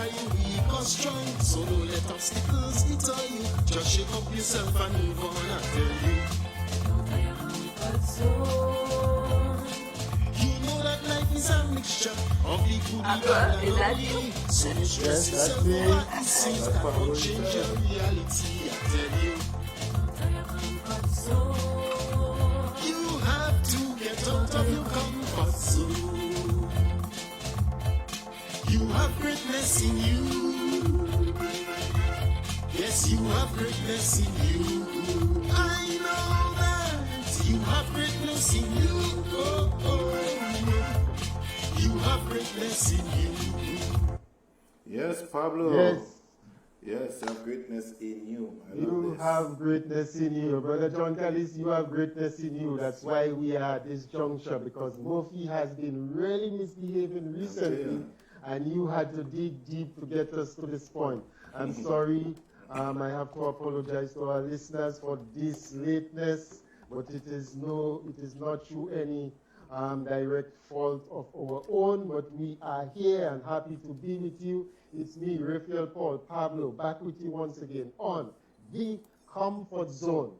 whether you weak or strong. So don't let obstacles deter you. Just shake up yourself and move on, I tell you. Out of your comfort zone. You know that life is a mixture of the good and the Is that ugly. So don't stress Yes, yourself that's me. over issues that Pablo won't change your reality, I tell you. Out of your comfort zone. You have to get out of your comfort zone. You have greatness in you. Yes, you have greatness in you. I know that you have greatness in you. Oh, oh. You have greatness in you. Yes, Pablo. Yes. Yes, you have greatness in you. I love You this. have greatness in you. Brother John Callis, you have greatness in you. That's why we are at this juncture, because Murphy has been really misbehaving recently, and you had to dig deep to get us to this point. I'm sorry. I have to apologize to our listeners for this lateness, but it is not through any direct fault of our own, but we are here and happy to be with you. It's me, Raphael Paul Pablo, back with you once again on The Comfort Zone.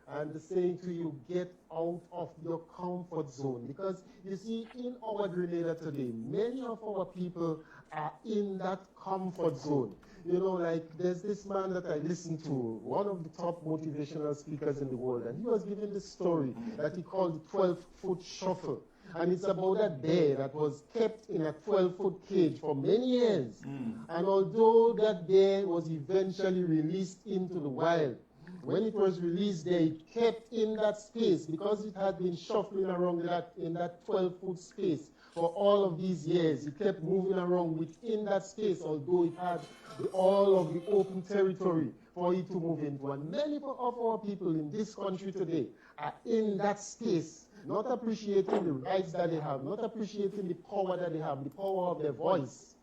And saying to you, get out of your comfort zone. Because you see, in our Grenada today, many of our people are in that comfort zone. You know, like there's this man that I listened to, one of the top motivational speakers in the world, and he was giving this story that he called the 12-foot shuffle. And it's about that bear that was kept in a 12-foot cage for many years. And although that bear was eventually released into the wild, when it was released there, it kept in that space because it had been shuffling around in that 12-foot space for all of these years. It kept moving around within that space, although it had all of the open territory for it to move into. And many of our people in this country today are in that space, not appreciating the rights that they have, not appreciating the power that they have, the power of their voice.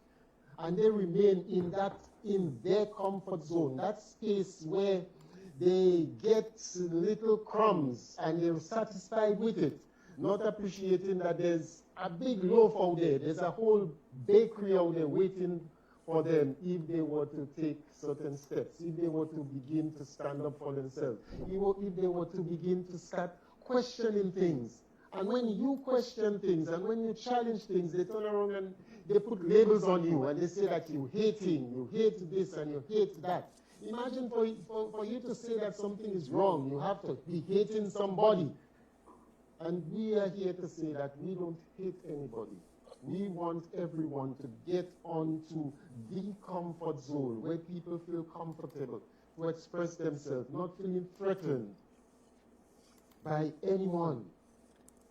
And they remain in their comfort zone, that space where they get little crumbs and they're satisfied with it, not appreciating that there's a big loaf out there, there's a whole bakery out there waiting for them if they were to take certain steps, if they were to begin to stand up for themselves, if they were to begin to start questioning things. And when you question things and when you challenge things, they turn around and they put labels on you and they say that you hate him, you hate this and you hate that. Imagine for you to say that something is wrong, you have to be hating somebody. And we are here to say that we don't hate anybody. We want everyone to get onto the comfort zone where people feel comfortable to express themselves, not feeling threatened by anyone,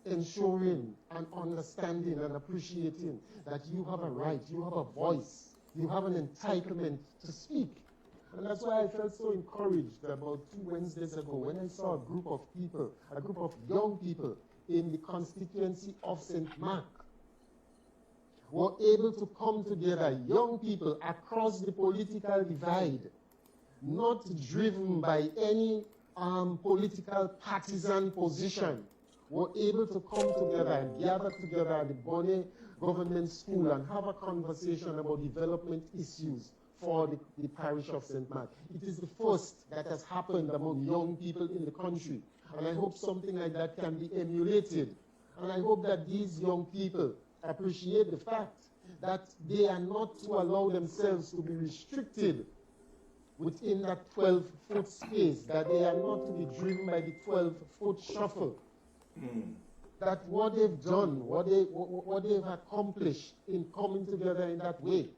ensuring and understanding and appreciating that you have a right, you have a voice, you have an entitlement to speak. And that's why I felt so encouraged about 2 Wednesdays ago when I saw a group of people, a group of young people in the constituency of St. Mark were able to come together, young people across the political divide, not driven by any political partisan position, were able to come together and gather together at the Bonnet Government School and have a conversation about development issues for the parish of St. Mark. It is the first that has happened among young people in the country. And I hope something like that can be emulated. And I hope that these young people appreciate the fact that they are not to allow themselves to be restricted within that 12-foot space, that they are not to be driven by the 12-foot shuffle. That what they've done, what they've accomplished in coming together in that way,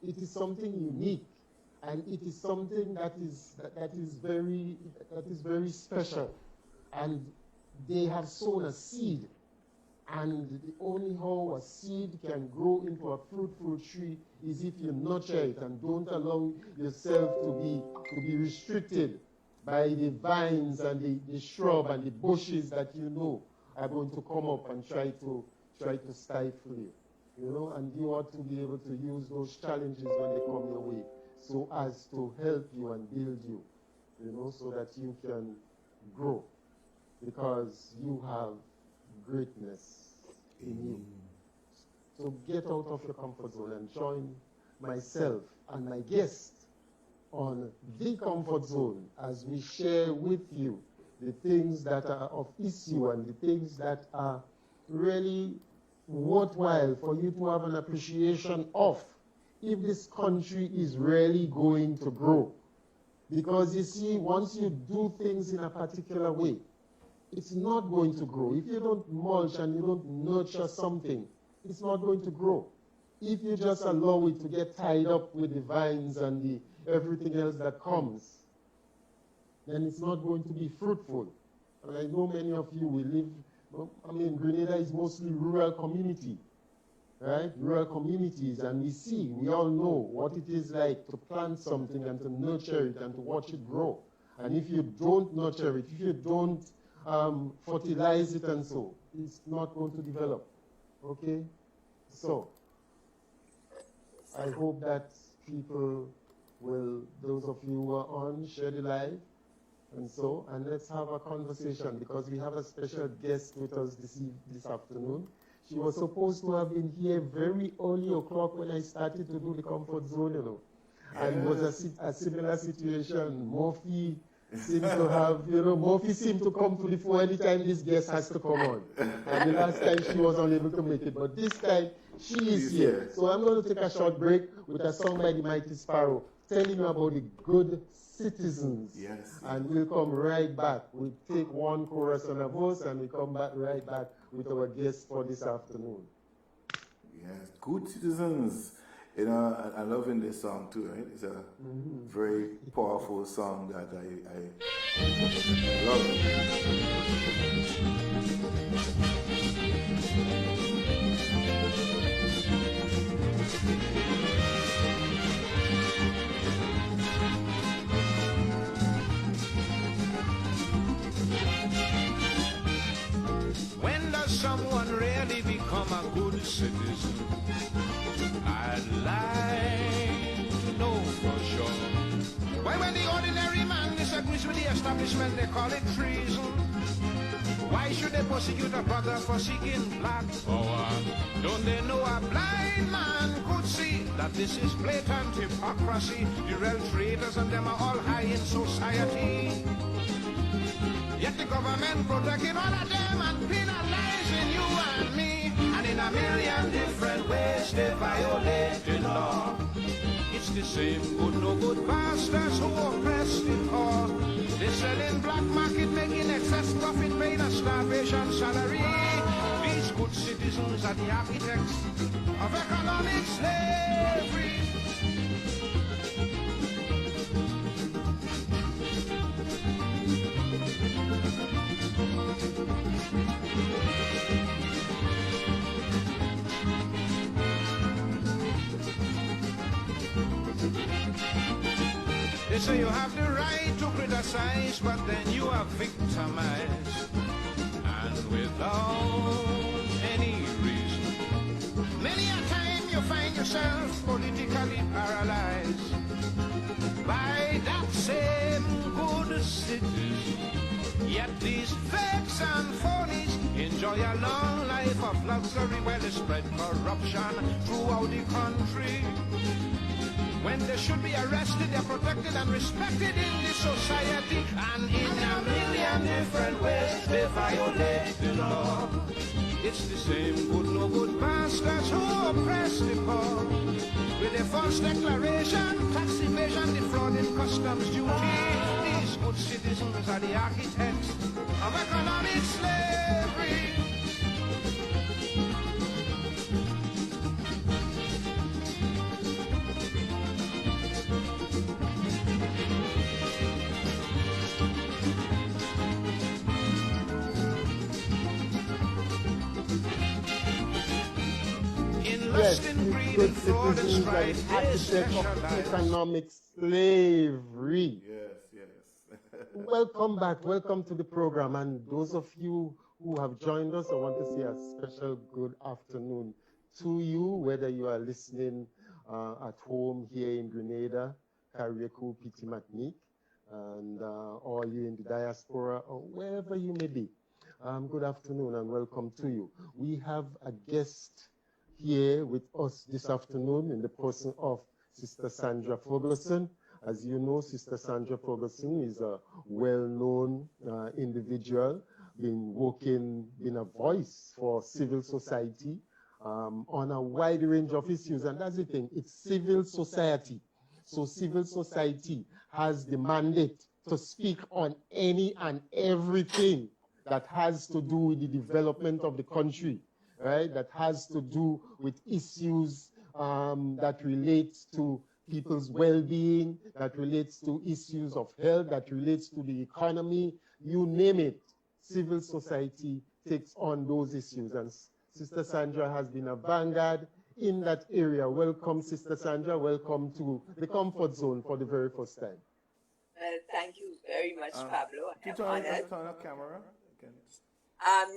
it is something unique, and it is something that is very special. And they have sown a seed, and the only how a seed can grow into a fruitful tree is if you nurture it and don't allow yourself to be restricted by the vines and the shrub and the bushes that you know are going to come up and try to stifle you. You know, and you ought to be able to use those challenges when they come your way so as to help you and build you, you know, so that you can grow, because you have greatness in you. So get out of your comfort zone and join myself and my guest on the comfort zone as we share with you the things that are of issue and the things that are really worthwhile for you to have an appreciation of if this country is really going to grow. Because you see, once you do things in a particular way, it's not going to grow. If you don't mulch and you don't nurture something, it's not going to grow. If you just allow it to get tied up with the vines and the everything else that comes, then it's not going to be fruitful. And I know many of you will live, I mean, Grenada is mostly rural community, right? Rural communities, and we all know what it is like to plant something and to nurture it and to watch it grow. And if you don't nurture it, if you don't fertilize it and so, it's not going to develop, okay? So, I hope that people will, those of you who are on, share the live, and so, and let's have a conversation because we have a special guest with us this afternoon. She was supposed to have been here very early o'clock when I started to do the comfort zone, you know. And it was a similar situation. Murphy seemed to have, Murphy seemed to come to the fore anytime this guest has to come on. And the last time she was unable to make it, but this time she is here. So I'm going to take a short break with a song by the Mighty Sparrow telling you about the good citizens. Yes. And we'll come right back. We'll take one chorus and a verse and we'll come back right back with our guest for this afternoon. Yes, good citizens. You know, I love in this song too, right? It's a very powerful song that I When does someone really become a good citizen? I'd like to know for sure. Why, when the ordinary man disagrees with the establishment, they call it treason. Why should they persecute a brother for seeking black power? Don't they know a blind man could see that this is blatant hypocrisy? The real traitors and them are all high in society. Yet the government protecting all of them and penalizing you and me. And in a million different ways they violate the law. It's the same good no good bastards who oppress the poor. They sell in black market, making excess profit, paying a starvation salary. These good citizens are the architects of economic slavery. They say you have the right to criticize, but then you are victimized, and without any reason. Many a time you find yourself politically paralyzed by that same good citizen. Yet these fakes and phonies enjoy a long life of luxury while they spread corruption throughout the country. When they should be arrested, they're protected and respected in this society. And in a million different ways, they violate the law. It's the same good no good bastards who oppress the poor. With a false declaration, tax evasion, defrauding customs duty. These good citizens are the architects of economic slavery. Yes, good citizens are the architect of economic slavery. Yes. Welcome back. Welcome to the program. And those of you who have joined us, I want to say a special good afternoon to you, whether you are listening at home here in Grenada, Carriacou, Petit Martinique, and or you in the diaspora, or wherever you may be. Good afternoon and welcome to you. We have a guest here with us this afternoon in the person of Sister Sandra Ferguson. As you know, Sister Sandra Ferguson is a well-known individual, been a voice for civil society on a wide range of issues. And that's the thing, it's civil society. So civil society has the mandate to speak on any and everything that has to do with the development of the country, right? That has to do with issues that relate to people's well-being, that relates to issues of health, that relates to the economy, you name it. Civil society takes on those issues. And Sister Sandra has been a vanguard in that area. Welcome, Sister Sandra. Welcome to the comfort zone for the very first time. Thank you very much, Pablo. Can you turn a camera?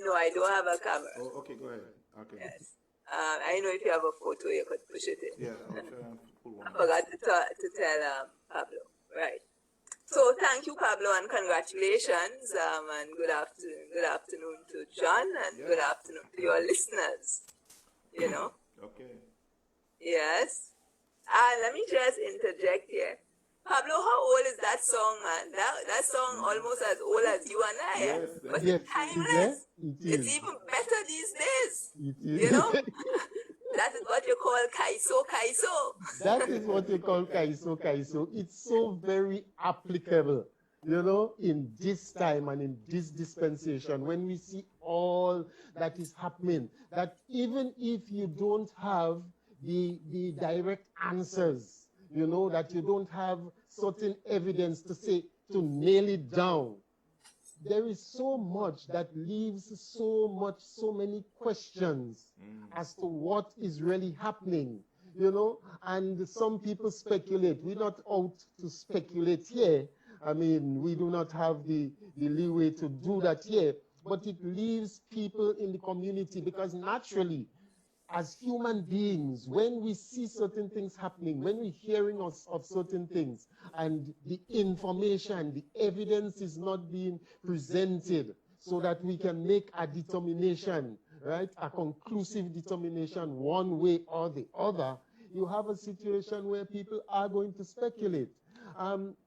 No, I don't have a camera. Oh, okay, go ahead. Okay. Yes. I know if you have a photo, you could push it in. Yeah, I'll try and pull one. I forgot to tell Pablo. Right. So thank you, Pablo, and congratulations. And good afternoon to John, and good afternoon to your listeners. You know. Okay. Yes. And let me just interject here. Pablo, how old is that song, man? That song almost as old as you and I. Yes, but yes, it's timeless. it is. It's even better these days. It is. You know? That is what you call kaiso. That is what you call kaiso. It's so very applicable, you know, in this time and in this dispensation, when we see all that is happening, that even if you don't have the direct answers, you know, that you don't have certain evidence to nail it down, there is so much that leaves so many questions as to what is really happening, you know. And some people speculate. We're not out to speculate here. I mean, we do not have the leeway to do that here, but it leaves people in the community, because naturally, as human beings, when we see certain things happening, when we're hearing of certain things, and the information, the evidence is not being presented so that we can make a determination, right? A conclusive determination one way or the other, you have a situation where people are going to speculate.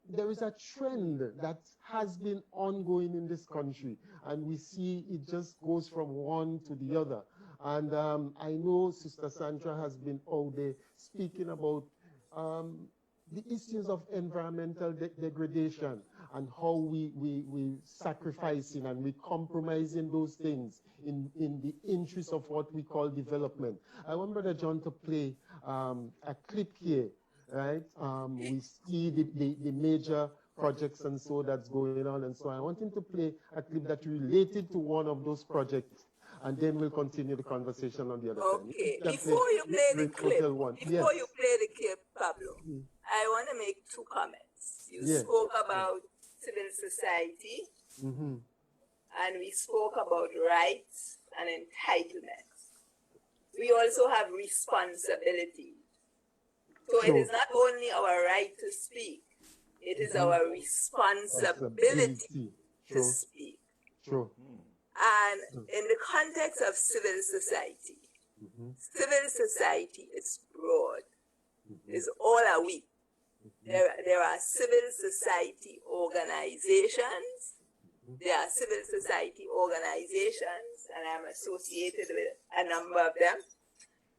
There is a trend that has been ongoing in this country, and we see it just goes from one to the other. And I know Sister Sandra has been out there speaking about the issues of environmental degradation and how we sacrificing and we compromising those things in the interest of what we call development. I want Brother John to play a clip here, right? We see the major projects and so that's going on, and so I want him to play a clip that related to one of those projects, and then we'll continue the conversation on the other side. Okay, before you play the clip, Pablo, I want to make two comments. You spoke about civil society, and we spoke about rights and entitlements. We also have responsibility. So it is not only our right to speak, it is our responsibility to speak. True. And in the context of civil society is broad. It's all are we. There are civil society organizations. There are civil society organizations, and I'm associated with a number of them.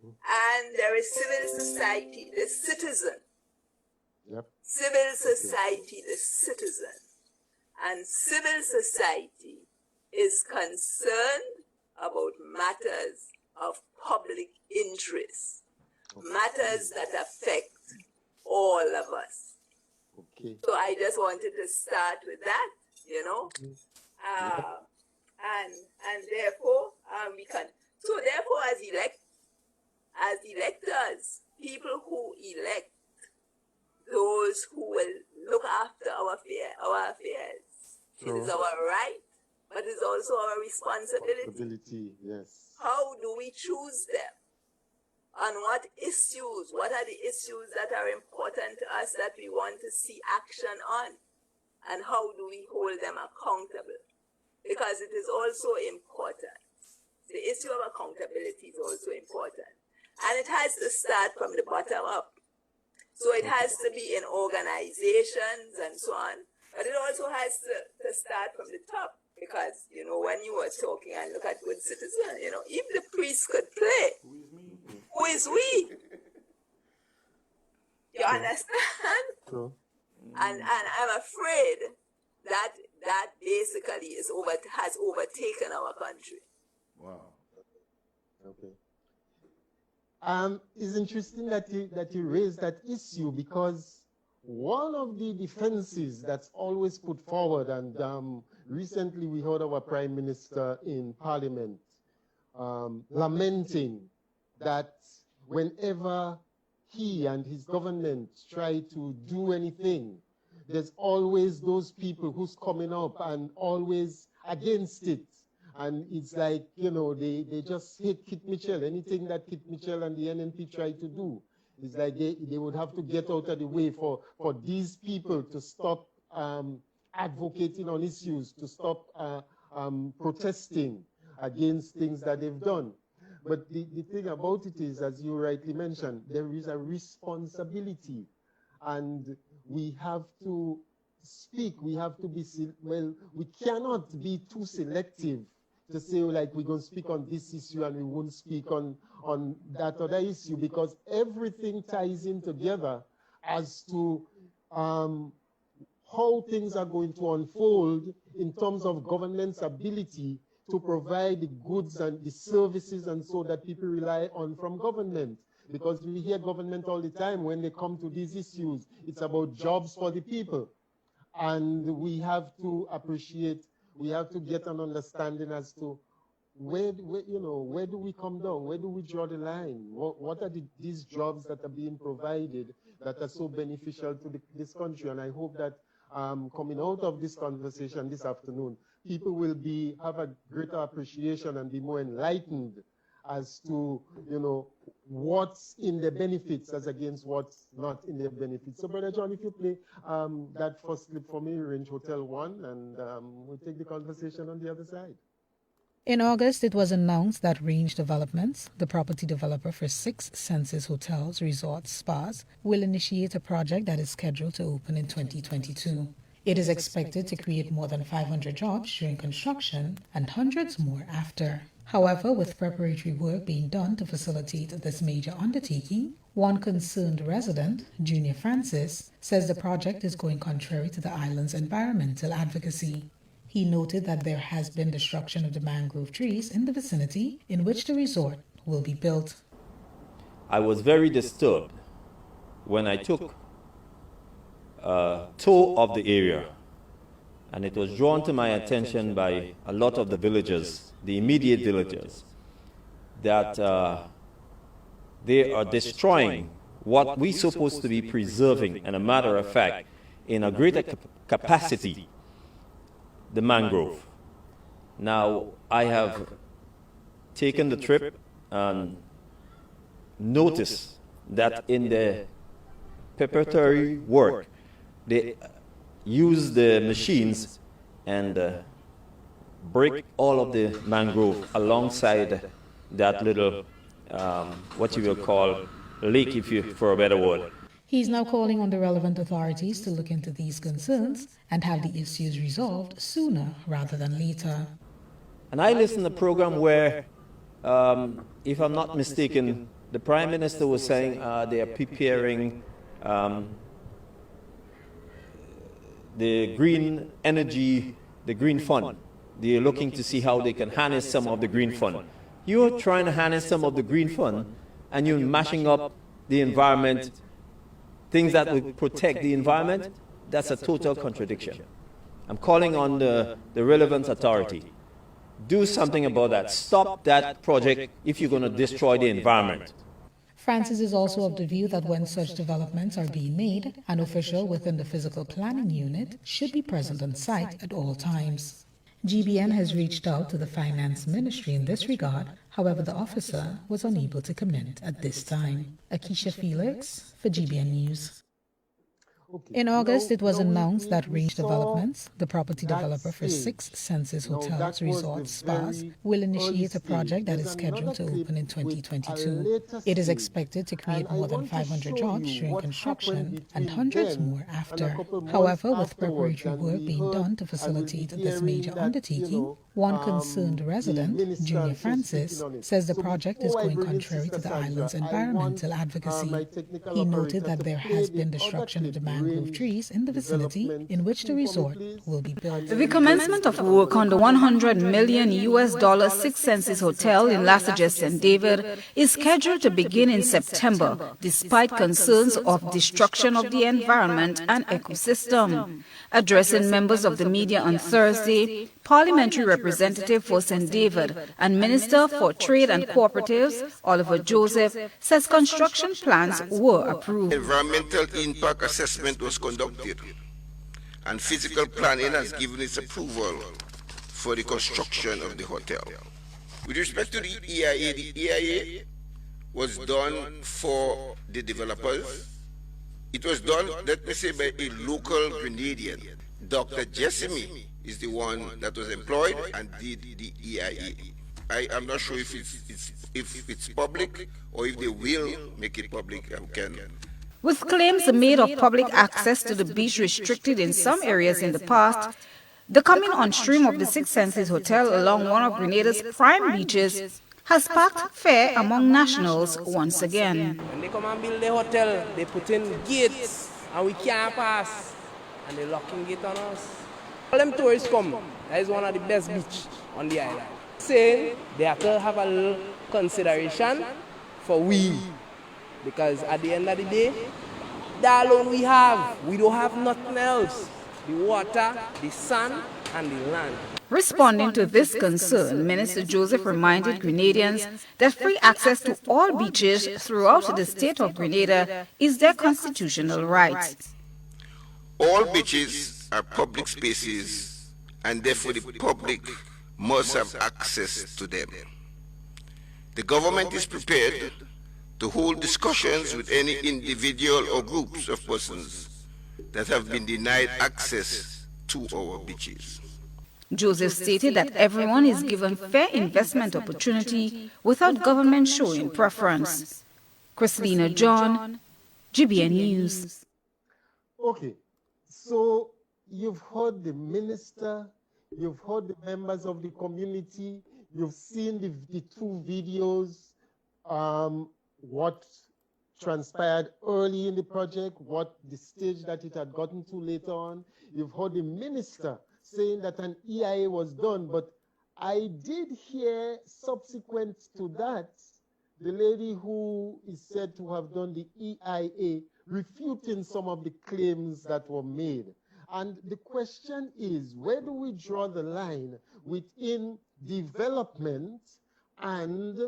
And there is civil society, the citizen. Yep. Civil society, the citizen. And civil society is concerned about matters of public interest, matters that affect all of us. Okay. So I just wanted to start with that, you know. And therefore, we can. So therefore, as electors, people who elect those who will look after our affairs, it is our right, but it's also our responsibility. Yes. How do we choose them? On what issues? What are the issues that are important to us that we want to see action on? And how do we hold them accountable? Because it is also important. The issue of accountability is also important. And it has to start from the bottom up. So it has to be in organizations and so on. But it also has to start from the top. Because, you know, when you were talking and look at good citizen, you know, if the priest could play, who is we? You understand? True. And I'm afraid that basically has overtaken our country. Wow. Okay. It's interesting that you raised that issue, because one of the defenses that's always put forward, and recently we heard our Prime Minister in Parliament lamenting that whenever he and his government try to do anything, there's always those people who's coming up and always against it. And it's like, you know, they just hate Kit Mitchell. Anything that Kit Mitchell and the NNP try to do, it's like they would have to get out of the way for these people to stop advocating on issues, to stop protesting against things that they've done. But the thing about it is, as you rightly mentioned, there is a responsibility, and we have to speak. We have to be, well, we cannot be too selective to say, like, we're going to speak on this issue and we won't speak on that other issue, because everything ties in together as to how things are going to unfold in terms of government's ability to provide the goods and the services and so that people rely on from government. Because we hear government all the time when they come to these issues, it's about jobs for the people. And we have to appreciate, we have to get an understanding as to where do we come down? Where do we draw the line? What are these jobs that are being provided that are so beneficial to this country? And I hope that coming out of this conversation this afternoon, people will have a greater appreciation and be more enlightened as to, you know, what's in the benefits as against what's not in the benefits. So, Brother John, if you play that first clip for me, Range Hotel 1, and we'll take the conversation on the other side. In August, it was announced that Range Developments, the property developer for 6 Senses hotels, resorts, spas, will initiate a project that is scheduled to open in 2022. It is expected to create more than 500 jobs during construction and hundreds more after. However, with preparatory work being done to facilitate this major undertaking, one concerned resident, Junior Francis, says the project is going contrary to the island's environmental advocacy. He noted that there has been destruction of the mangrove trees in the vicinity in which the resort will be built. I was very disturbed when I took a tour of the area, and it was drawn to my attention by a lot of the villagers, the immediate villagers, that they are destroying what we're supposed to be preserving, and a matter of fact, in a greater capacity, the mangrove. Now, I have taken the trip and noticed that in the preparatory work, they use the machines and break all of the mangrove alongside that little, what you will call lake, for a better word. He's now calling on the relevant authorities to look into these concerns and have the issues resolved sooner rather than later. And I listened to a program where, if I'm not mistaken, the Prime Minister was saying they are preparing the green energy, the green fund. They're looking to see how they can harness some of the green fund. You're trying to harness some of the green fund, and you're mashing up the environment, things that would protect the environment. That's a total contradiction. I'm calling on the relevant authority. Do something about that. Stop that project if you're going to destroy the environment. Francis is also of the view that when such developments are being made, an official within the physical planning unit should be present on site at all times. GBN has reached out to the Finance Ministry in this regard. However, the officer was unable to comment at this time. Akisha Felix for GBN News. In August, it was announced that we Range saw Developments, the property that developer for stage. 6 Senses Now, hotels, that was the resorts, spas, very will early initiate a stage. project that There's is scheduled to another open in clip with a 2022. later It is stage. expected to And create I more than want to 500 show jobs you during what construction happened and between hundreds then more and a after. couple months However, with afterwards, preparatory and work we being heard done to and we'll be facilitate this hearing major that, undertaking, one concerned the resident, minister Junior and so speaking Francis, on it. says the So project is before I going bring in contrary Sister to the Sandra, island's I want environmental advocacy. my technical He noted operator that to there play has the been other destruction of clip, the mangrove Range trees in the vicinity Development in which the 2 for me, resort please. will be built. The commencement of work on the $100 million US Six Senses Hotel in Lasajes, St. David is scheduled to begin in September, despite concerns of destruction of the environment and ecosystem. Addressing members of the media on Thursday, Parliamentary Representative for St. David and Minister for Trade and Cooperatives, Oliver Joseph, says construction plans were approved. Environmental impact assessment was conducted, and physical planning has given its approval for the construction of the hotel. With respect to the EIA was done for the developers. It was done, let me say, by a local Grenadian. Dr. Jessamy is the one that was employed and did the EIA. I am not sure if it's public or if they will make it public. With claims made of public access to the beach restricted in some areas in the past, the coming on stream of the Six Senses Hotel along one of Grenada's prime beaches has sparked fear among nationals once again. When they come and build the hotel, they put in gates and we can't pass, and they're locking gate on us. All them tourists come, that is one of the best beaches on the island. Saying they have to have a little consideration for we, because at the end of the day, that alone we have. We don't have nothing else. The water, the sun, and the land. Responding to this concern, Minister Joseph reminded Grenadians that free access to all beaches throughout the state of Grenada is their constitutional right. All beaches are public spaces, and therefore the public must have access to them. The government is prepared to hold discussions with any individual or groups of persons that have been denied access to our beaches. Joseph stated that everyone is given fair investment opportunity without government showing preference. Christina John, GBN News. Okay, so you've heard the minister, you've heard the members of the community, you've seen the two videos, what transpired early in the project, what the stage that it had gotten to later on. You've heard the minister saying that an EIA was done, but I did hear subsequent to that, the lady who is said to have done the EIA refuting some of the claims that were made. And the question is, where do we draw the line within development and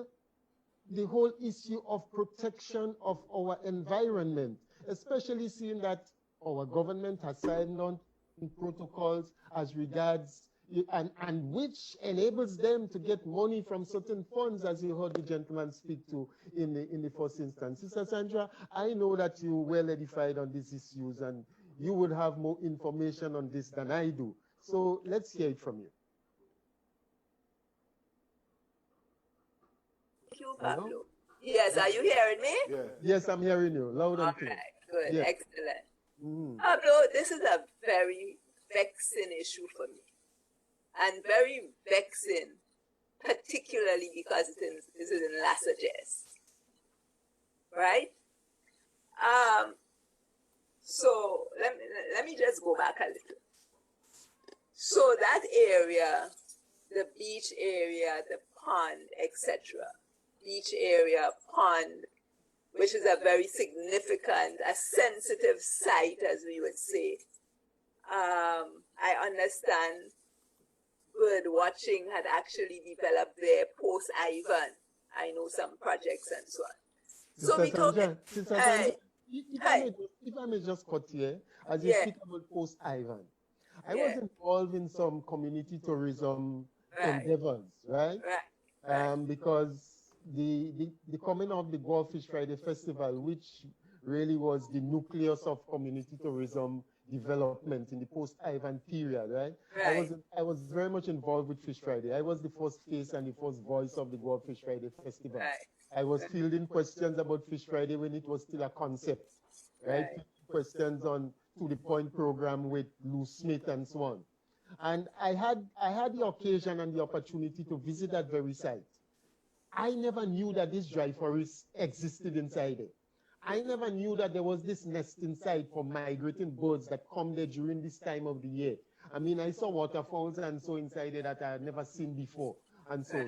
the whole issue of protection of our environment, especially seeing that our government has signed on protocols as regards and which enables them to get money from certain funds, as you heard the gentleman speak to in the first instance. Sister Sandra, I know that you're well edified on these issues and you would have more information on this than I do. So let's hear it from you. Thank you, Pablo. Yes, are you hearing me? Yeah. Yes, I'm hearing you, loud and clear. All right, good, Yeah. excellent. Mm-hmm. Pablo, this is a very vexing issue for me. And very vexing, particularly because this is in Lasajes. Right? So let me just go back a little. So that area, the beach area, the pond, etc., beach area, pond, which is a very significant, a sensitive site, as we would say. I understand bird watching had actually developed there post-Ivan. I know some projects and so on. So we talk. If I may just cut here, as you speak about post-Ivan, I was involved in some community tourism endeavors, right? Because the coming of the Goldfish Friday Festival, which really was the nucleus of community tourism development in the post-Ivan period, right? Right. I was very much involved with Fish Friday. I was the first face and the first voice of the Goa Fish Friday Festival. Right. I was fielding questions about Fish Friday when it was still a concept, right? Questions on To the Point program with Lou Smith and so on. And I had the occasion and the opportunity to visit that very site. I never knew that this dry forest existed inside it. I never knew that there was this nest inside for migrating birds that come there during this time of the year. I mean, I saw waterfalls and so inside it that I had never seen before. And so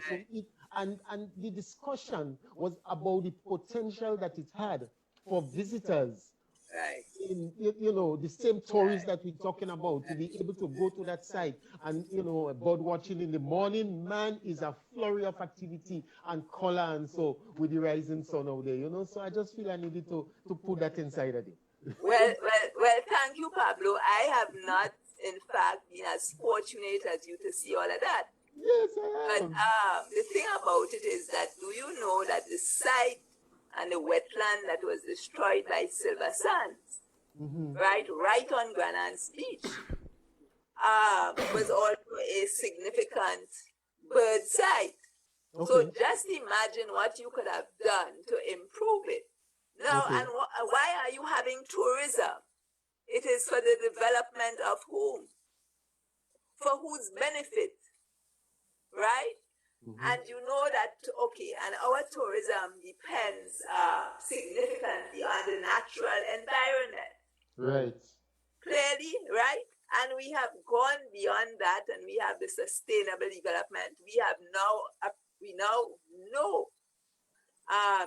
the discussion was about the potential that it had for visitors. Right. In, you know, the same tourists that we're talking about, to be able to go to that site and, you know, bird watching in the morning, man, is a flurry of activity and color and so with the rising sun out there, you know. So I just feel I needed to put that inside of it. Well, thank you, Pablo. I have not, in fact, been as fortunate as you to see all of that. Yes, I am. But the thing about it is that, do you know that the site and the wetland that was destroyed by Silver Sands, right on Granan's Beach, was also a significant bird site. Okay. So just imagine what you could have done to improve it. Now, and why are you having tourism? It is for the development of whom? For whose benefit? Right? And you know that, okay, and our tourism depends significantly on the natural environment. Right. Clearly, right? And we have gone beyond that, and we have the sustainable development. We now know,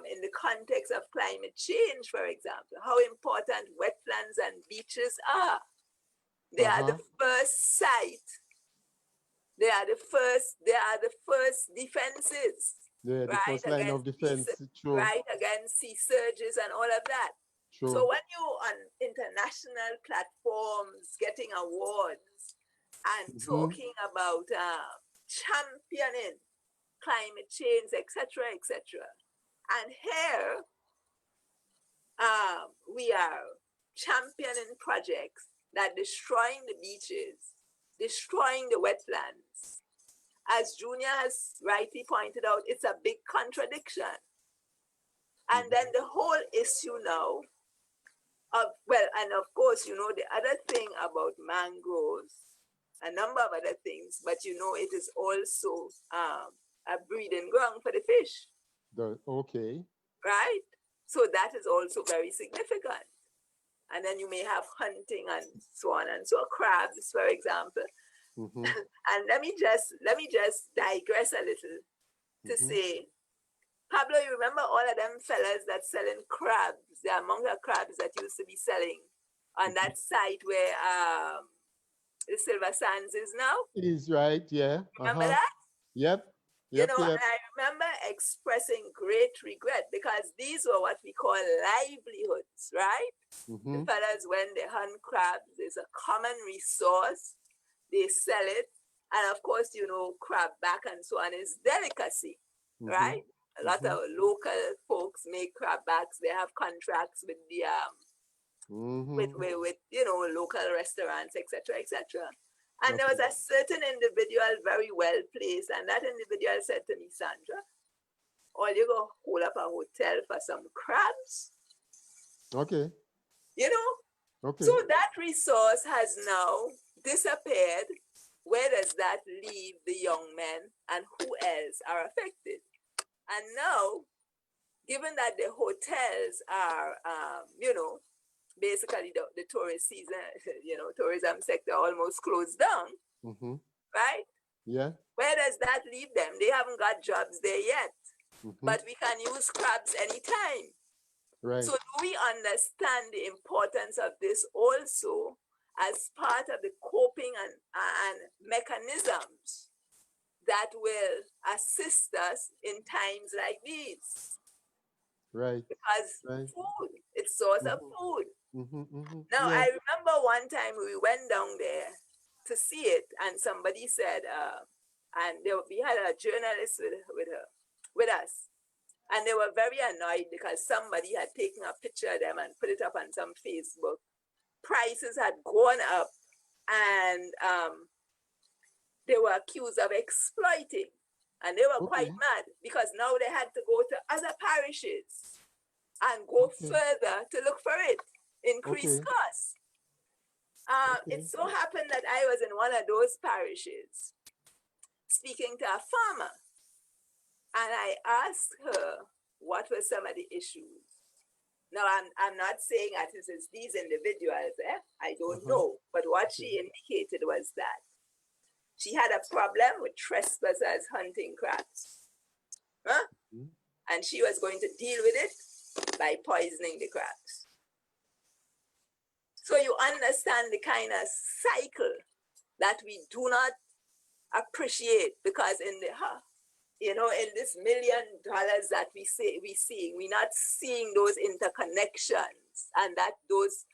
in the context of climate change, for example, how important wetlands and beaches are. They are the first site. They are the first defenses. Yeah, the first line of defense. Right, against sea surges and all of that. True. So when you're on international platforms getting awards and talking about championing climate change, etc., and here we are championing projects that destroying the beaches, destroying the wetlands. As Junior has rightly pointed out, it's a big contradiction. And then the whole issue now and of course, you know, the other thing about mangroves, a number of other things, but you know, it is also a breeding ground for the fish. Okay. Right? So that is also very significant. And then you may have hunting and so on and so crabs, for example. And let me just digress a little to say, Pablo, you remember all of them fellas that selling crabs, the amount of crabs that used to be selling on that site where the Silver Sands is now? It is, right, yeah. Remember that? Yep. You know, and I remember expressing great regret because these were what we call livelihoods, right? The fellas, when they hunt crabs, it's a common resource. They sell it. And of course, you know, crab back and so on is delicacy, right? A lot of local folks make crab backs. They have contracts with the with you know, local restaurants, etc., And there was a certain individual very well placed, and that individual said to me, Sandra, "All you go hold up a hotel for some crabs." Okay. You know. Okay. So that resource has now disappeared. Where does that leave the young men, and who else are affected? And now, given that the hotels are, you know, basically the tourist season, you know, tourism sector almost closed down, right? Yeah. Where does that leave them? They haven't got jobs there yet, but we can use crabs anytime. Right. So do we understand the importance of this also as part of the coping and mechanisms that will assist us in times like these? Right. Because food, it's source of food. Now, I remember one time we went down there to see it, and somebody said, and we had a journalist with us, And they were very annoyed because somebody had taken a picture of them and put it up on some Facebook. Prices had gone up, and they were accused of exploiting. And they were quite mad because now they had to go to other parishes and go further to look for it, increased costs. It so happened that I was in one of those parishes speaking to a farmer, and I asked her what were some of the issues. Now, I'm not saying that it is these individuals, I don't know, but what she indicated was that she had a problem with trespassers hunting crabs. And she was going to deal with it by poisoning the crabs. So you understand the kind of cycle that we do not appreciate, because in the in this $1 million that we're not seeing those interconnections and that those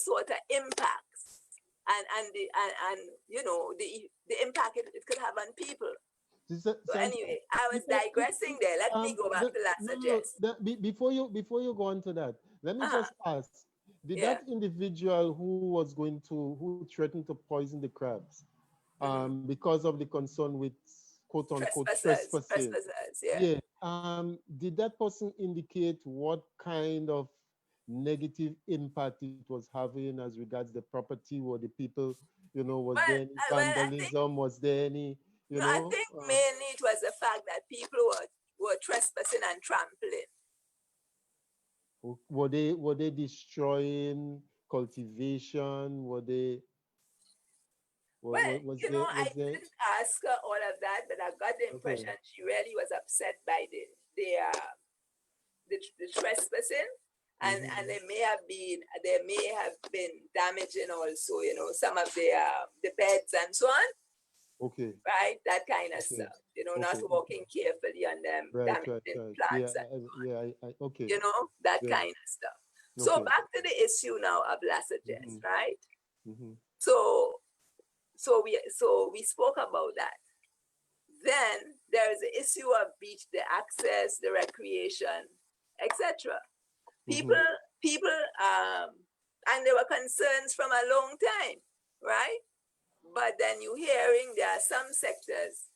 sort of impacts and the impact it could have on people. So anyway, I was digressing there. Let me go back to Lasajes. Before you go on to that, let me just ask: did that individual who threatened to poison the crabs, because of the concern with quote unquote trespassing? Did that person indicate what kind of negative impact it was having as regards the property or the people? Was there any vandalism? Was there any? I think mainly it was the fact that people were trespassing and trampling. Were they destroying cultivation? Were they? I didn't ask her all of that, but I got the impression she really was upset by the trespassing, and there may have been damaging also, some of the beds and so on. Right, that kind of stuff. Not walking carefully on them, damaging plants. That kind of stuff. So back to the issue now of Lasajes, right? So we spoke about that. Then there is the issue of beach, the access, the recreation, etc. People, and there were concerns from a long time, right? But then you're hearing there are some sectors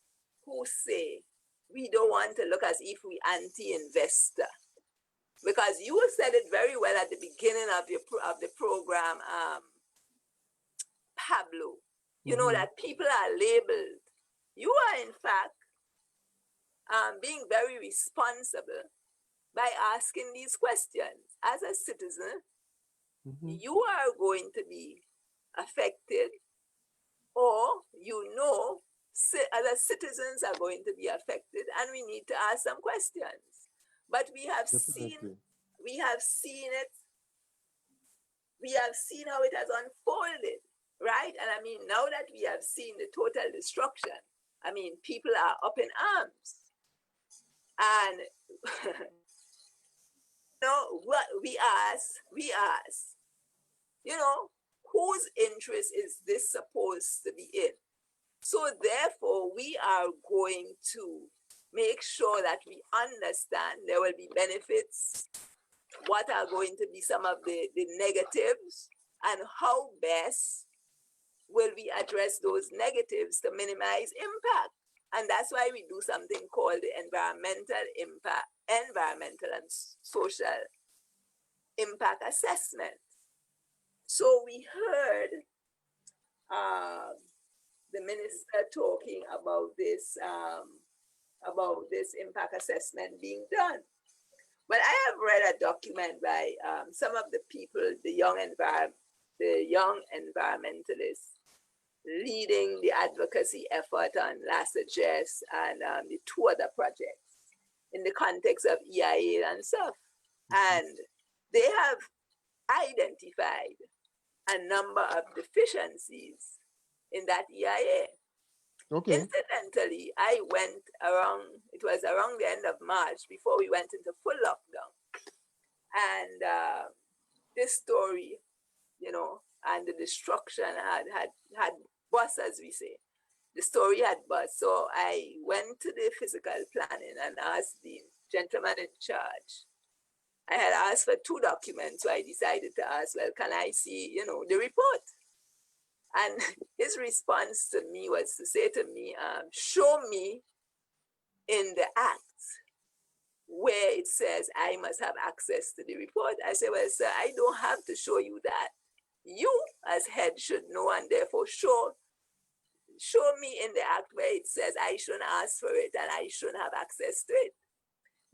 who say we don't want to look as if we anti-investor, because you said it very well at the beginning of the program, Pablo. That people are labeled. You are in fact being very responsible by asking these questions. As a citizen, you are going to be affected, or other citizens are going to be affected, and we need to ask some questions. But we have seen it. We have seen how it has unfolded, right? And I mean, now that we have seen the total destruction, I mean, people are up in arms, and what we ask, whose interest is this supposed to be in? So therefore, we are going to make sure that we understand there will be benefits, what are going to be some of the negatives, and how best will we address those negatives to minimize impact. And that's why we do something called the environmental and social impact assessment. So we heard the minister talking about this impact assessment being done. But I have read a document by some of the people, the young environmentalists leading the advocacy effort on Lasajes and the two other projects in the context of EIA and stuff. And they have identified a number of deficiencies in that EIA. Incidentally, I went it was around the end of March before we went into full lockdown. And this story, and the destruction had bust, as we say. The story had bust. So I went to the physical planning and asked the gentleman in charge, I had asked for 2 documents, so I decided to ask, well, can I see, the report? And his response to me was to say to me, show me in the act where it says I must have access to the report. I said, well, sir, I don't have to show you that. You as head should know, and therefore show me in the act where it says I shouldn't ask for it and I shouldn't have access to it.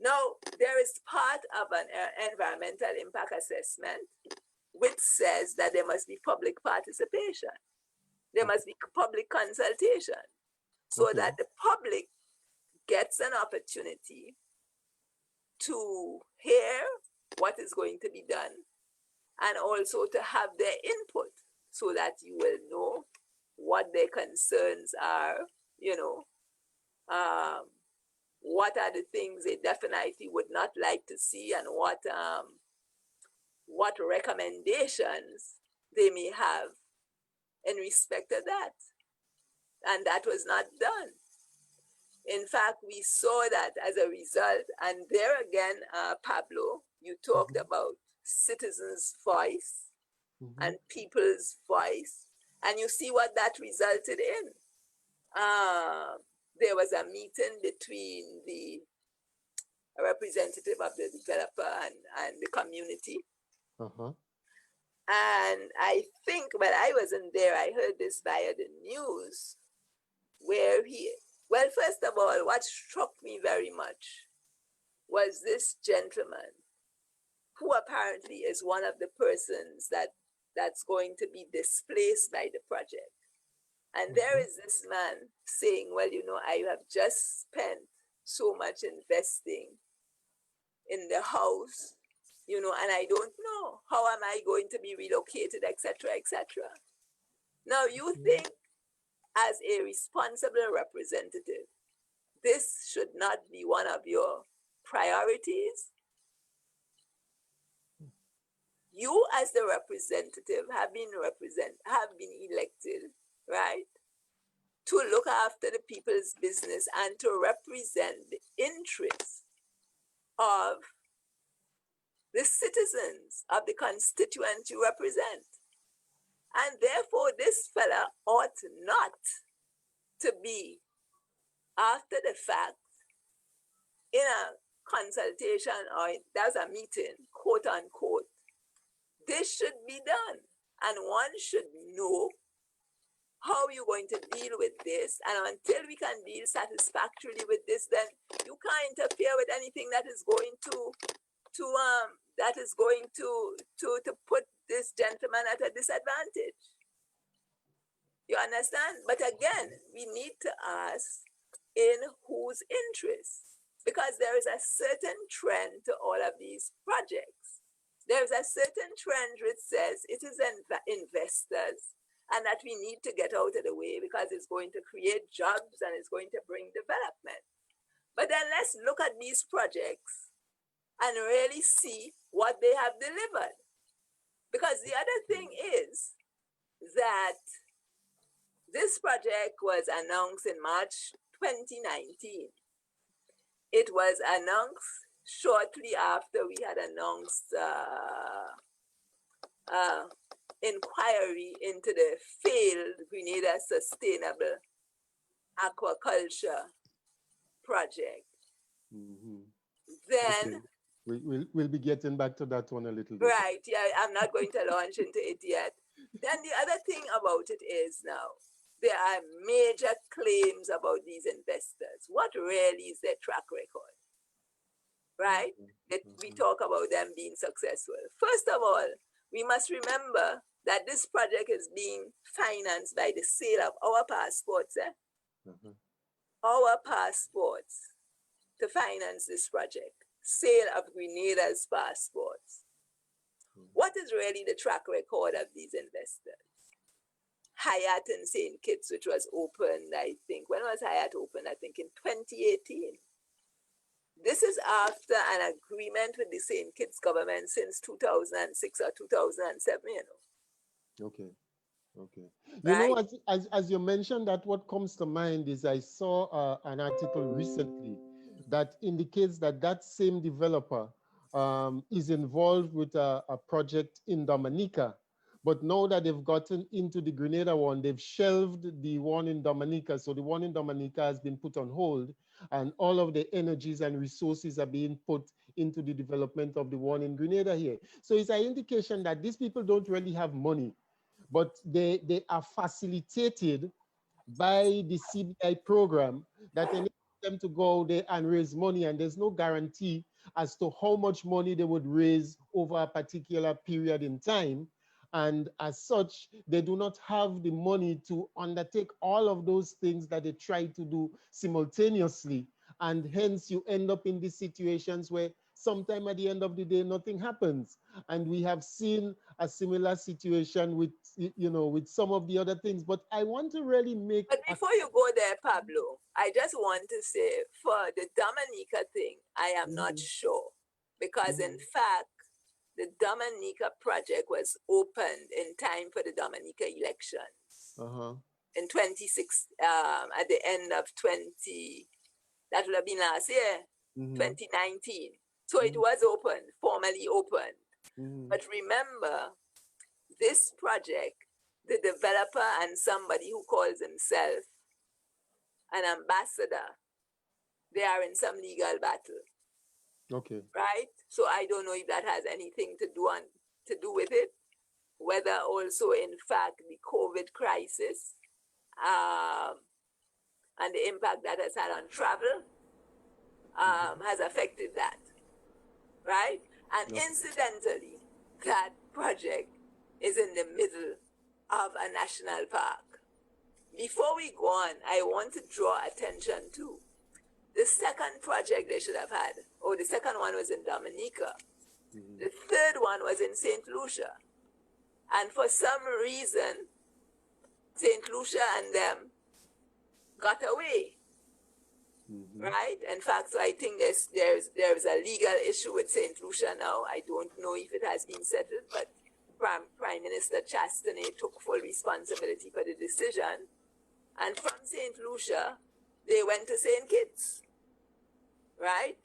Now, there is part of an environmental impact assessment which says that there must be public participation. There must be public consultation so that the public gets an opportunity to hear what is going to be done and also to have their input so that you will know what their concerns are, what are the things they definitely would not like to see, and what recommendations they may have in respect of that. And that was not done. In fact, we saw that as a result, and there again, Pablo, you talked about citizens' voice and people's voice, and you see what that resulted in. There was a meeting between the representative of the developer and the community. And I think, but I wasn't there, I heard this via the news, where well, first of all, what struck me very much was this gentleman, who apparently is one of the persons that's going to be displaced by the project. And there is this man saying, well, I have just spent so much investing in the house, and I don't know, how am I going to be relocated, etc., etc. Now, you think, as a responsible representative, this should not be one of your priorities? You, as the representative, have been elected, right, to look after the people's business and to represent the interests of the citizens of the constituents you represent. And therefore, this fella ought not to be, after the fact, in a consultation or there's a meeting, quote unquote. This should be done. And one should know how you're going to deal with this. And until we can deal satisfactorily with this, then you can't interfere with anything that is going to put this gentleman at a disadvantage. You understand? But again, we need to ask in whose interest, because there is a certain trend to all of these projects. There's a certain trend which says it is investors and that we need to get out of the way because it's going to create jobs and it's going to bring development. But then let's look at these projects and really see what they have delivered. Because the other thing is that this project was announced in March 2019. It was announced shortly after we had announced inquiry into the failed Grenada Sustainable Aquaculture Project. Then we'll be getting back to that one a little bit. Right, yeah, I'm not going to launch into it yet. Then the other thing about it is now, there are major claims about these investors. What really is their track record? Right? That we talk about them being successful. First of all, we must remember that this project is being financed by the sale of our passports. Our passports to finance this project. Sale of Grenada's passports. What is really the track record of these investors? Hyatt in St. Kitts, which was opened, I think, when was Hyatt opened? I think in 2018. This is after an agreement with the St. Kitts government since 2006 or 2007, Okay. You right? know, as you mentioned that, what comes to mind is I saw an article recently that indicates that that same developer is involved with a project in Dominica. But now that they've gotten into the Grenada one, they've shelved the one in Dominica. So the one in Dominica has been put on hold, and all of the energies and resources are being put into the development of the one in Grenada here. So it's an indication that these people don't really have money, but they are facilitated by the CBI program that enables them to go there and raise money, and there's no guarantee as to how much money they would raise over a particular period in time. And as such, they do not have the money to undertake all of those things that they try to do simultaneously. And hence you end up in these situations where sometime at the end of the day, nothing happens. And we have seen a similar situation with, with some of the other things. But I want to really make... But before you go there, Pablo, I just want to say for the Dominica thing, I am not sure. Because in fact, the Dominica project was opened in time for the Dominica elections. In 26, at the end of 20, that would have been last year, 2019. So it was opened, formally opened. But remember, this project, the developer and somebody who calls himself an ambassador, they are in some legal battle. Okay. Right? So I don't know if that has anything to do with it. Whether also, in fact, the COVID crisis and the impact that has had on travel has affected that. Right? And incidentally, that project is in the middle of a national park. Before we go on, I want to draw attention to the second project they should have had. Oh, the second one was in Dominica. The third one was in St. Lucia. And for some reason, St. Lucia and them got away. Right? In fact, so I think there's a legal issue with St. Lucia now. I don't know if it has been settled, but Prime Minister Chastanet took full responsibility for the decision. And from St. Lucia, they went to St. Kitts. Right?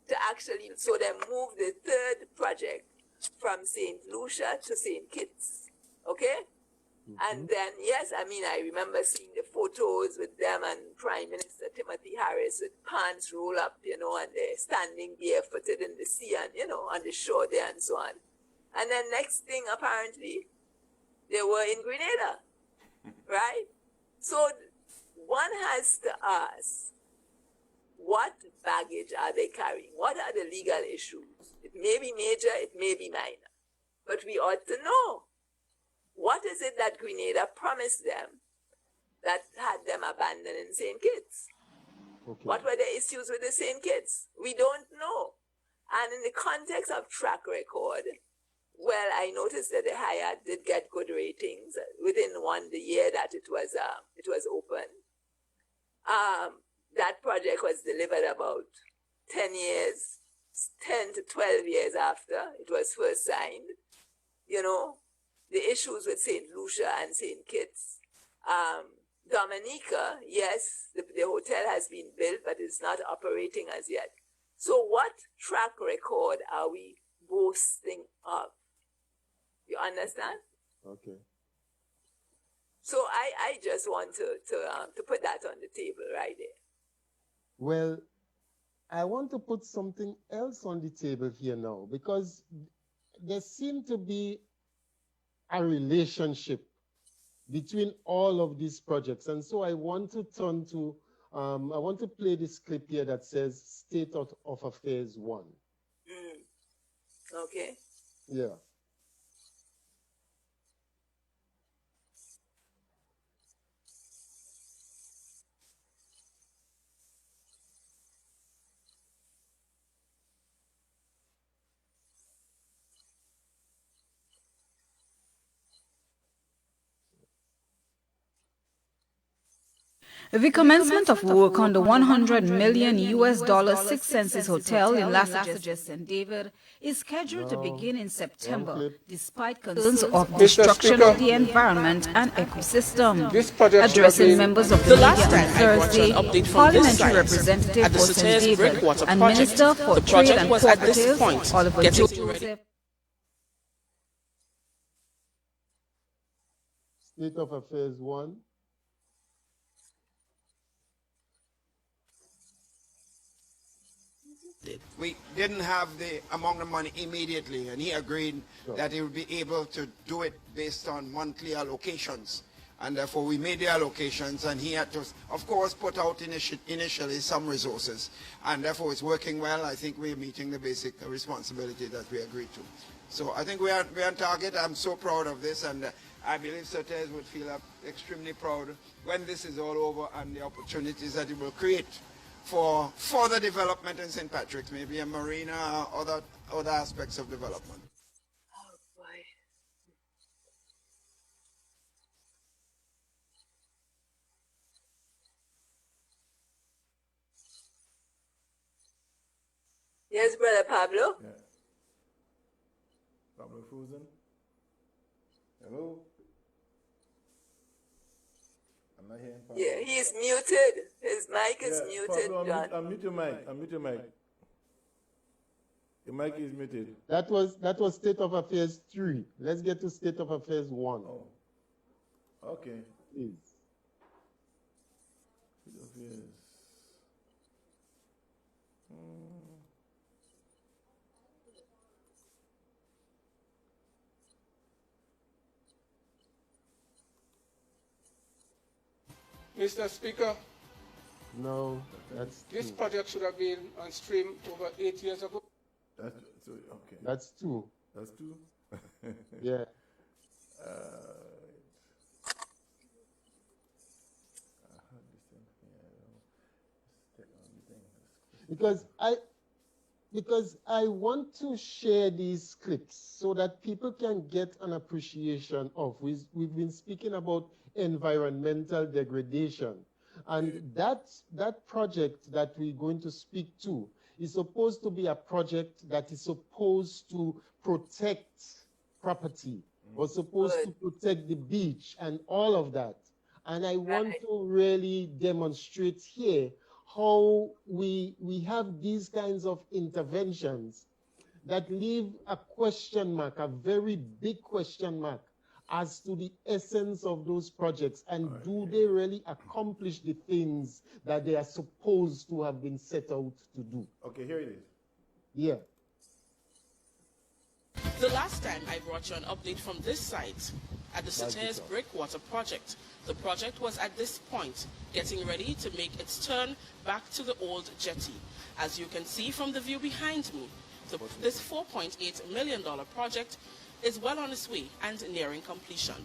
To actually, so they moved the third project from St. Lucia to St. Kitts. Okay? And then, yes, I mean, I remember seeing the photos with them and Prime Minister Timothy Harris with pants roll up, and they're standing barefooted in the sea and, on the shore there and so on. And then next thing, apparently, they were in Grenada. Right? So one has to ask, what baggage are they carrying? What are the legal issues? It may be major, it may be minor. But we ought to know, what is it that Grenada promised them that had them abandoned in St. Kitts? Okay. What were the issues with the St. Kitts? We don't know. And in the context of track record, well, I noticed that the Hyatt did get good ratings within the year that it was open. That project was delivered about 10 to 12 years after it was first signed. The issues with St. Lucia and St. Kitts. Dominica, yes, the hotel has been built, but it's not operating as yet. So what track record are we boasting of? You understand? Okay. So I just want to put that on the table right there. Well, I want to put something else on the table here now, because there seems to be a relationship between all of these projects. And so I want to turn to, I want to play this clip here that says State of Affairs 1. Okay. Yeah. The commencement of work on the $100 million Six Senses Hotel in Las Vegas, St. David is scheduled to begin in September, despite concerns of destruction of the environment and ecosystem. Addressing members of the media on Thursday, Parliamentary Representative for St. David and Minister for Trade and Cooperatives, Oliver Joseph. State of Affairs 1. We didn't have the amount of money immediately, and he agreed that he would be able to do it based on monthly allocations. And therefore we made the allocations, and he had to, of course, put out initially some resources. And therefore it's working well. I think we're meeting the basic responsibility that we agreed to. So I think we're on target. I'm so proud of this, and I believe Surtees would feel extremely proud when this is all over and the opportunities that it will create for further development in St. Patrick's, maybe a marina or other aspects of development. Oh, boy. Yes, Brother Pablo? Yeah. Pablo Ferguson? Hello? I'm not hearing Pablo. Yeah, he's muted. His mic is muted, Pablo, John. unmute your mic. Unmute your mic. Your mic is muted. That was State of Affairs 3. Let's get to State of Affairs 1. Oh. Okay. Please. State of Affairs. Mr. Speaker, no, that's this two. project should have been on stream over 8 years ago. Okay. That's 2. That's 2? Yeah. Because I want to share these clips so that people can get an appreciation of. We've been speaking about environmental degradation, and that project that we're going to speak to is supposed to be a project that is supposed to protect property, or supposed to protect the beach and all of that. And I want to really demonstrate here how we have these kinds of interventions that leave a question mark, a very big question mark, as to the essence of those projects, and do they really accomplish the things that they are supposed to have been set out to do? Okay, here it is. Yeah. The last time I brought you an update from this site at the Surtees Breakwater project, the project was at this point getting ready to make its turn back to the old jetty. As you can see from the view behind me, this $4.8 million project is well on its way and nearing completion.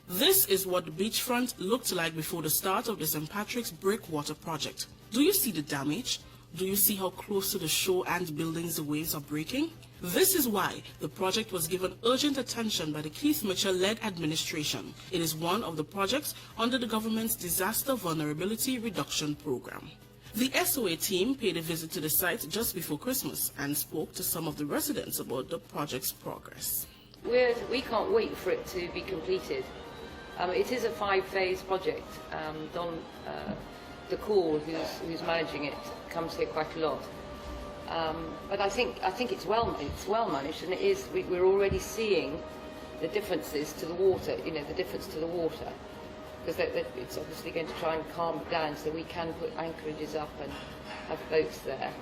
This is what the beachfront looked like before the start of the St. Patrick's Breakwater project. Do you see the damage? Do you see how close to the shore and buildings the waves are breaking? This is why the project was given urgent attention by the Keith Mitchell-led administration. It is one of the projects under the government's Disaster Vulnerability Reduction Program. The SOA team paid a visit to the site just before Christmas and spoke to some of the residents about the project's progress. We can't wait for it to be completed. It is a 5-phase project. Don the call, who's managing it, comes here quite a lot. But I think it's well managed, and it is. We're already seeing the differences to the water. You know, the difference to the water, because it's obviously going to try and calm it down, so we can put anchorages up and have boats there.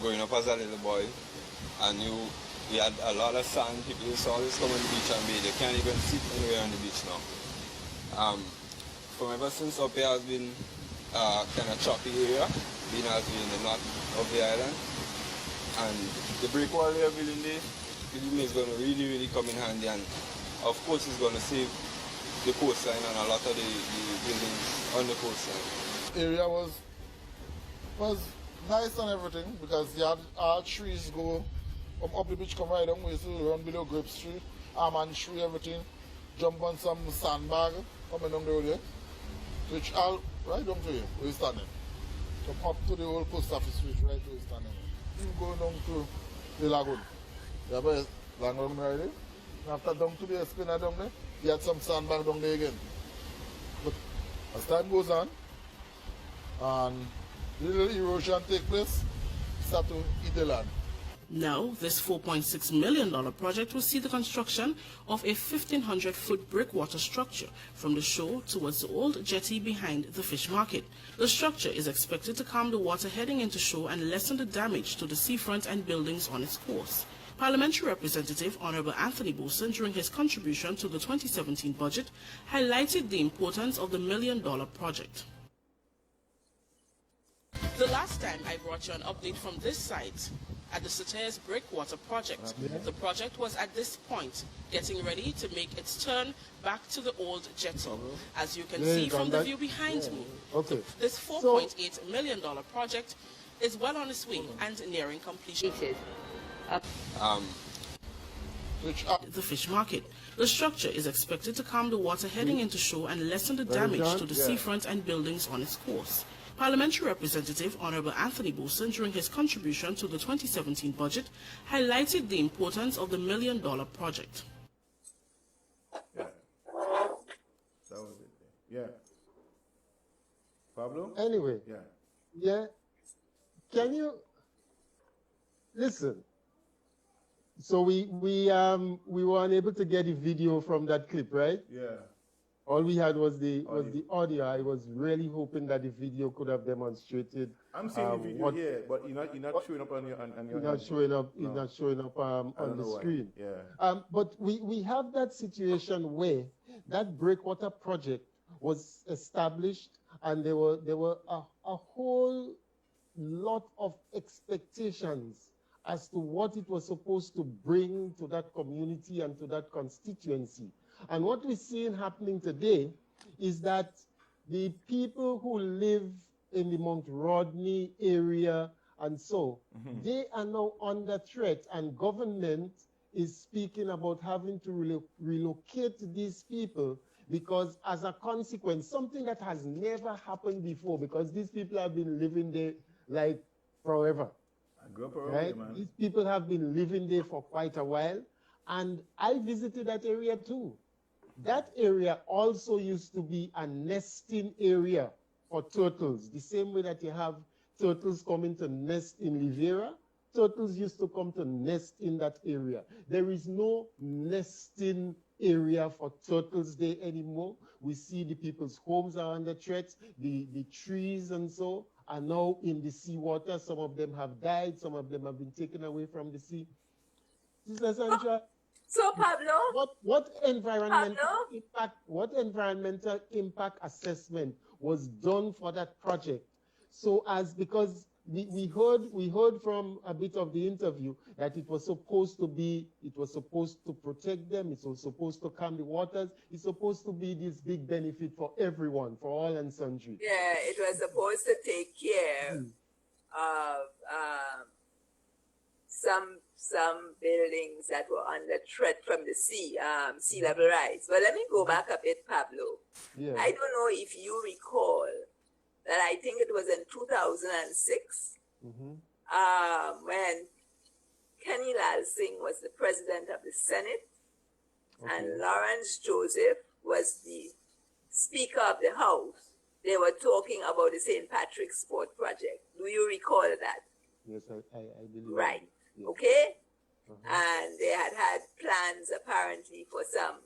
Growing up as a little boy, I knew we had a lot of sand. People saw this come on the beach and bathe. They can't even sit anywhere on the beach now. From ever since up here has been kind of choppy area, being as we in the north of the island. And the breakwater we are building there, is going to really come in handy, and of course it's going to save the coastline and a lot of the buildings on the coastline. Area was nice and everything, because you had all trees go up the beach, come right down, we used to run below Grape Street, Almond Tree, everything, jump on some sandbag coming down the road there, which all right down to here, where you standing. Come up to the old post office street, right where you standing. You go down to the lagoon. You have a lagoon right there. After down to the spinner down there, you had some sandbank down there again. But as time goes on, and little erosion take place, start to eat the land. Now, this $4.6 million project will see the construction of a 1,500-foot breakwater structure from the shore towards the old jetty behind the fish market. The structure is expected to calm the water heading into shore and lessen the damage to the seafront and buildings on its course. Parliamentary Representative Honorable Anthony Boson, during his contribution to the 2017 budget, highlighted the importance of the $1 million project. The last time I brought you an update from this site, at the Satires Breakwater project, the project was at this point getting ready to make its turn back to the old jetty. As you can see from the view behind me, this $4.8 million project is well on its way and nearing completion. The fish market. The structure is expected to calm the water heading into shore and lessen the damage to the seafront and buildings on its course. Parliamentary Representative Honorable Anthony Boson, during his contribution to the 2017 budget, highlighted the importance of the $1 million project. Yeah. That was it. Yeah. Pablo? Anyway. Yeah. Yeah. Can you listen? So we were unable to get a video from that clip, right? Yeah. All we had was the audio. I was really hoping that the video could have demonstrated. I'm seeing the video here, but you're not showing up on your You're not showing up. You're not showing up on the screen. Yeah. But we have that situation where that breakwater project was established, and there were a whole lot of expectations as to what it was supposed to bring to that community and to that constituency. And what we're seeing happening today is that the people who live in the Mount Rodney area and so, they are now under threat, and government is speaking about having to relocate these people because as a consequence, something that has never happened before, because these people have been living there like forever. I grew up around right? there, man. These people have been living there for quite a while, and I visited that area too. That area also used to be a nesting area for turtles, the same way that you have turtles coming to nest in Rivera. Turtles used to come to nest in that area. There is no nesting area for turtles there anymore. We see the people's homes are under threat. The trees and so are now in the seawater. Some of them have died. Some of them have been taken away from the sea. Sister Sandra, so Pablo, what environmental impact assessment was done for that project? So because we heard from a bit of the interview that it was supposed to protect them, it was supposed to calm the waters, it's supposed to be this big benefit for everyone, for all and sundry. Yeah, it was supposed to take care of some buildings that were under threat from the sea level rise. But let me go back a bit, Pablo. Yeah. I don't know if you recall that I think it was in 2006 when Kenny Lal Singh was the president of the Senate and Lawrence Joseph was the Speaker of the House. They were talking about the St. Patrick's Sport Project. Do you recall that? Yes, I believe. Right. Yes. Okay? And they had plans apparently for some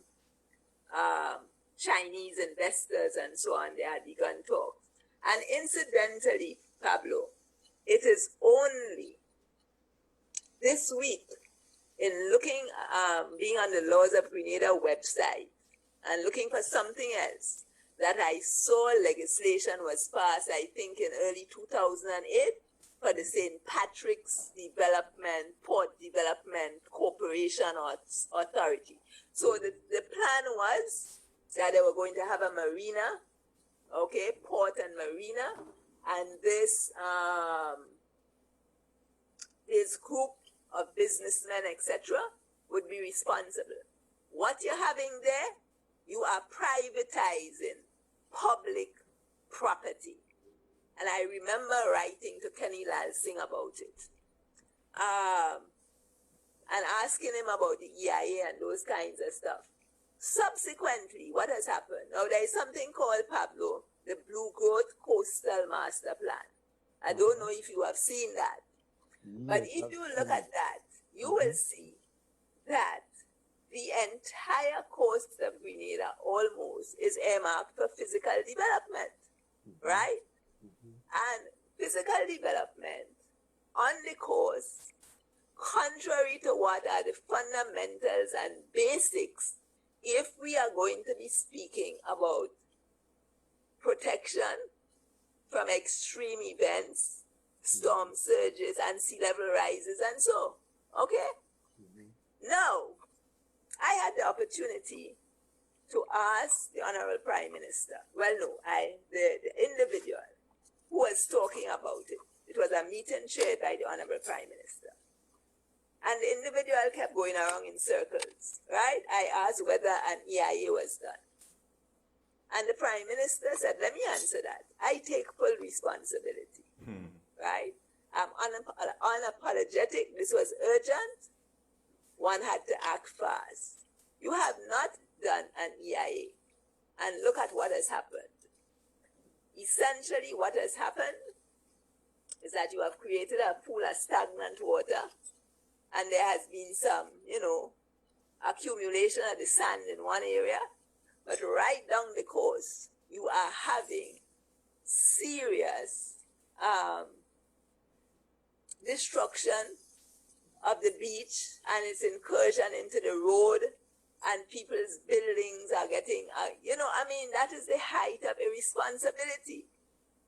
Chinese investors and so on. They had begun talks. And incidentally, Pablo, it is only this week in looking, being on the Laws of Grenada website and looking for something else that I saw legislation was passed, I think in early 2008, for the St. Patrick's Port Development Corporation or Authority. So the plan was that they were going to have a marina, port and marina, and this group of businessmen, etc., would be responsible. What you're having there, you are privatizing public property. And I remember writing to Kenny Lal Singh about it. And asking him about the EIA and those kinds of stuff. Subsequently, what has happened? Now, there is something called, Pablo, the Blue Growth Coastal Master Plan. I don't know if you have seen that. But if you look at that, you will see that the entire coast of Grenada almost is earmarked for physical development, right? And physical development on the coast, contrary to what are the fundamentals and basics, if we are going to be speaking about protection from extreme events, storm surges, and sea level rises, and so, okay? Now, I had the opportunity to ask the Honorable Prime Minister, well, no, the individual who was talking about it. It was a meeting chaired by the Honorable Prime Minister. And the individual kept going around in circles, right? I asked whether an EIA was done. And the Prime Minister said, let me answer that. I take full responsibility, right? I'm unapologetic. This was urgent. One had to act fast. You have not done an EIA. And look at what has happened. Essentially, what has happened is that you have created a pool of stagnant water, and there has been some, accumulation of the sand in one area, but right down the coast, you are having serious destruction of the beach and its incursion into the road, and people's buildings are getting, that is the height of irresponsibility.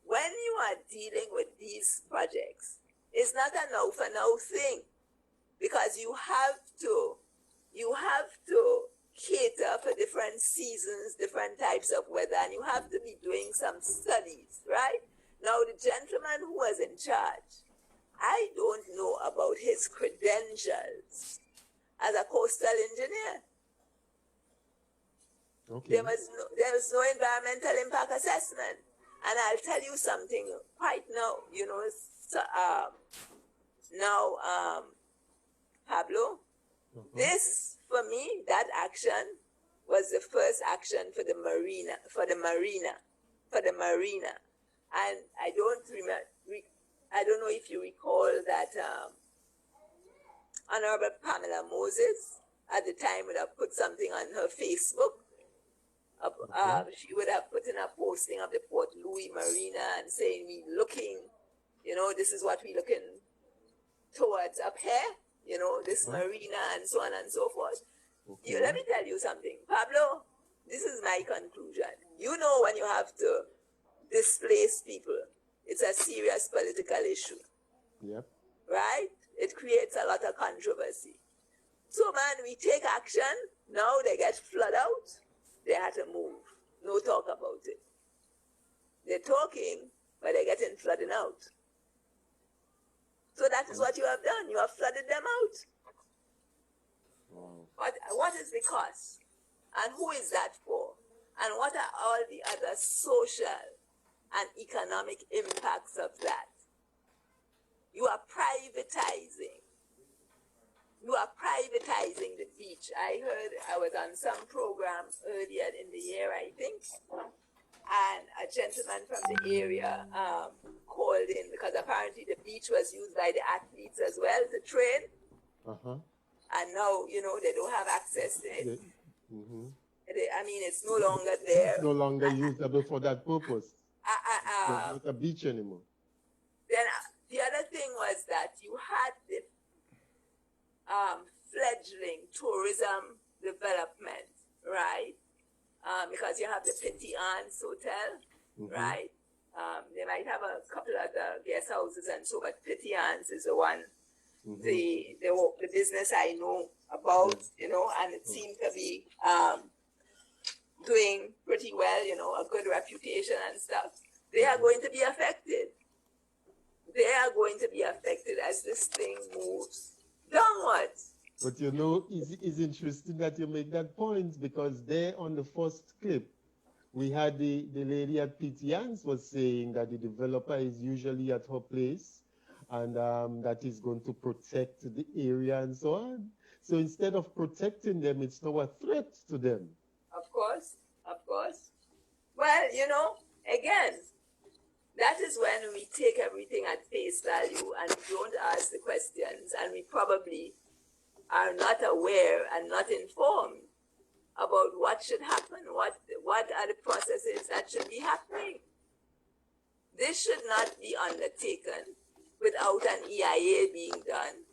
When you are dealing with these projects, it's not a now for now thing, because you have to cater for different seasons, different types of weather, and you have to be doing some studies, right? Now, the gentleman who was in charge, I don't know about his credentials as a coastal engineer. Okay. There was no environmental impact assessment. And I'll tell you something right now, Pablo, this, for me, that action was the first action for the marina. And I don't know if you recall that Honorable Pamela Moses at the time would have put something on her Facebook. She would have put in a posting of the Port Louis Marina and saying, this is what we're looking towards up here, this marina and so on and so forth. Okay. Let me tell you something. Pablo, this is my conclusion. When you have to displace people, it's a serious political issue. Yep. Right? It creates a lot of controversy. So, man, we take action. Now they get flooded out. They had to move. No talk about it. They're talking, but they're getting flooded out. So that is what you have done. You have flooded them out. Wow. But what is the cost? And who is that for? And what are all the other social and economic impacts of that? You are privatizing. You are privatizing the beach. I heard, I was on some program earlier in the year, I think, and a gentleman from the area called in because apparently the beach was used by the athletes as well to train. And now, they don't have access to it. It's no longer there. It's no longer usable for that purpose. It's not a beach anymore. Then the other thing was that you had the fledgling tourism development, right? Because you have the Petit Anne's Hotel, right? They might have a couple of the guest houses and so, but Petit Anne's is the one, the business I know about, and it seemed to be doing pretty well, a good reputation and stuff. They are going to be affected. They are going to be affected as this thing moves downwards. But it's interesting that you make that point, because there on the first clip, We had the lady at PTN's was saying that the developer is usually at her place and that he's going to protect the area and so on. So instead of protecting them, it's now a threat to them. Of course, of course. Well, you know, again, that is when we take everything at face value and we don't ask the questions, and we probably are not aware and not informed about what should happen, what are the processes that should be happening. This should not be undertaken without an EIA being done,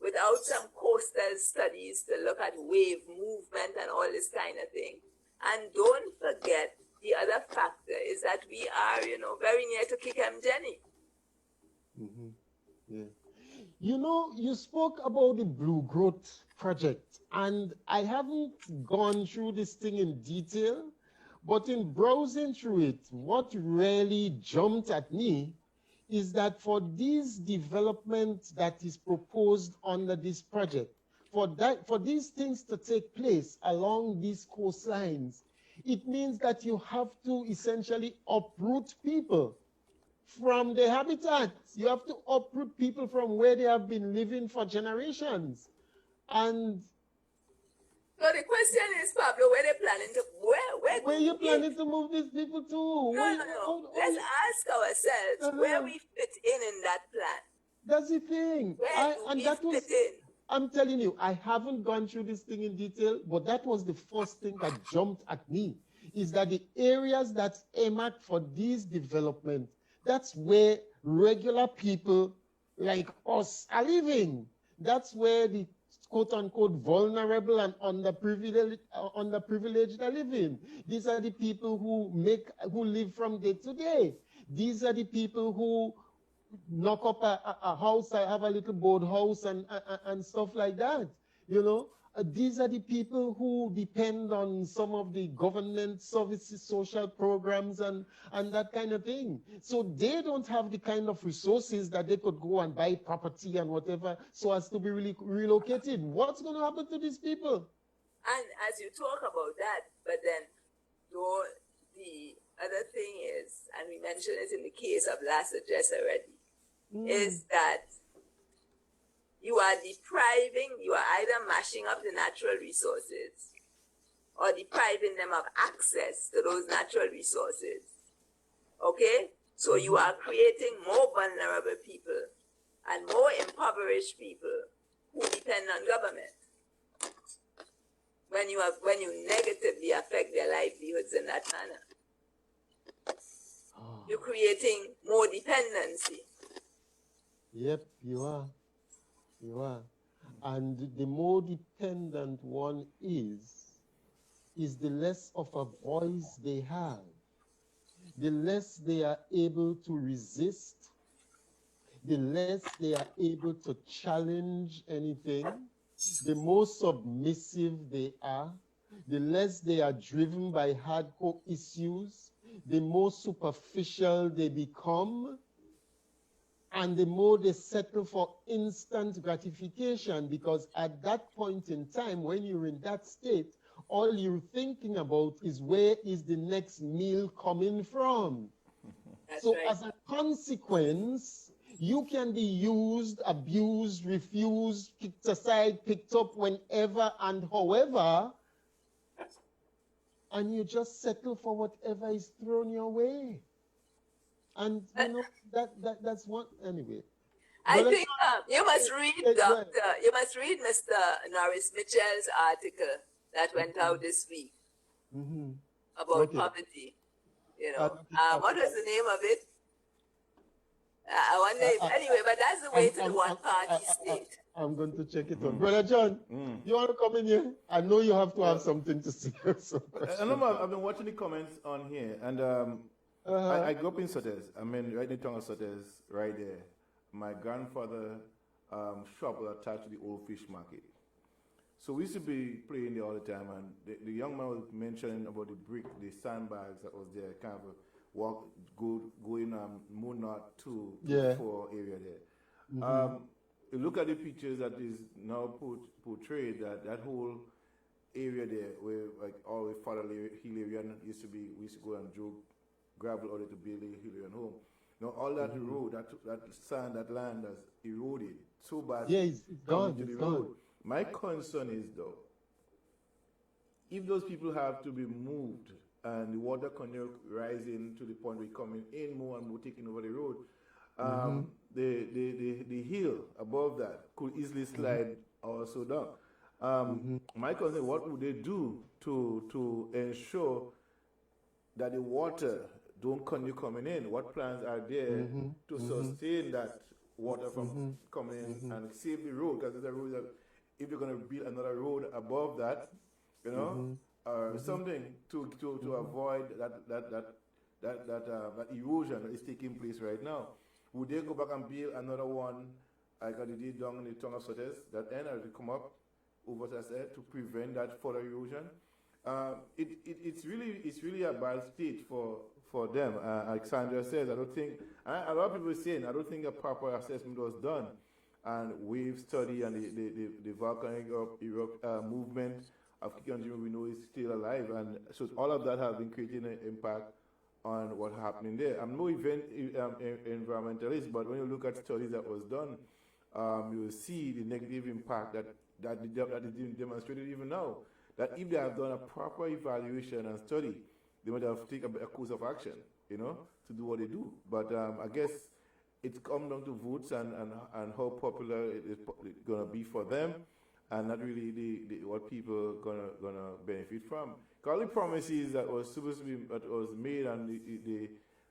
without some coastal studies to look at wave movement and all this kind of thing. And don't forget, the other factor is that we are, you know, very near to Kikem-Jenny. Mm-hmm. Yeah. You know, you spoke about the Blue Growth project, and I haven't gone through this thing in detail, but in browsing through it, what really jumped at me is that for these developments that is proposed under this project, for these things to take place along these coastlines, it means that you have to essentially uproot people from their habitats. You have to uproot people from where they have been living for generations. And so the question is, Pablo, where they planning to where you planning to move these people to? No. Let's ask ourselves where we fit in that plan. That's the thing. I'm telling you, I haven't gone through this thing in detail, but that was the first thing that jumped at me, is that the areas that's earmarked for these developments, that's where regular people like us are living. That's where the quote-unquote vulnerable and underprivileged are living. These are the people who live from day to day. These are the people who knock up a house, I have a little board house and stuff like that. You know, these are the people who depend on some of the government services, social programs and that kind of thing. So they don't have the kind of resources that they could go and buy property and whatever so as to be really relocated. What's going to happen to these people? And as you talk about that, but then the other thing is, and we mentioned it in the case of last address already, is that you are either mashing up the natural resources or depriving them of access to those natural resources. Okay? So you are creating more vulnerable people and more impoverished people who depend on government. When you negatively affect their livelihoods in that manner, you're creating more dependency. Yep, you are. You are. And the more dependent one is the less of a voice they have, the less they are able to resist, the less they are able to challenge anything, the more submissive they are, the less they are driven by hardcore issues, the more superficial they become, and the more they settle for instant gratification, because at that point in time, when you're in that state, all you're thinking about is where is the next meal coming from. So right. As a consequence, you can be used, abused, refused, kicked aside, picked up whenever and however, and you just settle for whatever is thrown your way. And you know that's one anyway. I think you must read you must read Mr. Norris Mitchell's article that went out this week about poverty. You know, what was the name of it? I wonder if, anyway, but that's the way to the one-party state. I'm going to check it out. Brother John, you want to come in here? I know you have to have something to say. I've been watching the comments on here, and I grew up in Sotes. I mean, right in the town of Sotes, right there. My grandfather shop was attached to the old fish market. So we used to be playing there all the time, and the young man was mentioning about the sandbags that was there, kind of going Moonart to 4 area there. You look at the pictures that is now portrayed, that whole area there where like all the Father Hilarion used to be, we used to go and drove gravel order to build the Hilarion home. Now all that road, that sand, that land has eroded so bad. Yeah, it's gone. To the It's road. gone. My concern is though, if those people have to be moved and the water continue rising to the point where coming in more and more, taking over the road, the hill above that could easily slide also down. My concern, what would they do to ensure that the water don't continue coming in? What plans are there to sustain that water from coming in and save the road? Because there's a road that, if you're going to build another road above that, you know, or something to avoid that erosion that is taking place right now. Would they go back and build another one like they did down in the tongue of Sotes, that end as they come up over to said to prevent that further erosion? It's really a bad state for them. Like Sandra says, I don't think, a lot of people are saying, I don't think a proper assessment was done. And wave study and the volcanic movement of Kikanjima, we know is still alive. And so all of that has been creating an impact on what's happening there. I'm no environmentalist, but when you look at studies that was done, you will see the negative impact that is demonstrated even now. That if they have done a proper evaluation and study, they might have taken a course of action, you know, to do what they do. But I guess it's come down to votes and how popular it is going to be for them, and not really what people gonna benefit from. All the promises that was supposed to be that was made and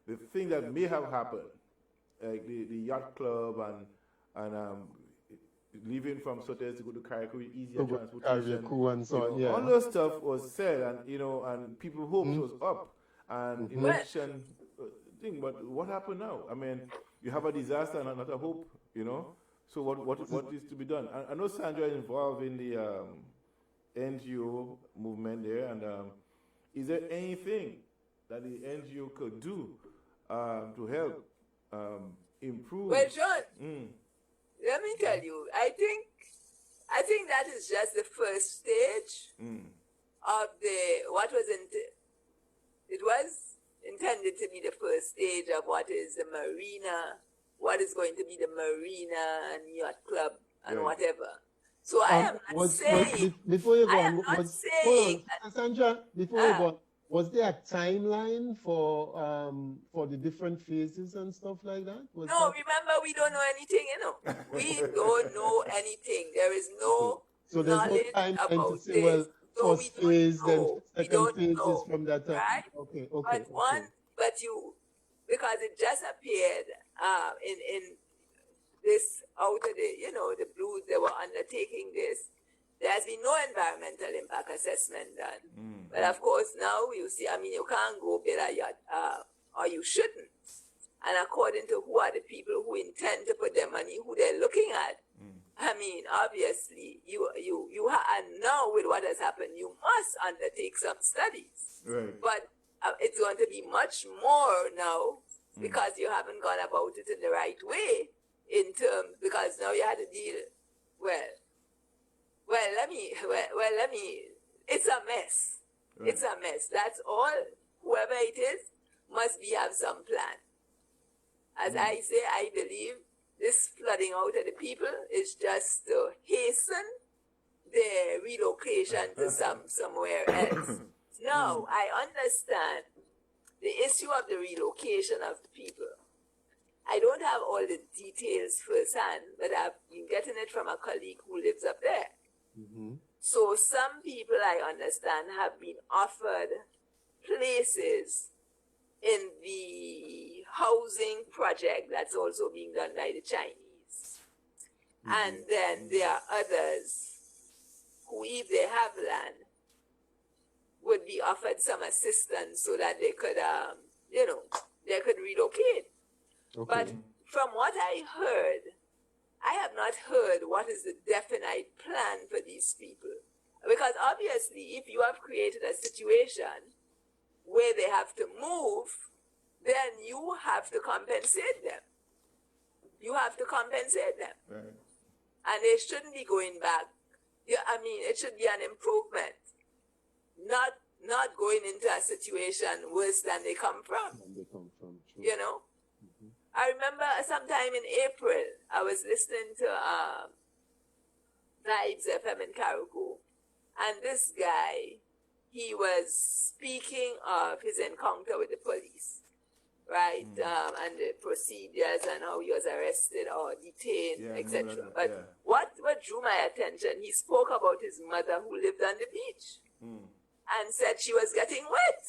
the thing that may have happened, like the yacht club and leaving from Sotes to go to Carriacou, easier transportation, and so on, all those stuff was said, and and people hopes was up, and election thing. But what happened now? I mean, you have a disaster and not a hope, you know. So what is to be done? I know Sandra is involved in the NGO movement there, and is there anything that the NGO could do to help improve? Well, John, let me tell you, I think that is just the first stage of what was it was intended to be the first stage of what is the marina, what is going to be the marina and yacht club and whatever. So I am not saying. Before you go I am on, not saying. Sandra, before you go on, was there a timeline for the different phases and stuff like that? Remember, we don't know anything, you know. We don't know anything. There is no so there's knowledge no timeline about to say, this. well, So first phase, then second phase is from that time. Right? Okay. Because it just appeared in this out of the blues, they were undertaking this. There has been no environmental impact assessment done. But of course now you see, you can't go build a yacht, or you shouldn't. And according to who are the people who intend to put their money, who they're looking at, obviously you and now with what has happened, you must undertake some studies. Right. But it's going to be much more now because you haven't gone about it in the right way because now you had to deal, it's a mess. Right. It's a mess. That's all. Whoever it is must have some plan. As I say, I believe this flooding out of the people is just to hasten their relocation to somewhere else. Now, I understand the issue of the relocation of the people. I don't have all the details firsthand, but I've been getting it from a colleague who lives up there. So some people, I understand, have been offered places in the housing project that's also being done by the Chinese. And then there are others who, if they have land, would be offered some assistance so that they could, they could relocate. Okay. But from what I heard, I have not heard what is the definite plan for these people. Because obviously, if you have created a situation where they have to move, then you have to compensate them. You have to compensate them. Right. And they shouldn't be going back. It should be an improvement. not going into a situation worse than they come from. You know? I remember sometime in April, I was listening to Vibes FM in Carriacou, and this guy, he was speaking of his encounter with the police, right? And the procedures and how he was arrested or detained, etc. But what drew my attention, he spoke about his mother who lived on the beach and said she was getting wet.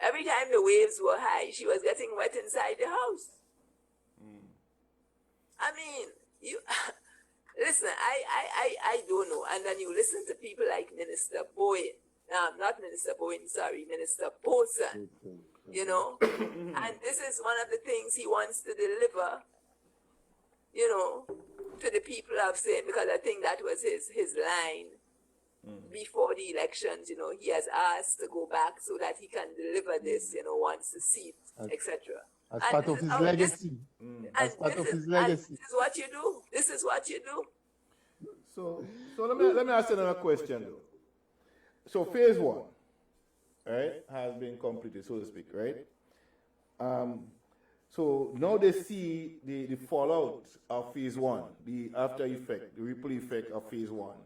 Every time the waves were high, she was getting wet inside the house. I mean, you listen, I don't know. And then you listen to people like Minister Bowen. Not Minister Bowen, sorry, Minister Boson. You know? And this is one of the things he wants to deliver, you know, to the people of saying, because I think that was his line before the elections, you know, he has asked to go back so that he can deliver this, you know, once the seat, etc. As part of his legacy. As part of his legacy. This is what you do. This is what you do. So let me ask you another question though. So phase 1, right, has been completed, so to speak, right? So now they see the fallout of phase 1, the after effect, the ripple effect of phase 1.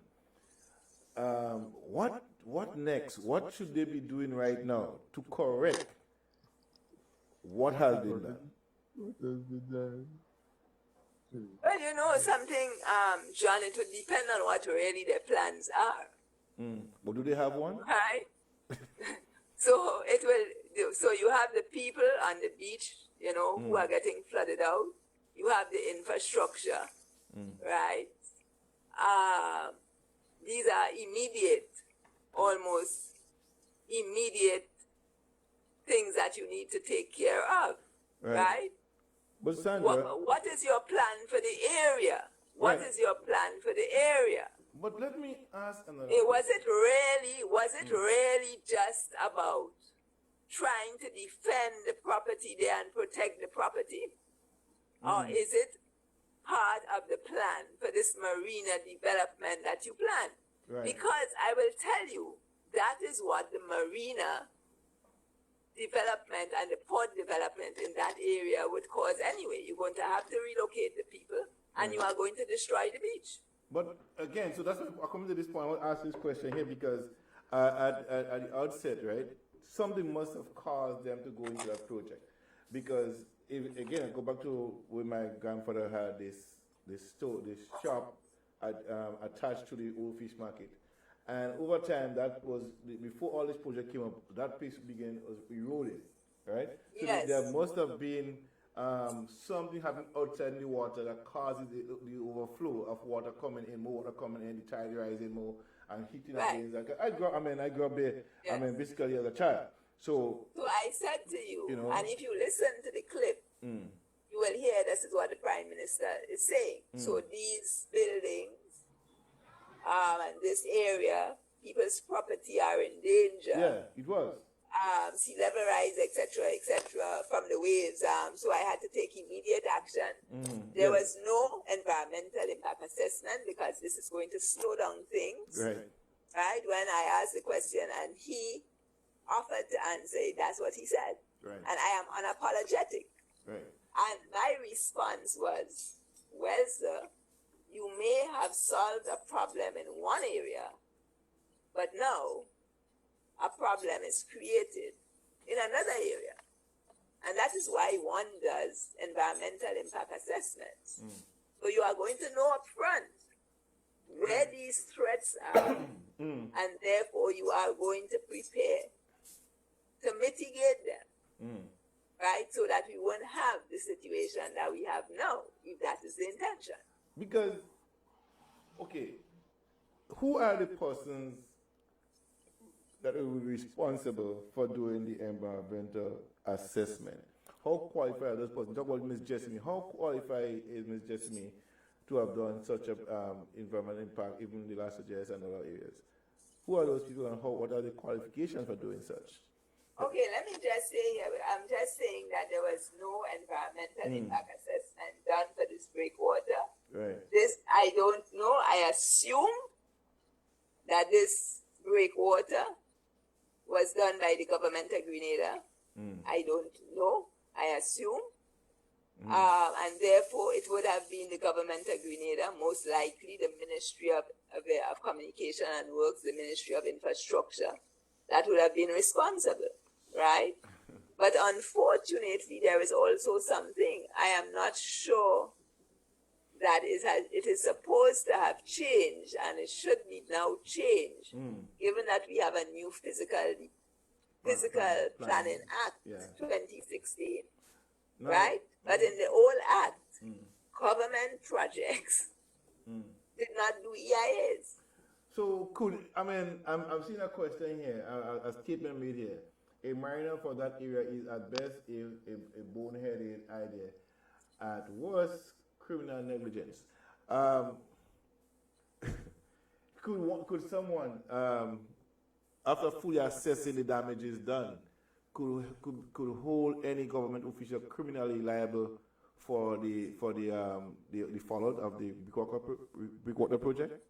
What next? What should they be doing right now to correct what has been done? Well, you know something, John, it would depend on what really their plans are. But do they have one? Right? So it will. So you have the people on the beach, you know, who are getting flooded out. You have the infrastructure, right? These are almost immediate things that you need to take care of, right? But Sandra, what is your plan for the area? What is your plan for the area? But let me ask another. Was it really just about trying to defend the property there and protect the property? Or is it part of the plan for this marina development that you plan? Right. Because I will tell you, that is what the marina development and the port development in that area would cause anyway. You're going to have to relocate the people and you are going to destroy the beach. But again, so that's what I come to this point. I want to ask this question here because at the outset, right, something must have caused them to go into that project. Because again, I go back to when my grandfather had this shop attached to the old fish market. And over time, that was, before all this project came up, that piece was eroding, right? So yes. There must have been something happening outside in the water that causes the overflow of water coming in, more water coming in, the tide rising more, and hitting against. Like, I grew up there, basically as a child. So I said to you, know, and if you listen to the clip, you will hear this is what the Prime Minister is saying. So these buildings, and this area, people's property are in danger. Yeah, it was. Sea level rise, etc., from the waves. So I had to take immediate action. There was no environmental impact assessment because this is going to slow down things. Right? When I asked the question and he offered to answer it, that's what he said. Right. And I am unapologetic. Right. And my response was, well, sir, you may have solved a problem in one area, but now a problem is created in another area. And that is why one does environmental impact assessments. So you are going to know up front where these threats are, and therefore you are going to prepare to mitigate them. Right? So that we won't have the situation that we have now, if that is the intention. Because, okay, who are the persons that will be responsible for doing the environmental assessment? How qualified are those persons? Talk about Ms. Jessamy. How qualified is Ms. Jessamy to have done such an environmental impact, even in the last years and other areas? Who are those people and what are the qualifications for doing such? Okay, let me just say here, I'm just saying that there was no environmental impact assessment done for this breakwater. Right. This, I don't know. I assume that this breakwater was done by the government of Grenada. I don't know. I assume. And therefore, it would have been the government of Grenada, most likely the Ministry of Communication and Works, the Ministry of Infrastructure, that would have been responsible, right? But unfortunately, there is also something I am not sure that it is supposed to have changed, and it should be now changed, given that we have a new physical Planning Act 2016, right? But in the old act, government projects did not do EIAs. So I'm seeing a question here, a statement made here. A mariner for that area is at best a boneheaded idea, at worst criminal negligence. Could someone, after fully assessing the damages done, could hold any government official criminally liable for the fallout of the Brickwater project?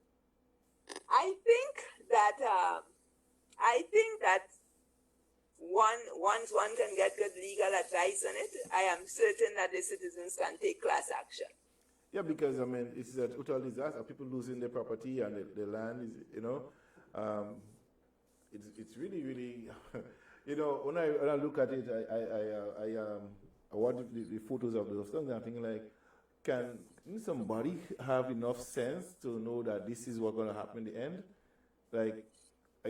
I think that once one can get good legal advice on it, I am certain that the citizens can take class action. Yeah, because it's a total disaster. People losing their property and the land is, it's really, really, when I look at it, I watch the photos of those things, and I'm thinking like, can somebody have enough sense to know that this is what's going to happen in the end? Like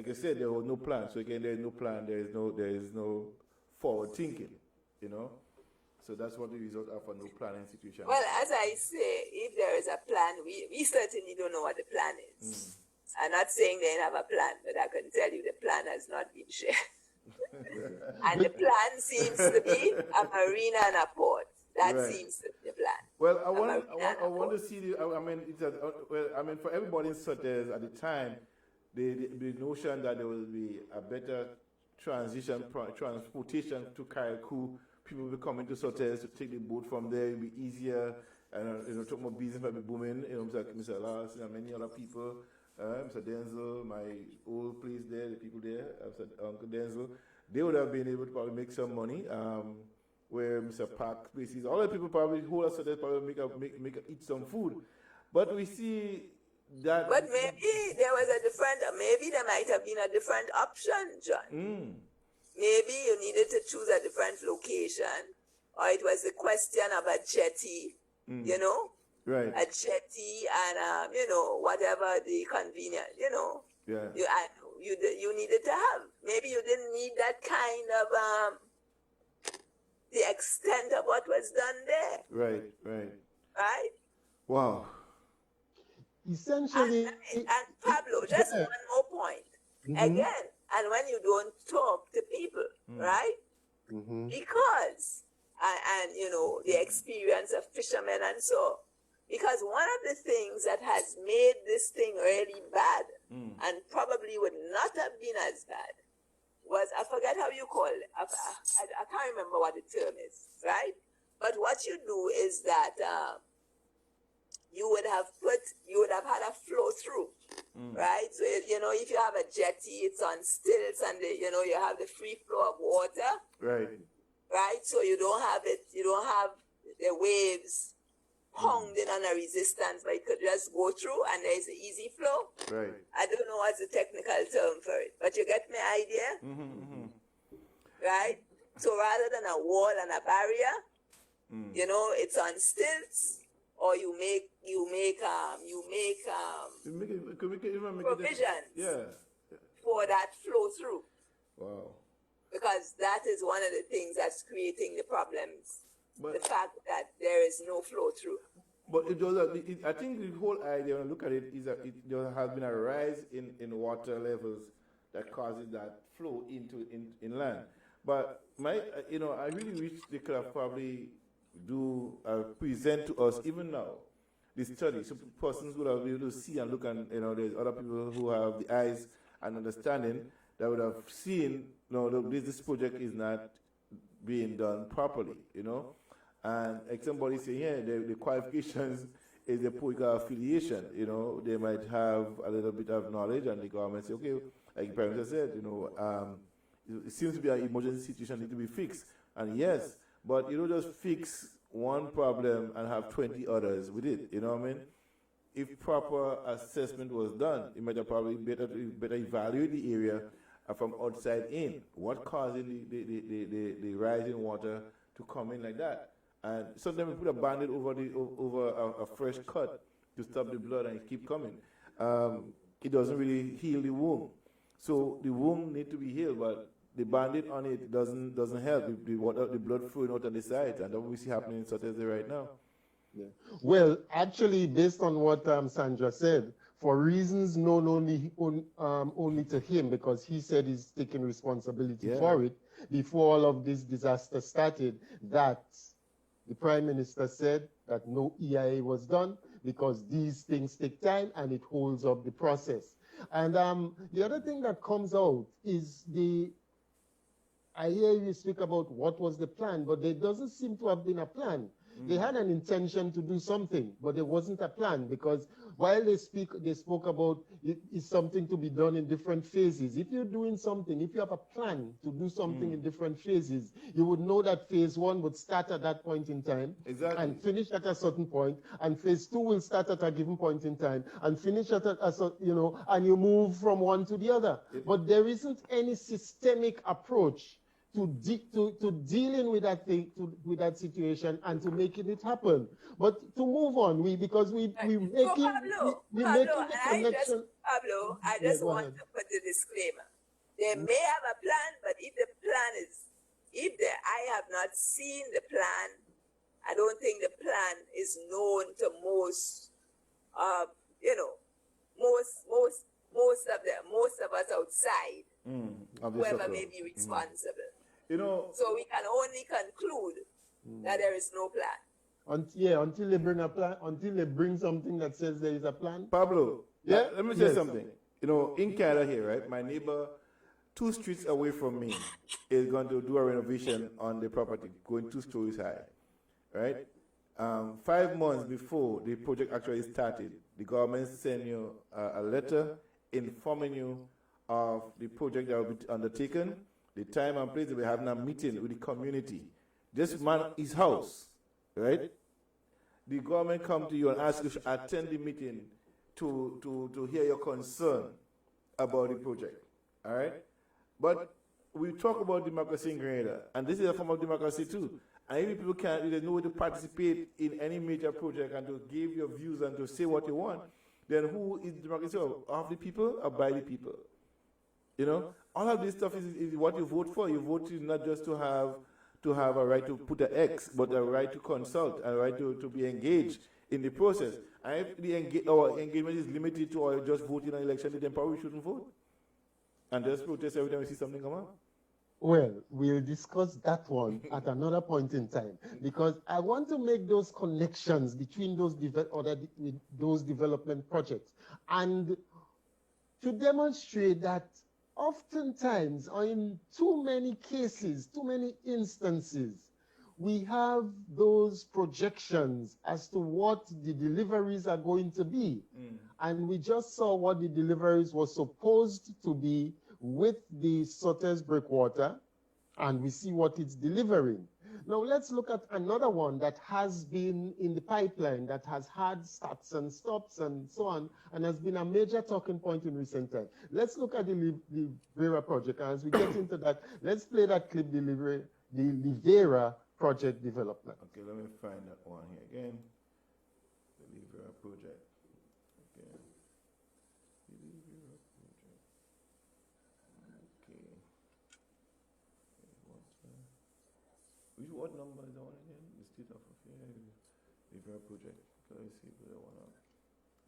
I said, there was no plan. So again, there is no plan. There is no forward thinking. So that's what the result of a no planning situation. Well, as I say, if there is a plan, we certainly don't know what the plan is. I'm not saying they have a plan, but I can tell you the plan has not been shared. And the plan seems to be a marina and a port. That seems to be the plan. Well, I want to see for everybody in Sutton at the time, the notion that there will be a better transportation to Carriacou, people will be coming to Sutton to take the boat from there. It'll be easier, and talk about business might be booming. Mr. Lars and many other people. Mr. Denzel, my old place there, the people there, Uncle Denzel, they would have been able to probably make some money. Where Mr. Park places, all the people probably who are Sutton probably eat some food. But we see that. But maybe there was maybe there might have been a different option, John. Maybe you needed to choose a different location, or it was a question of a jetty, Right. A jetty and, whatever the convenience, Yeah. You needed to have. Maybe you didn't need that kind of, the extent of what was done there. Right. Right? Wow. Essentially. And Pablo, just one more point. Again, and when you don't talk to people, right? Because, the experience of fishermen and so, because one of the things that has made this thing really bad, and probably would not have been as bad, was, I forget how you call it, I can't remember what the term is, right? But what you do is that you would have had a flow through, right? So, if you have a jetty, it's on stilts, and you have the free flow of water. Right? So you don't have the waves pounding on a resistance, but it could just go through and there's an easy flow. Right. I don't know what's the technical term for it, but you get my idea? Right? So rather than a wall and a barrier, it's on stilts, or you make provisions for that flow through. Wow. Because that is one of the things that's creating the problems. The fact that there is no flow through. But I think the whole idea, when I look at it, is that there has been a rise in water levels that causes that flow into inland. But I really wish they could have probably present to us even now this study, so persons would have been able to see and look, and there's other people who have the eyes and understanding that would have seen, this project is not being done properly, And like somebody say here, the qualifications is the political affiliation, they might have a little bit of knowledge, and the government say, okay, like the parents said, it seems to be an emergency situation need to be fixed. And yes, but you don't just fix one problem and have 20 others with it. You know what I mean? If proper assessment was done, it might have probably better evaluate the area from outside in. What causing the rise in water to come in like that? And sometimes we put a bandage over a fresh cut to stop the blood and it keep coming. It doesn't really heal the wound. So the wound need to be healed, but the bandage on it doesn't help. The blood flowing out on the sides, and that's what we see happening in Sotese right now. Yeah. Well, actually, based on what Sandra said, for reasons known only to him, because he said he's taking responsibility for it, before all of this disaster started, that the Prime Minister said that no EIA was done because these things take time and it holds up the process. And the other thing that comes out is I hear you speak about what was the plan, but there doesn't seem to have been a plan. They had an intention to do something, but there wasn't a plan, because while they spoke about it's something to be done in different phases. If you're doing something, if you have a plan to do something in different phases, you would know that phase 1 would start at that point in time and finish at a certain point, and phase 2 will start at a given point in time and finish at and you move from one to the other. But there isn't any systemic approach to dealing with that thing, with that situation, and to making it happen. But to move on, because we're making the connection. Pablo, I just want to put a disclaimer. They may have a plan, but if the plan is, I have not seen the plan, I don't think the plan is known to most of us outside, whoever may be responsible. So we can only conclude that there is no plan. Until they bring a plan, until they bring something that says there is a plan. Pablo, let me say something. In Canada here, right, my neighbor 2 streets away from me is going to do a renovation on the property, going 2 stories high, right? 5 months before the project actually started, the government sent you a letter informing you of the project that will be undertaken, the time and place. They will have a meeting with the community. This man, his house, right? The government come to you and ask you to attend the meeting to hear your concern about the project, all right? But we talk about democracy in Grenada, and this is a form of democracy too. And if people there's no way to participate in any major project and to give your views and to say what you want, then who is democracy of the people or by the people? All of this stuff is what you vote for. You vote not just to have a right to put an X, but a right to consult, a right to be engaged in the process. And if our engagement is limited to or just voting on election, then probably we shouldn't vote. And just protest every time we see something come up. Well, we'll discuss that one at another point in time, because I want to make those connections between those development projects, and to demonstrate that oftentimes, or in too many cases, too many instances, we have those projections as to what the deliveries are going to be. And we just saw what the deliveries were supposed to be with the Sotese breakwater, and we see what it's delivering. Now let's look at another one that has been in the pipeline, that has had starts and stops and so on, and has been a major talking point in recent times. Let's look at the Livera project, and as we get into that, let's play that clip, the Livera project development. Okay, let me find that one here again. The Livera project. Okay. The Livera project. Okay. What number is the one again? The state of affairs. Livera project. Let me see the one up.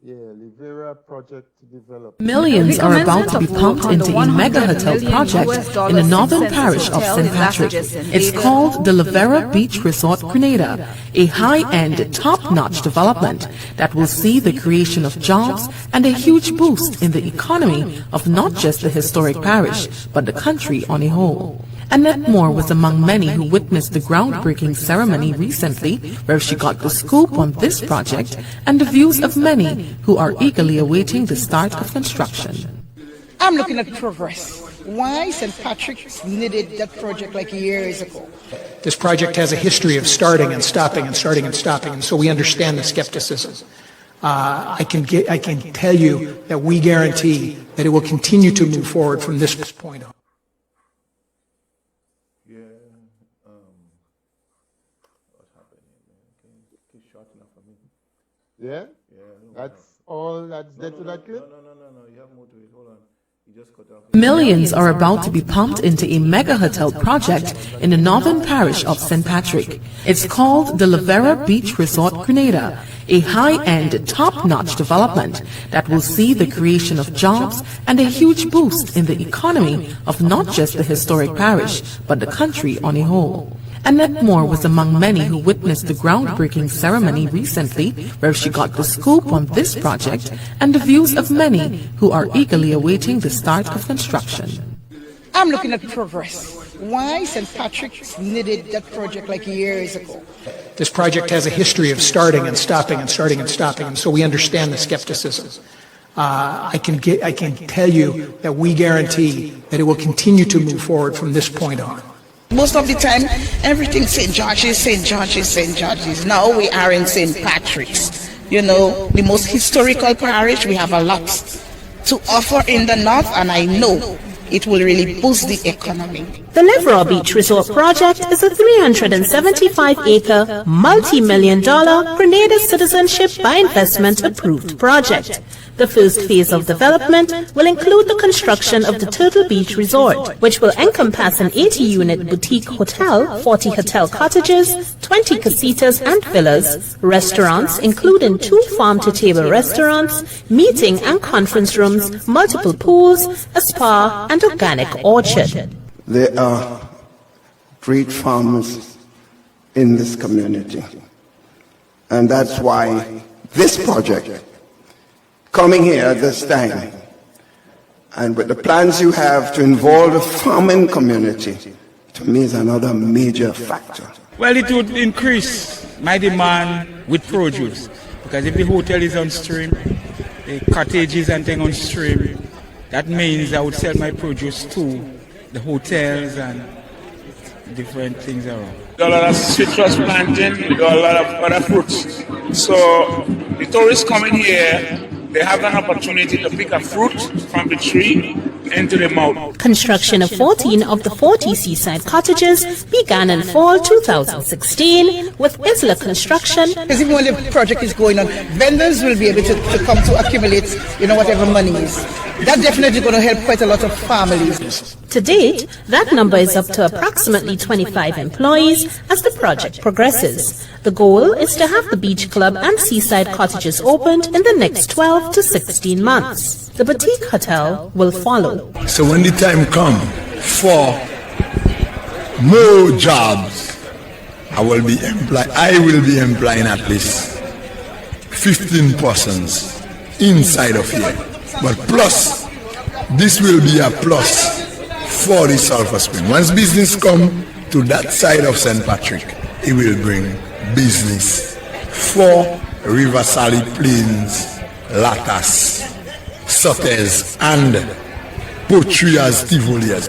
Yeah, Livera project development. Millions are about to be pumped into a mega hotel project in the northern parish of St. Patrick. It's called the Livera Beach Resort Grenada, a high-end, top-notch development that will see the creation of jobs and a huge boost in the economy of not just the historic parish, but the country on a whole. Annette Moore was among many who witnessed the groundbreaking ceremony recently, where she got the scoop on this project and the views of many who are eagerly awaiting the start of construction. I'm looking at progress. why St. Patrick's needed that project like years ago. This project has a history of starting and stopping and starting and stopping, and so we understand the skepticism. I can tell you that we guarantee that it will continue to move forward from this point on. Yeah? That's all that's there to that clip? No, you have more to it. Hold on. You just cut off. Millions are about to be pumped into a mega hotel project in the northern parish of St. Patrick. It's called the Lavera Beach Resort Grenada, a high-end, top-notch development that will see the creation of jobs and a huge boost in the economy of not just the historic parish, but the country on a whole. Annette Moore was among many who witnessed the groundbreaking ceremony recently, where she got the scoop on this project and the views of many who are eagerly awaiting the start of construction. I'm looking at progress. Why St. Patrick's needed that project like years ago. This project has a history of starting and stopping and starting and stopping, and so we understand the skepticism. I can tell you that we guarantee that it will continue to move forward from this point on. Most of the time, everything St. George's, St. George's, St. George's. Now we are in St. Patrick's. You know, the most historical parish. We have a lot to offer in the north, and I know it will really boost the economy. The Lavera Beach Resort project is a 375-acre, multi-million-dollar Grenada citizenship by investment approved project. The first phase of development will include the construction of the Turtle Beach Resort, which will encompass an 80-unit boutique hotel, 40 hotel cottages, 20 casitas and villas, restaurants including 2 farm-to-table restaurants, meeting and conference rooms, multiple pools, a spa, and organic orchard. There are great farmers in this community, and that's why this project coming here at this time, and with the plans you have to involve the farming community, to me is another major factor. Well, it would increase my demand with produce, because if the hotel is on stream, the cottages and things on stream, that means I would sell my produce to the hotels and different things around. We do a lot of citrus planting, we do a lot of other fruits. So the tourists coming here, they have an opportunity to pick a fruit from the tree into the mouth. Construction of 14 of the 40 seaside cottages began in fall 2016 with Isla construction. Because even when the project is going on, vendors will be able to come to accumulate, whatever money is. That's definitely going to help quite a lot of families. To date, that number is up to approximately 25 employees as the project progresses. The goal is to have the beach club and seaside cottages opened in the next 12 to 16 months. The boutique hotel will follow. So when the time comes for more jobs, I will be employing at least 15 persons inside of here. But plus, this will be a plus for the Sulphur Spring. Once business come to that side of St. Patrick, it will bring business for River Sally Plains, Latas, Sotters, and Potrias, Tivolias.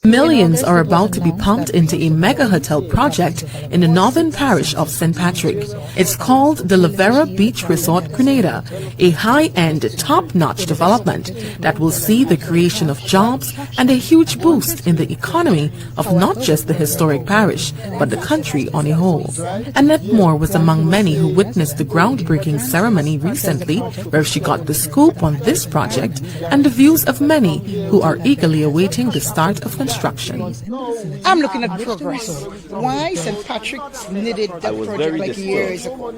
Millions are about to be pumped into a mega hotel project in the northern parish of St. Patrick. It's called the Lavera Beach Resort Grenada, a high-end, top-notch development that will see the creation of jobs and a huge boost in the economy of not just the historic parish, but the country on a whole. Annette Moore was among many who witnessed the groundbreaking ceremony recently, where she got the scoop on this project and the views of many who are eagerly awaiting the start of construction. I'm looking at progress. Why St. Patrick's needed that project like years ago.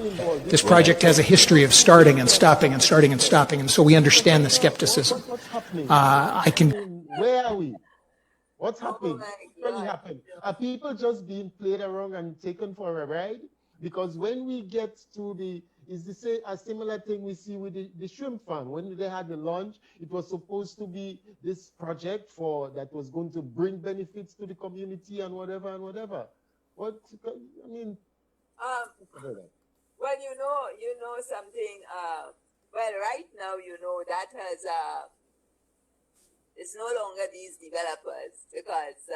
This project has a history of starting and stopping and starting and stopping, and so we understand the skepticism. Where are we? What's happening? What really happened? Are people just being played around and taken for a ride? Because when we get to a similar thing we see with the shrimp farm. When they had the launch, it was supposed to be this project that was going to bring benefits to the community and whatever and whatever. Well, you know something. Well, right now, that has it's no longer these developers because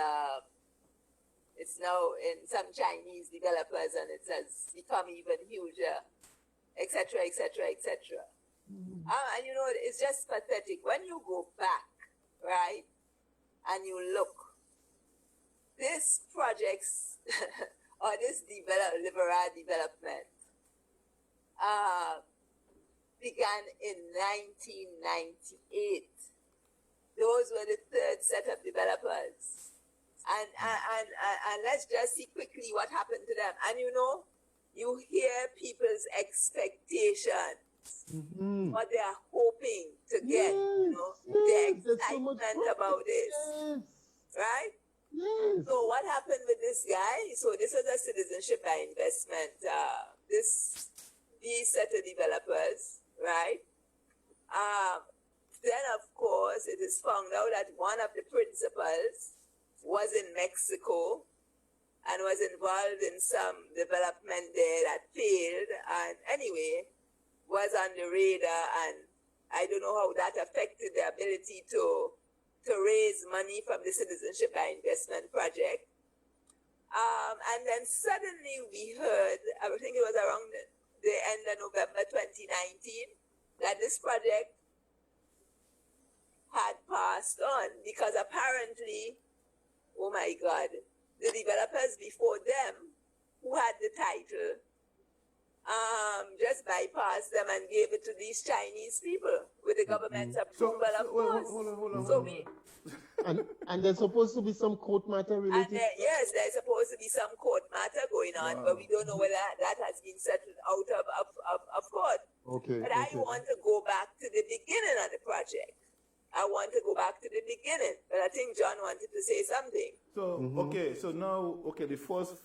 it's now in some Chinese developers and it has become even huger, etc., etc., etc. And you know, it's just pathetic. When you go back, right, and you look, this project's or this liberal development began in 1998. Those were the third set of developers. And let's just see quickly what happened to them. And you know, you hear people's expectations, what they are hoping to get, you know, their excitement about this, right? So what happened with this guy? So this is a citizenship by investment. These set of developers, right? Then of course it is found out that one of the principals was in Mexico and was involved in some development there that failed, and anyway was on the radar, and I don't know how that affected the ability to raise money from the Citizenship by Investment project. And then suddenly we heard, I think it was around the end of November 2019, that this project had passed on because apparently, oh my God, the developers before them who had the title just bypassed them and gave it to these Chinese people with the government's approval, of course. Hold on. And there's supposed to be some court matter related? Yes, there's supposed to be some court matter going on, but we don't know whether that has been settled out of court. Okay. But I want to go back to the beginning of the project. I want to go back to the beginning, but I think John wanted to say something. So, okay, so now, the first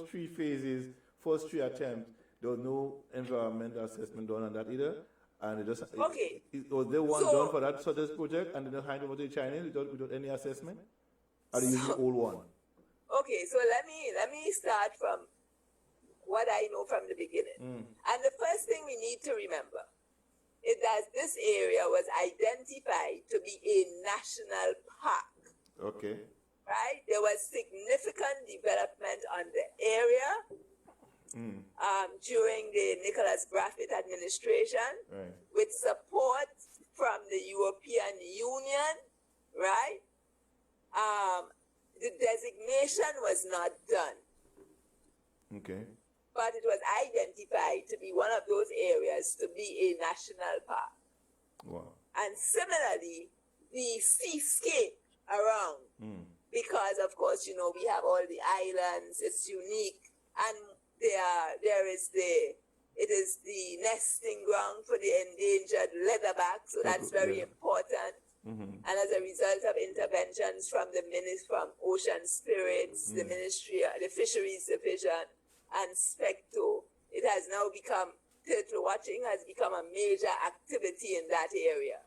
three phases, first three attempts, there was no environmental assessment done on that either. And it just, was there one done for that this project and then hand over to the Chinese without any assessment? Or do you use the old one? Okay, so let me start from what I know from the beginning. And the first thing we need to remember is that this area was identified to be a national park. Okay. Right? There was significant development on the area during the Nicholas Brafitt administration, with support from the European Union, right? The designation was not done. Okay. But it was identified to be one of those areas to be a national park. Wow. And similarly, the seascape around, because of course, you know, we have all the islands, it's unique, and it is the nesting ground for the endangered leatherback, so that's very important. And as a result of interventions from from Ocean Spirits, the Ministry, the Fisheries Division, and Specto, it has now become, turtle watching has become a major activity in that area.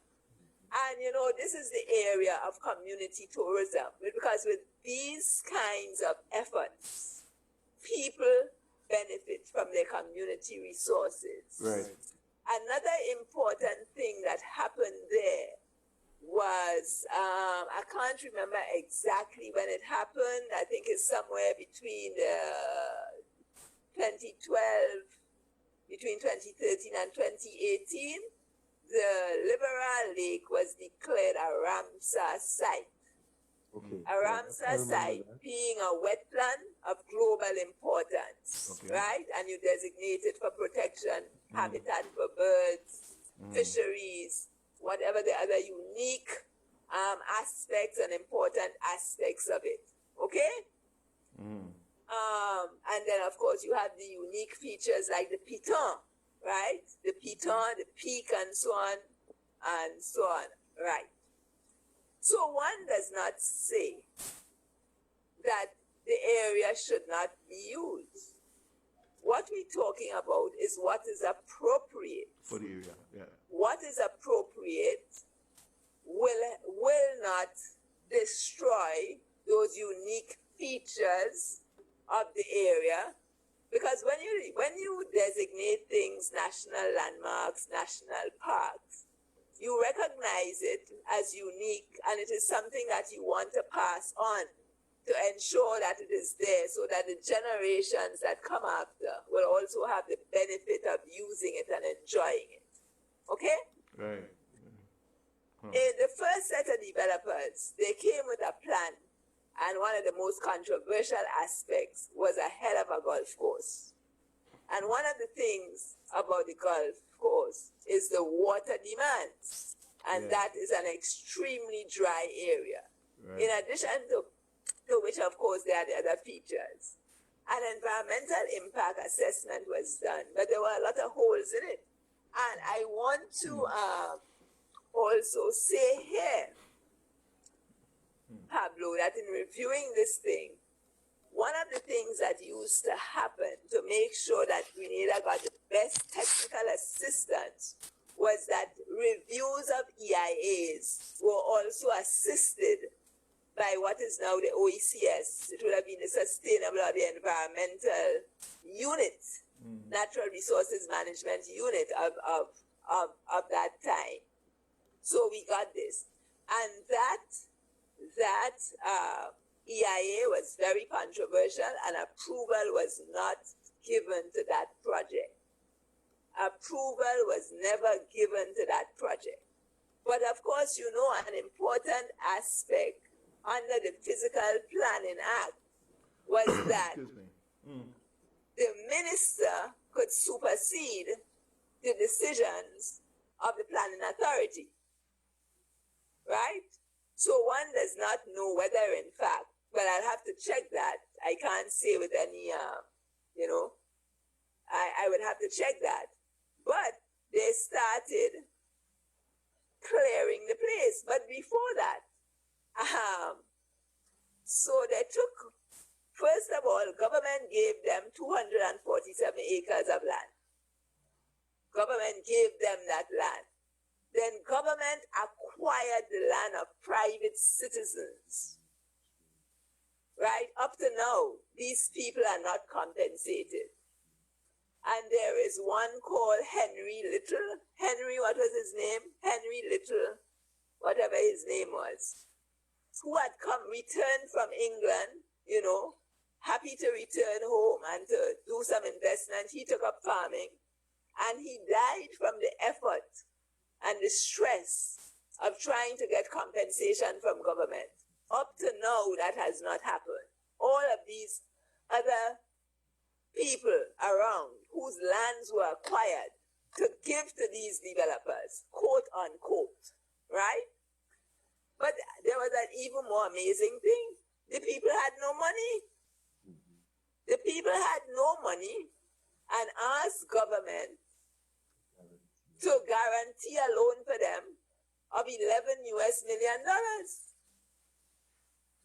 And you know, this is the area of community tourism, because with these kinds of efforts, people benefit from their community resources. Right. Another important thing that happened there was, I can't remember exactly when it happened. I think it's somewhere between 2013 and 2018, the Liberal Lake was declared a Ramsar site. Okay. A Ramsar site being a wetland of global importance, right? And you designate it for protection, habitat for birds, fisheries, whatever the other unique aspects and important aspects of it, okay? And then, of course, you have the unique features like the piton, right? The piton, the peak, and so on, right? So one does not say that the area should not be used. What we're talking about is what is appropriate. For the area, yeah. What is appropriate will not destroy those unique features of the area, because when you designate things national landmarks, national parks, you recognize it as unique, and it is something that you want to pass on to ensure that it is there so that the generations that come after will also have the benefit of using it and enjoying it. Okay? Right. In the first set of developers, they came with a plan, and one of the most controversial aspects was a hell of a golf course. And one of the things about the golf course is the water demands, and that is an extremely dry area. Right. In addition to which, of course, there are the other features. An environmental impact assessment was done, but there were a lot of holes in it. And I want to also say here, Pablo, that in reviewing this thing, one of the things that used to happen to make sure that Grenada got the best technical assistance was that reviews of EIAs were also assisted by what is now the OECS. It would have been the Sustainable or the Environmental Unit, Natural Resources Management Unit of that time. So we got this. And that EIA was very controversial, and approval was not given to that project. Approval was never given to that project. But of course, you know, an important aspect under the Physical Planning Act was that the minister could supersede the decisions of the planning authority, right? So one does not know whether in fact, but I'll have to check that. I can't say with any, I would have to check that. But they started clearing the place. But before that, so they took, first of all, government gave them 247 acres of land. Government gave them that land. Then government acquired the land of private citizens. Right? Up to now, these people are not compensated. And there is one called Henry Little. Henry, what was his name? Henry Little, whatever his name was, who had returned from England, you know, happy to return home and to do some investment. He took up farming, and he died from the effort and the stress of trying to get compensation from government. Up to now, that has not happened. All of these other people around whose lands were acquired to give to these developers, quote unquote, right? But there was an even more amazing thing. The people had no money. The people had no money and asked government to guarantee a loan for them of $11 million.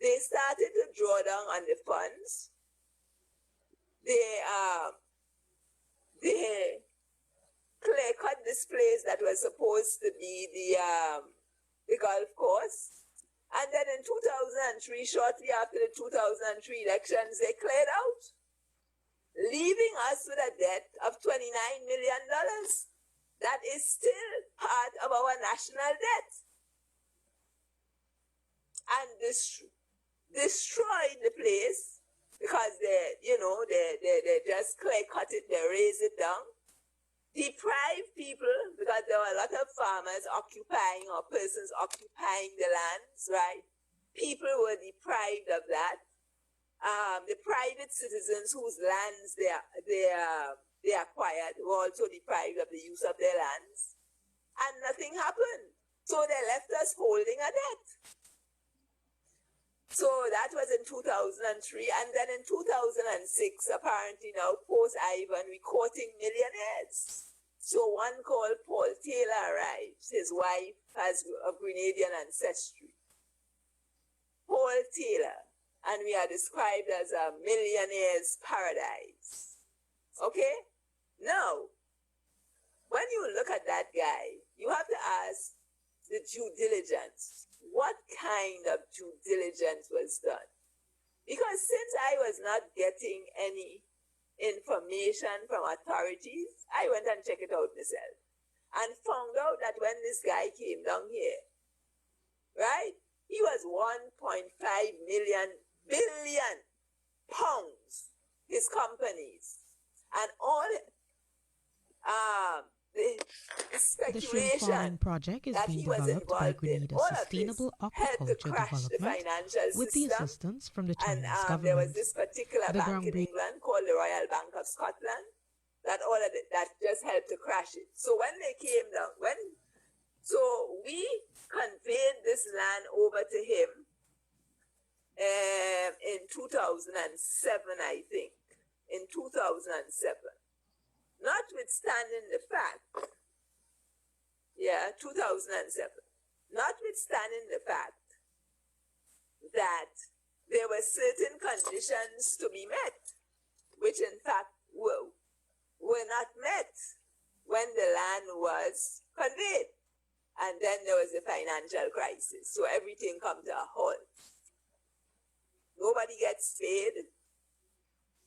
They started to draw down on the funds. They clear cut this place that was supposed to be the golf course. And then in 2003, shortly after the 2003 elections, they cleared out, leaving us with a debt of $29 million. That is still part of our national debt. And destroyed the place because they just clear cut it, they raise it down. Deprive people, because there were a lot of farmers occupying or persons occupying the lands, right? People were deprived of that. The private citizens whose lands they acquired were also deprived of the use of their lands. And nothing happened. So they left us holding a debt. So that was in 2003. And then in 2006, apparently now, post-Ivan, we're courting millionaires. So one called Paul Taylor arrives. His wife has a Grenadian ancestry. Paul Taylor. And we are described as a millionaire's paradise. Okay? Now, when you look at that guy, you have to ask the due diligence. What kind of due diligence was done? Because since I was not getting any information from authorities, I went and checked it out myself. and found out that when this guy came down here, right, he was 1.5 billion pounds, his companies, and all the speculation project is that being he was developed by involved in, Grenada all of Sustainable this helped to Aquaculture crash the Development financial with the system. assistance from the And Chinese there was government. this particular The bank in England called the Royal Bank of Scotland that that just helped to crash it. So when they came down, so we conveyed this land over to him in 2007, I think. In 2007. Notwithstanding the fact, 2007. Notwithstanding the fact that there were certain conditions to be met, which in fact were not met when the land was conveyed. And then there was a financial crisis. So everything come to a halt. Nobody gets paid.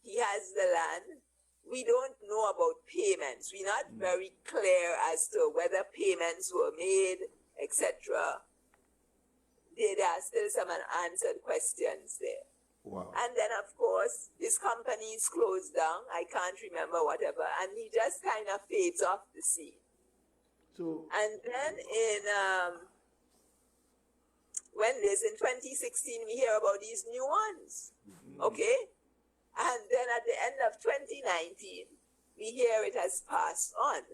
He has the land. We don't know about payments. We're not very clear as to whether payments were made, etc. There are still some unanswered questions there. Wow. And then, of course, his company is closed down. I can't remember whatever. And he just kind of fades off the scene. So, and then in 2016, we hear about these new ones. Okay? And then at the end of 2019, we hear it has passed on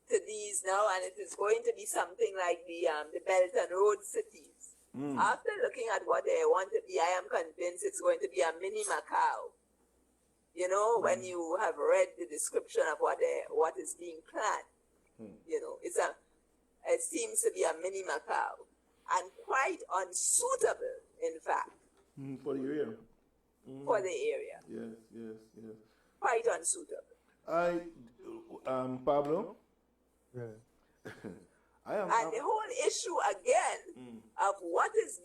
to these now, and it is going to be something like the Belt and Road cities. After looking at what they want to be, I am convinced it's going to be a mini Macau. You know, when you have read the description of what is being planned, you know, it seems to be a mini Macau, and quite unsuitable, in fact, for the area. For the area. Yes. Quite unsuitable. Pablo? Yeah. And the whole issue again of what is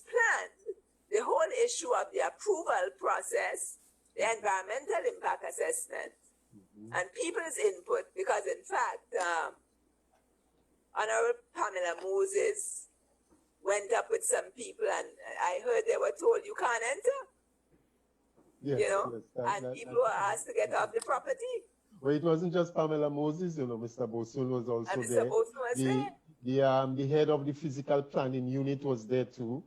planned, the whole issue of the approval process, the environmental impact assessment, and people's input, because in fact, Honorable Pamela Moses went up with some people, and I heard they were told you can't enter. Yes, you know, and people were asked to get off the property. Well, it wasn't just Pamela Moses, you know, Mr. Bosun was also and there. Mr. Bosun was there. The head of the physical planning unit was there too,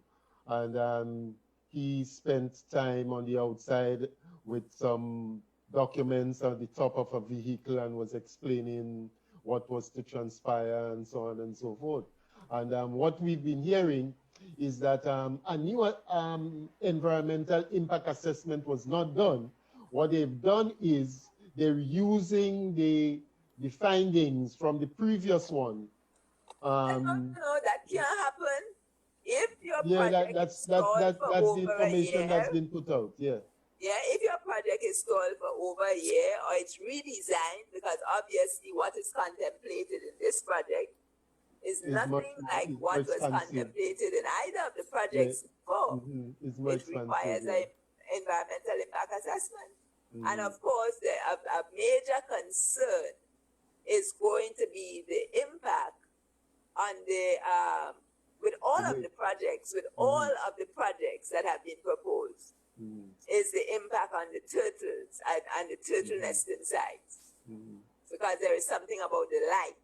and he spent time on the outside with some documents on the top of a vehicle and was explaining what was to transpire and so on and so forth. And what we've been hearing is that a new environmental impact assessment was not done. What they've done is they're using the findings from the previous one. No, that can't happen. If your project that's is stalled the over information a year, that's been put out. Yeah. Yeah, if your project is stalled for over a year or it's redesigned, because obviously what is contemplated in this project is nothing like what was contemplated in either of the projects before. It requires an environmental impact assessment. And of course, a major concern is going to be the impact on the, with all of the projects, that have been proposed, is the impact on the turtles and the turtle nesting sites. Because there is something about the light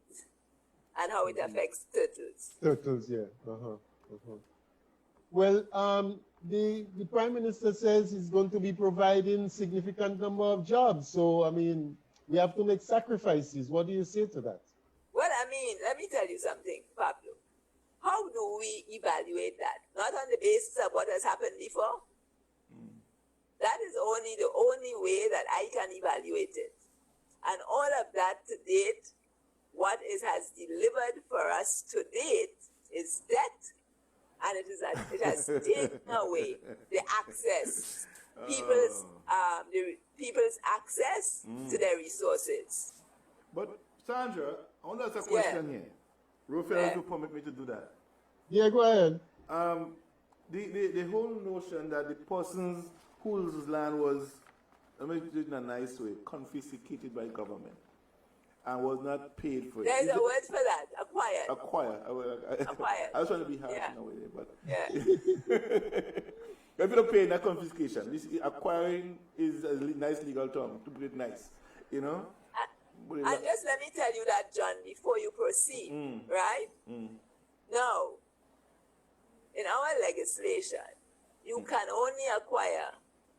and how it affects turtles. Turtles, yeah. Well, the Prime Minister says he's going to be providing significant number of jobs. So, I mean, we have to make sacrifices. What do you say to that? Well, I mean, let me tell you something, Pablo. How do we evaluate that? Not on the basis of what has happened before. That is the only way that I can evaluate it. And all of that to date, what has delivered for us to date is debt. And it has taken away the access, people's access to their resources. But Sandra, I want to ask a question here. Raphael will permit me to do that. Yeah, go ahead. The whole notion that the persons whose land was, let me do it in a nice way, confiscated by government. and was not paid for it. There's a word for that, acquired. Acquired. I was trying to be harsh in a way, but yeah. If you don't pay, not confiscation. This acquiring is a nice legal term, to put it nice, you know. And just let me tell you that, John, before you proceed, right? Now, in our legislation, you can only acquire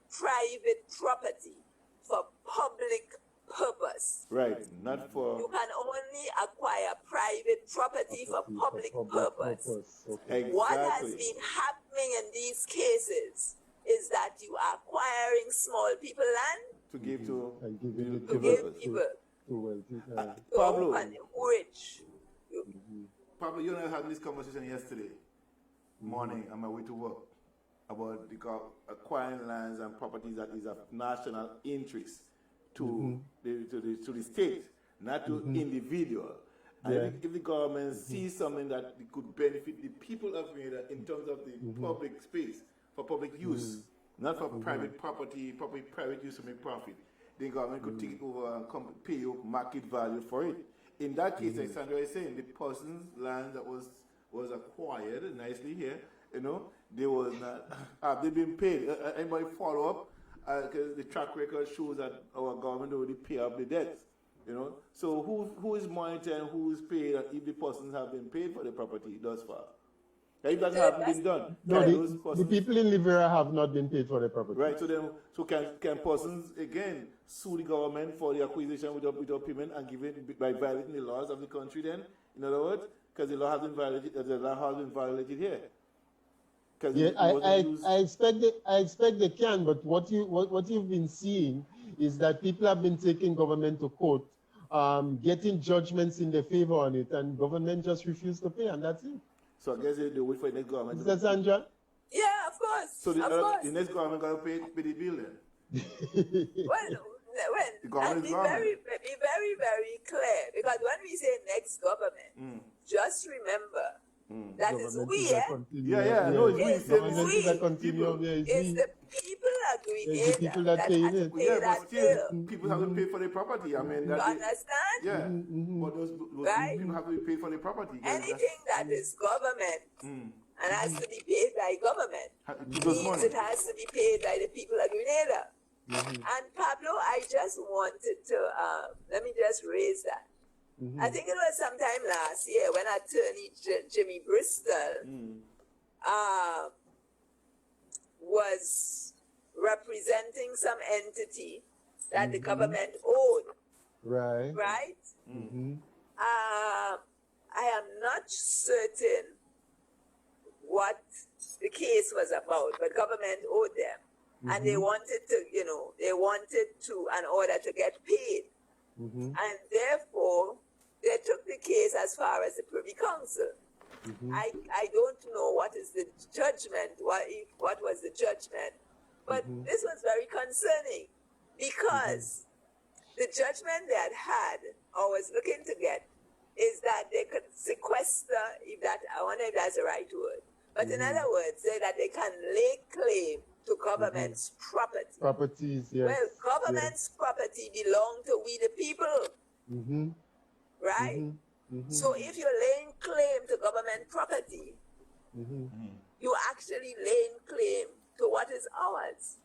private property for public purpose. Right, not for... You can only acquire private property for public purpose. Okay. Exactly. What has been happening in these cases is that you are acquiring small people land to give to people. Pablo, rich. Pablo, you and I had this conversation yesterday morning on my way to work about acquiring lands and properties that is of national interest to the state, not to individual. And if the government sees something that could benefit the people of Grenada in terms of the public space for public use, not for private property, private use to make profit, the government could take it over and pay you market value for it. In that case, like Sandra is saying, the person's land that was acquired nicely here, you know, they was not, have they been paid? Anybody follow up? Because the track record shows that our government already pay up the debts, you know. So who is monitoring, who is paid, and if the persons have been paid for the property thus far? If that hasn't been done, no, the people in Livera have not been paid for the property. Right. So can persons again sue the government for the acquisition without payment and give it by violating the laws of the country? Then, in other words, because the law has been violated, here. Yeah, I expect they can, but what you've been seeing is that people have been taking government to court, getting judgments in their favor on it, and government just refused to pay, and that's it. So I guess they wait for the next government. Mr. Sandra? Yeah, of course. So the next government got to pay the bill then? Well, be very, very clear, because when we say next government, just remember that is we, no, it's the people of Grenada people that pay it. But still, people have to pay for their property. I mean, you understand? Yeah, but those people have to be paid for their property. Anything that is government and has to be paid by government means it has to be paid by the people of Grenada. And Pablo, I just wanted to, let me just raise that. I think it was sometime last year when Attorney Jimmy Bristol was representing some entity that the government owed. Right. Right? I am not certain what the case was about, but government owed them. And they wanted to, in order to get paid. And therefore, they took the case as far as the Privy Council. I don't know what is the judgment, what was the judgment, but this was very concerning because the judgment they had or was looking to get is that they could sequester, I wonder if that's the right word, but in other words, say that they can lay claim to government's property. Properties, yes. Well, government's property belong to we the people. Right? So if you're laying claim to government property, you're actually laying claim to what is ours.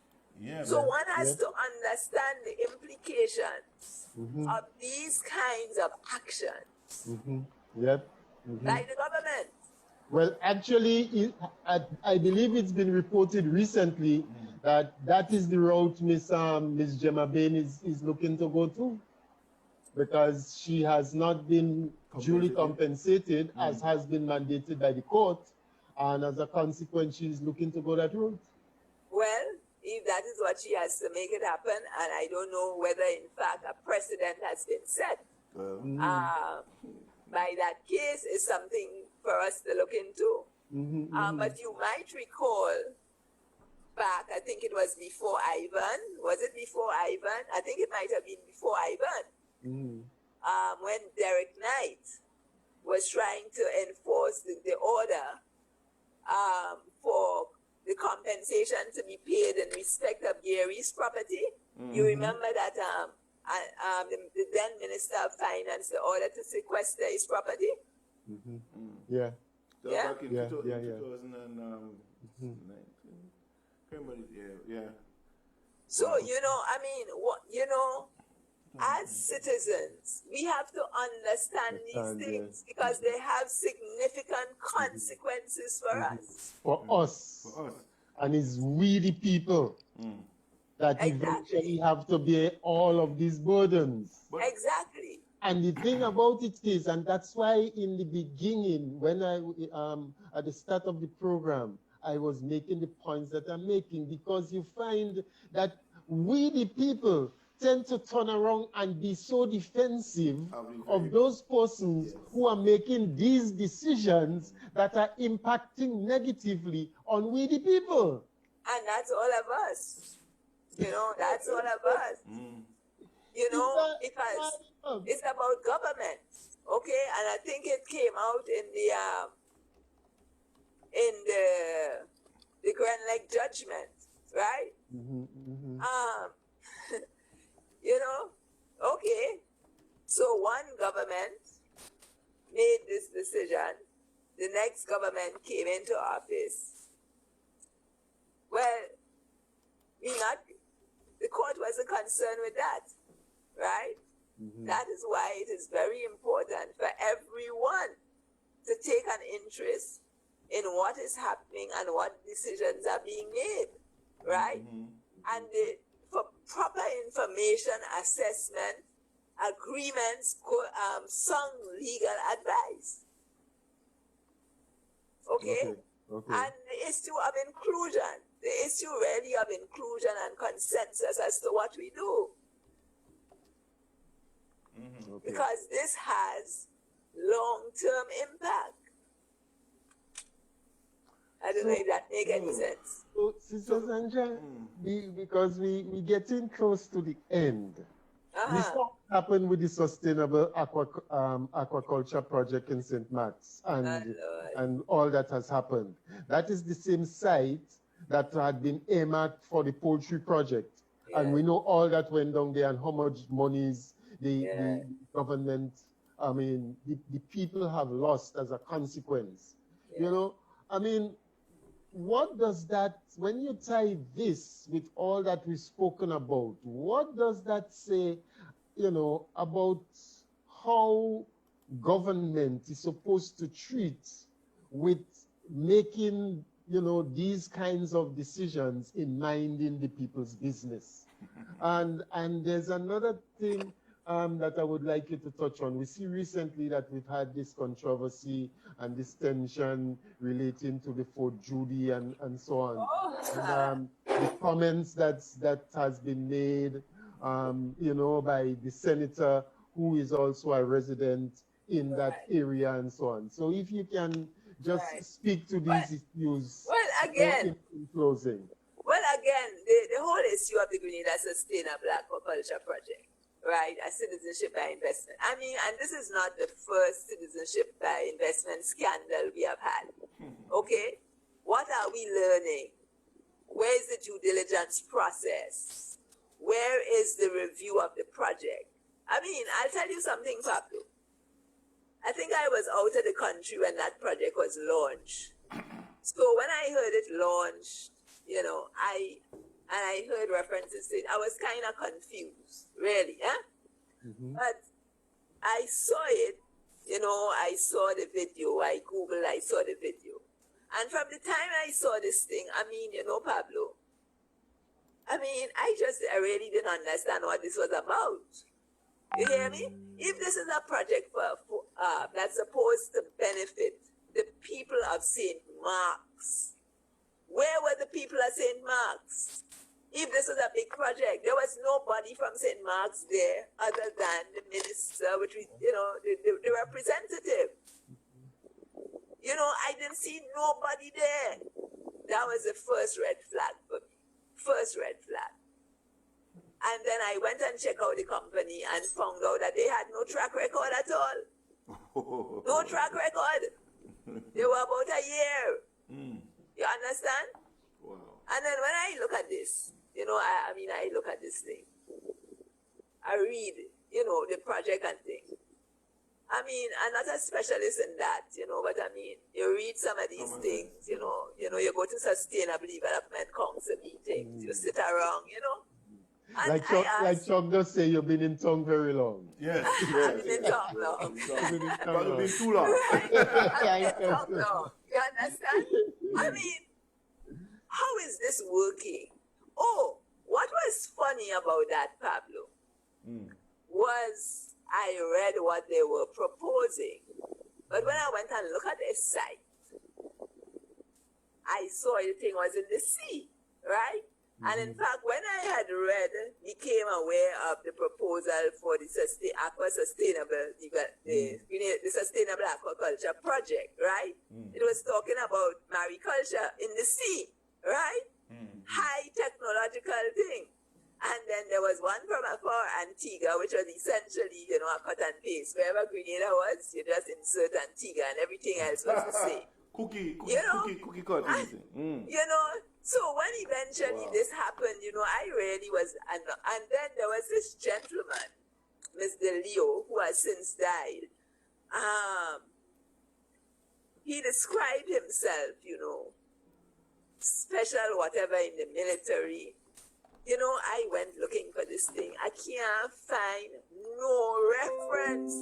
So one has to understand the implications of these kinds of actions by the government. Well, actually, I believe it's been reported recently that is the route Miss Gemma Bain is looking to go to, because she has not been duly compensated as has been mandated by the court, and as a consequence, she's looking to go that route. Well, if that is what she has to make it happen, and I don't know whether in fact a precedent has been set by that case, is something for us to look into. But you might recall back, I think it was before Ivan. Was it before Ivan? I think it might have been before Ivan. When Derek Knight was trying to enforce the order for the compensation to be paid in respect of Gary's property. You remember that the then Minister of Finance the order to sequester his property. Yeah. So Yeah. back in 2019. Yeah. So, I mean, as citizens, we have to understand these things because they have significant consequences for us. For us. And it's we the people that eventually have to bear all of these burdens. Exactly. And the thing about it is, and that's why in the beginning, when at the start of the program, I was making the points that I'm making, because you find that we the people tend to turn around and be so defensive of those persons who are making these decisions that are impacting negatively on we the people. And that's all of us. That's all of us. Because it's about government, okay? And I think it came out in the Grand Lake judgment, right? Okay. So one government made this decision. The next government came into office. Well, the court wasn't concerned with that, right? That is why it is very important for everyone to take an interest in what is happening and what decisions are being made, right? And for proper information, assessment, agreements, some legal advice. Okay? And the issue of inclusion, the issue really of inclusion and consensus as to what we do. Because this has long-term impact. I don't know if that makes any sense. So, Sister Sandra, because we're getting close to the end. We saw what happened with the Sustainable Aquaculture Project in St. Mark's and all that has happened. That is the same site that had been earmarked for the poultry project. And we know all that went down there and how much monies the government, the people have lost as a consequence. What does that, when you tie this with all that we've spoken about, what does that say, about how government is supposed to treat with making, these kinds of decisions in minding the people's business? And there's another thing that I would like you to touch on. We see recently that we've had this controversy and this tension relating to the Fort Judy and so on. And, the comments that has been made, by the senator who is also a resident in that area and so on. So if you can just speak to these issues in closing. Well, again, the whole issue of the Grenada Sustainable Aquaculture Project, right, a citizenship by investment. And this is not the first citizenship by investment scandal we have had. Okay? What are we learning? Where is the due diligence process? Where is the review of the project? I'll tell you something, Pablo. I think I was out of the country when that project was launched. So when I heard it launched, I heard references to it, I was kind of confused, really, But I saw it, I saw the video, I Googled, I saw the video. And from the time I saw this thing, Pablo, I really didn't understand what this was about. You hear me? If this is a project that's supposed to benefit the people of St. Mark's, where were the people of St. Mark's? If this was a big project, there was nobody from St. Mark's there other than the minister, the representative. I didn't see nobody there. That was the first red flag for me. First red flag. And then I went and checked out the company and found out that they had no track record at all. No track record. They were about a year. You understand? Wow. And then when I look at this, I look at this thing. I read, you know, the project and things. I mean, I'm not a specialist in that, you know, but I mean, you read some of these things, you know, you go to Sustainable Development Council meetings, you sit around, you know. And like Chuck just say, you've been in tongue very long. Yes. I've been in tongue long. You've been too long. I've been in tongue long. You understand? I mean, how is this working? Oh, what was funny about that, Pablo, was I read what they were proposing. But when I went and looked at their site, I saw the thing was in the sea, right? And in fact, when I had read, became aware of the proposal for the sustainable aquaculture project, right? It was talking about mariculture in the sea, right? High technological thing. And then there was one from Antigua, which was essentially, you know, a cut and paste. Wherever Grenada was, you just insert Antigua and everything else was the same. Cookie cut. You know, so when eventually this happened, you know, I really was, and then there was this gentleman, Mr. Leo, who has since died. He described himself, you know, special whatever in the military. You know, I went looking for this thing. I can't find no reference.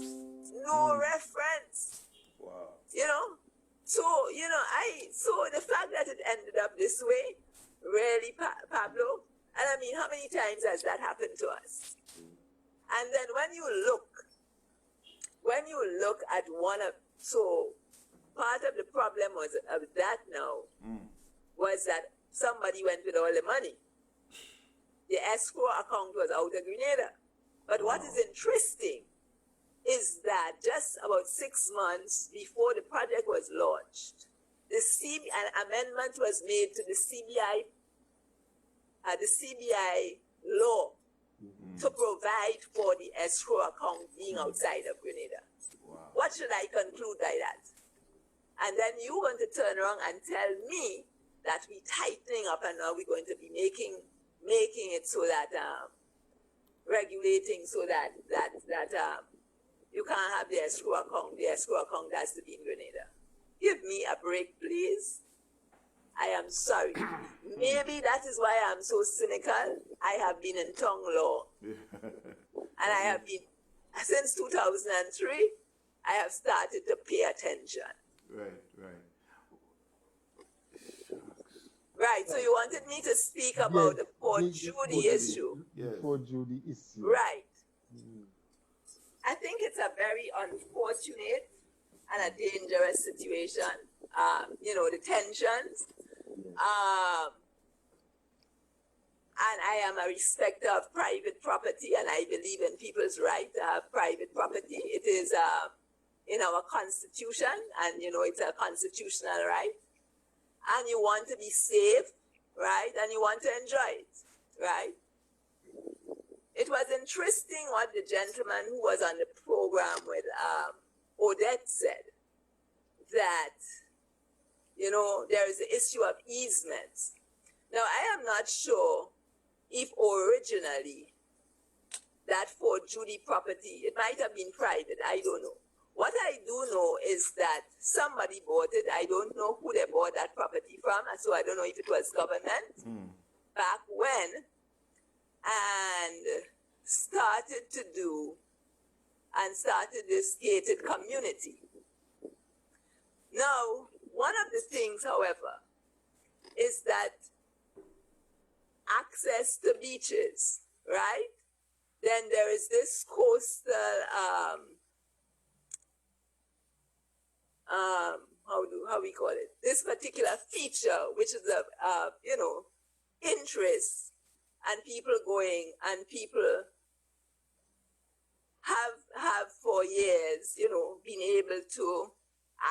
No reference. Wow. You know? So, you know, so the fact that it ended up this way, really, Pablo, and I mean, how many times has that happened to us? And then when you look at so part of the problem was of that now was that somebody went with all the money. The escrow account was out of Grenada. But what is interesting is that just about 6 months before the project was launched, an amendment was made to the CBI law to provide for the escrow account being outside of Grenada. Wow. What should I conclude by that? And then you're going to turn around and tell me that we're tightening up and now we're going to be making it so that regulating so that you can't have the escrow account. The escrow account has to be in Grenada. Give me a break, please. I am sorry. Maybe that is why I'm so cynical. I have been in tongue law. And I have been, since 2003, I have started to pay attention. Right, so you wanted me to speak about the Port Judy issue. Port Judy issue. Right. I think it's a very unfortunate and a dangerous situation. You know, the tensions. And I am a respecter of private property, and I believe in people's right to have private property. It is in our constitution, and you know, it's a constitutional right. And you want to be safe, right? And you want to enjoy it, right? It was interesting what the gentleman who was on the program with Odette said, that, you know, there is the issue of easements. Now, I am not sure if originally that Fort Judy property, it might have been private, I don't know. What I do know is that somebody bought it. I don't know who they bought that property from, so I don't know if it was government back when, and started this gated community. Now, one of the things, however, is that access to beaches, right? Then there is this coastal, how we call it, this particular feature, which is of, you know, interest, and people going, and people have for years, you know, been able to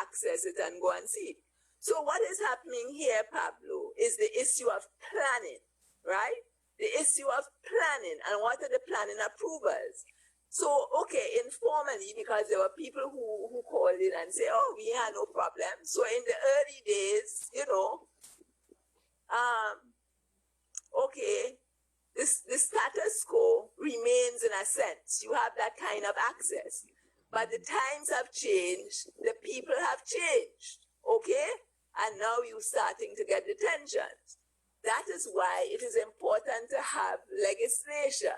access it and go and see it. So what is happening here, Pablo, is the issue of planning, right? The issue of planning, and what are the planning approvals? So, okay, informally, because there were people who called in and say, oh, we had no problem. So in the early days, you know, okay, the status quo remains in a sense. You have that kind of access. But the times have changed, the people have changed, okay? And now you're starting to get detentions. That is why it is important to have legislation.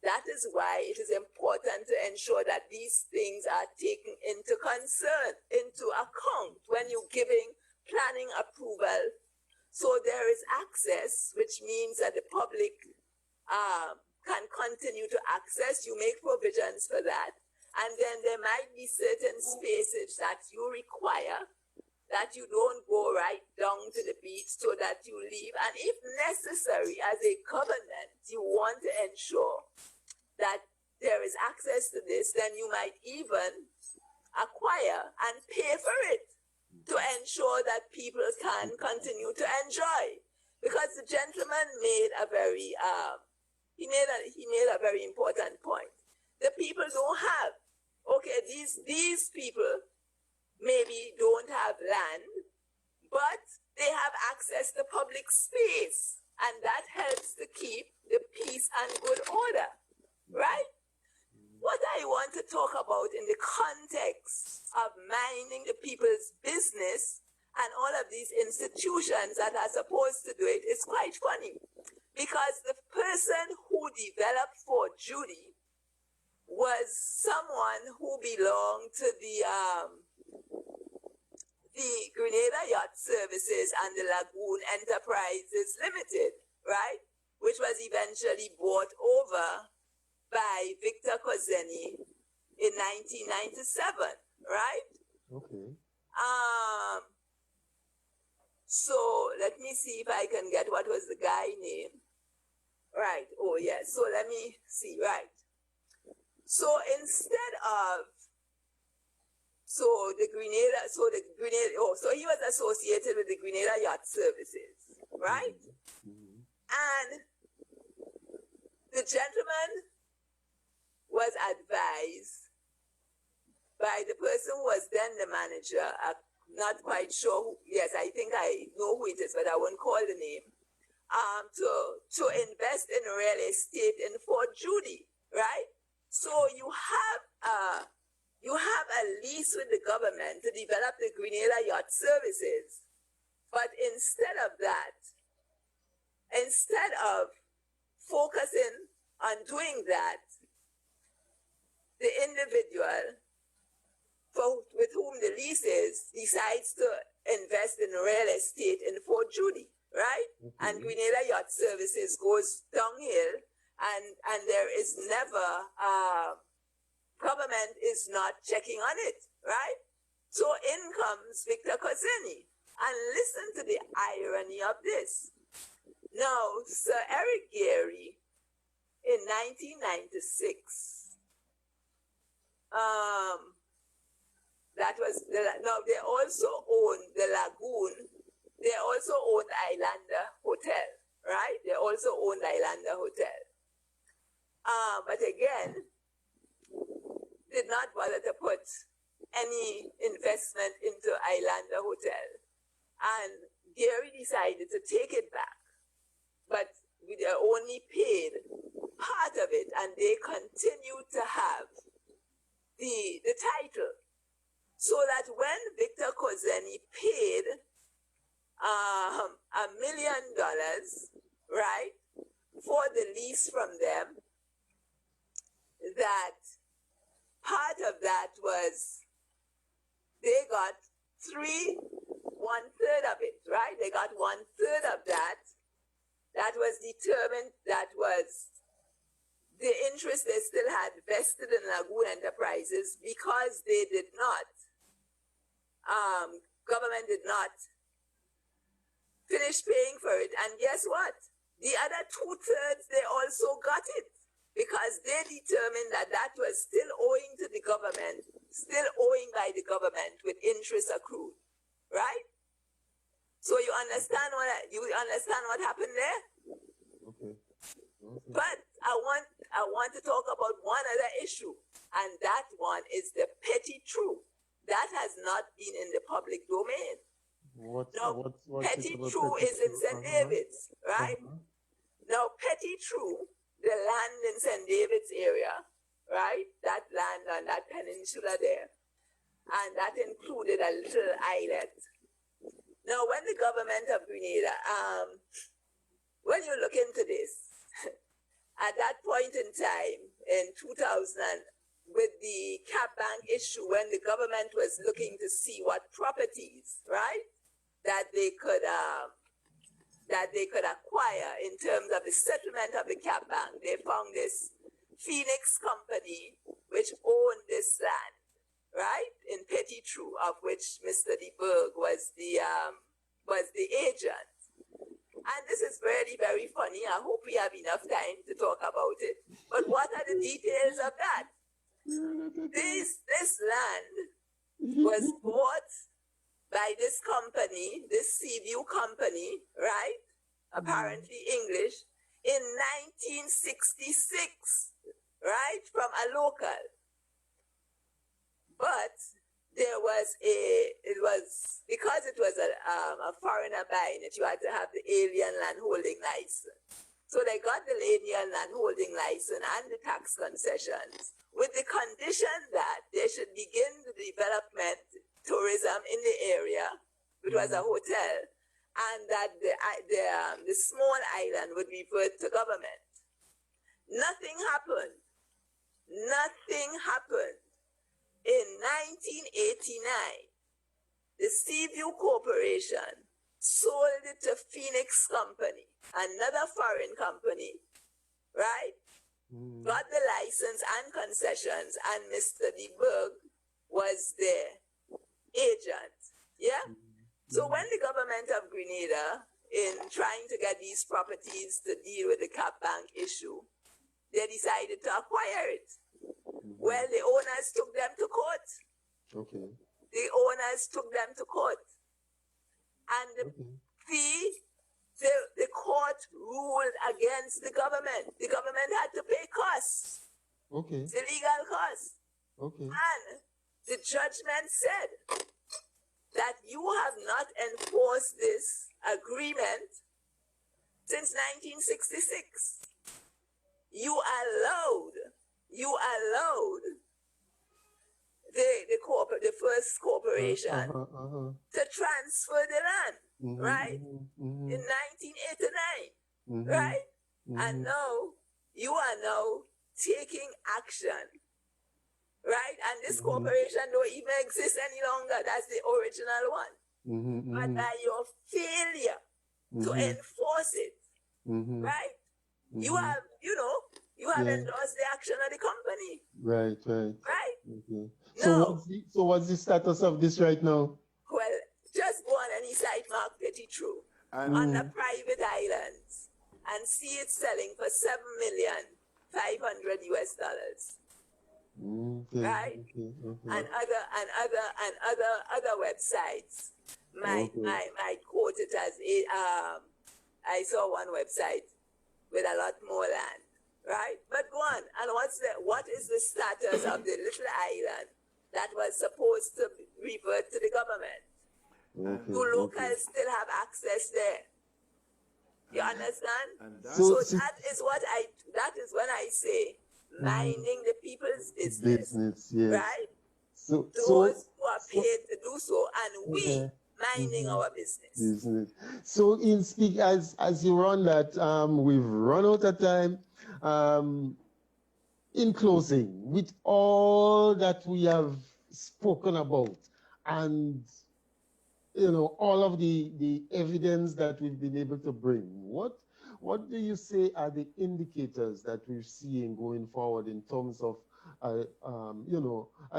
That is why it is important to ensure that these things are taken into account when you're giving planning approval. So there is access, which means that the public can continue to access. You make provisions for that. And then there might be certain spaces that you require, that you don't go right down to the beach so that you leave. And if necessary, as a government, you want to ensure that there is access to this, then you might even acquire and pay for it to ensure that people can continue to enjoy. Because the gentleman made a very, he made a very important point. The people don't have, okay, these people maybe don't have land, but they have access to public space, and that helps to keep the peace and good order, right? What I want to talk about in the context of minding the people's business and all of these institutions that are supposed to do it is quite funny, because the person who developed Fort Judy was someone who belonged to the Grenada Yacht Services and the Lagoon Enterprises Limited, right? Which was eventually bought over by Victor Kozeni in 1997, right? Okay. So let me see if I can get what was the guy name. Right. Oh yes. So let me see. Right. So instead of so he was associated with the Grenada Yacht Services, right? And the gentleman was advised by the person who was then the manager. I'm not quite sure who, yes, I think I know who it is, but I won't call the name. To invest in real estate in Fort Judy, right? So you have a lease with the government to develop the Grenada Yacht Services, but instead of that, instead of focusing on doing that, the individual with whom the lease is decides to invest in real estate in Fort Judy, right? And Grenada Yacht Services goes downhill, and there is never, government is not checking on it, right? So in comes Victor Kozeni. And listen to the irony of this. Now, Sir Eric Gary, in 1996, they also owned the Lagoon. They also owned Islander Hotel, right? They also owned Islander Hotel. But again, did not bother to put any investment into Islander Hotel. And Gary decided to take it back. But they only paid part of it, and they continued to have the title. So that when Victor Kozeni paid $1 million, right, for the lease from them, that part of that was they got 1/3 of it, right? They got 1/3 of that. That was determined, that was the interest they still had vested in Lagoon Enterprises because they did not, government did not finish paying for it. And guess what? The other 2/3, they also got it because they determined that that was still owing to the government, still owing by the government with interest accrued, right? So you understand what happened there? Okay. But I want to talk about one other issue, and that one is the petty truth. That has not been in the public domain. Petty True is in St. David's, right? Now, Petty True, the land in St. David's area, right? That land on that peninsula there. And that included a little islet. Now, when the government of Grenada, when you look into this, at that point in time, in 2000, with the Cap Bank issue, when the government was looking to see what properties, right, that they could acquire in terms of the settlement of the Cap Bank, they found this Phoenix company which owned this land, right, in Petitru, of which Mr. de Burgh was the agent. And this is really very funny. I hope we have enough time to talk about it. But what are the details of that? This land was bought by this company, this Seaview company, right? Apparently English, in 1966, right? From a local. But there was because it was a foreigner buying it, you had to have the alien land holding license. So they got the alien land holding license and the tax concessions with the condition that they should begin the development tourism in the area, which was a hotel, and that the small island would revert to government. Nothing happened. Nothing happened. In 1989, the Seaview Corporation sold it to Phoenix Company, another foreign company, right? Got the license and concessions, and Mr. de Burgh was their agent, yeah? So when the government of Grenada, in trying to get these properties to deal with the Cap Bank issue, they decided to acquire it. Well, the owners took them to court. Okay. The owners took them to court. And the court ruled against the government. The government had to pay costs. Okay. The legal costs. Okay. And the judgment said that you have not enforced this agreement since 1966. You allowed the first corporation to transfer the land, right? In 1989, right? And now you are now taking action, right? And this corporation don't even exist any longer. That's the original one. But by your failure to enforce it, right? You have, you have endorsed the action of the company. Right. Right? Okay. No. So what's the status of this right now? Well, just go on any site marked Petitru on the private islands and see it selling for $7,500,000. Right? Okay. And other websites might quote it as I saw one website with a lot more land. Right? But go on. And what is the status of the little island that was supposed to revert to the government? Do locals still have access there? You understand? So that is when I say minding the people's business. Yes. Right? So those who are paid to do so, and we minding our business. So in speak as you run that, we've run out of time. In closing, with all that we have spoken about, and all of the evidence that we've been able to bring, what do you say are the indicators that we're seeing going forward in terms of a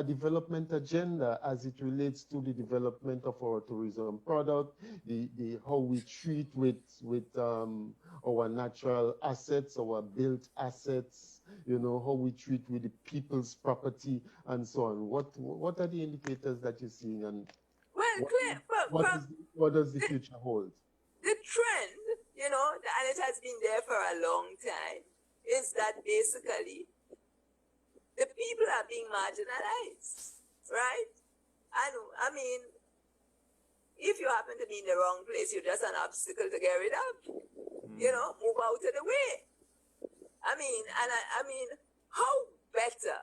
development agenda as it relates to the development of our tourism product, the how we treat with our natural assets, our built assets, how we treat with the people's property and so on. What are the indicators that you're seeing, and what does the future hold? The trend, and it has been there for a long time, is that basically the people are being marginalized, right? And I mean, if you happen to be in the wrong place, you're just an obstacle to get rid of. Move out of the way. I mean, I mean, how better,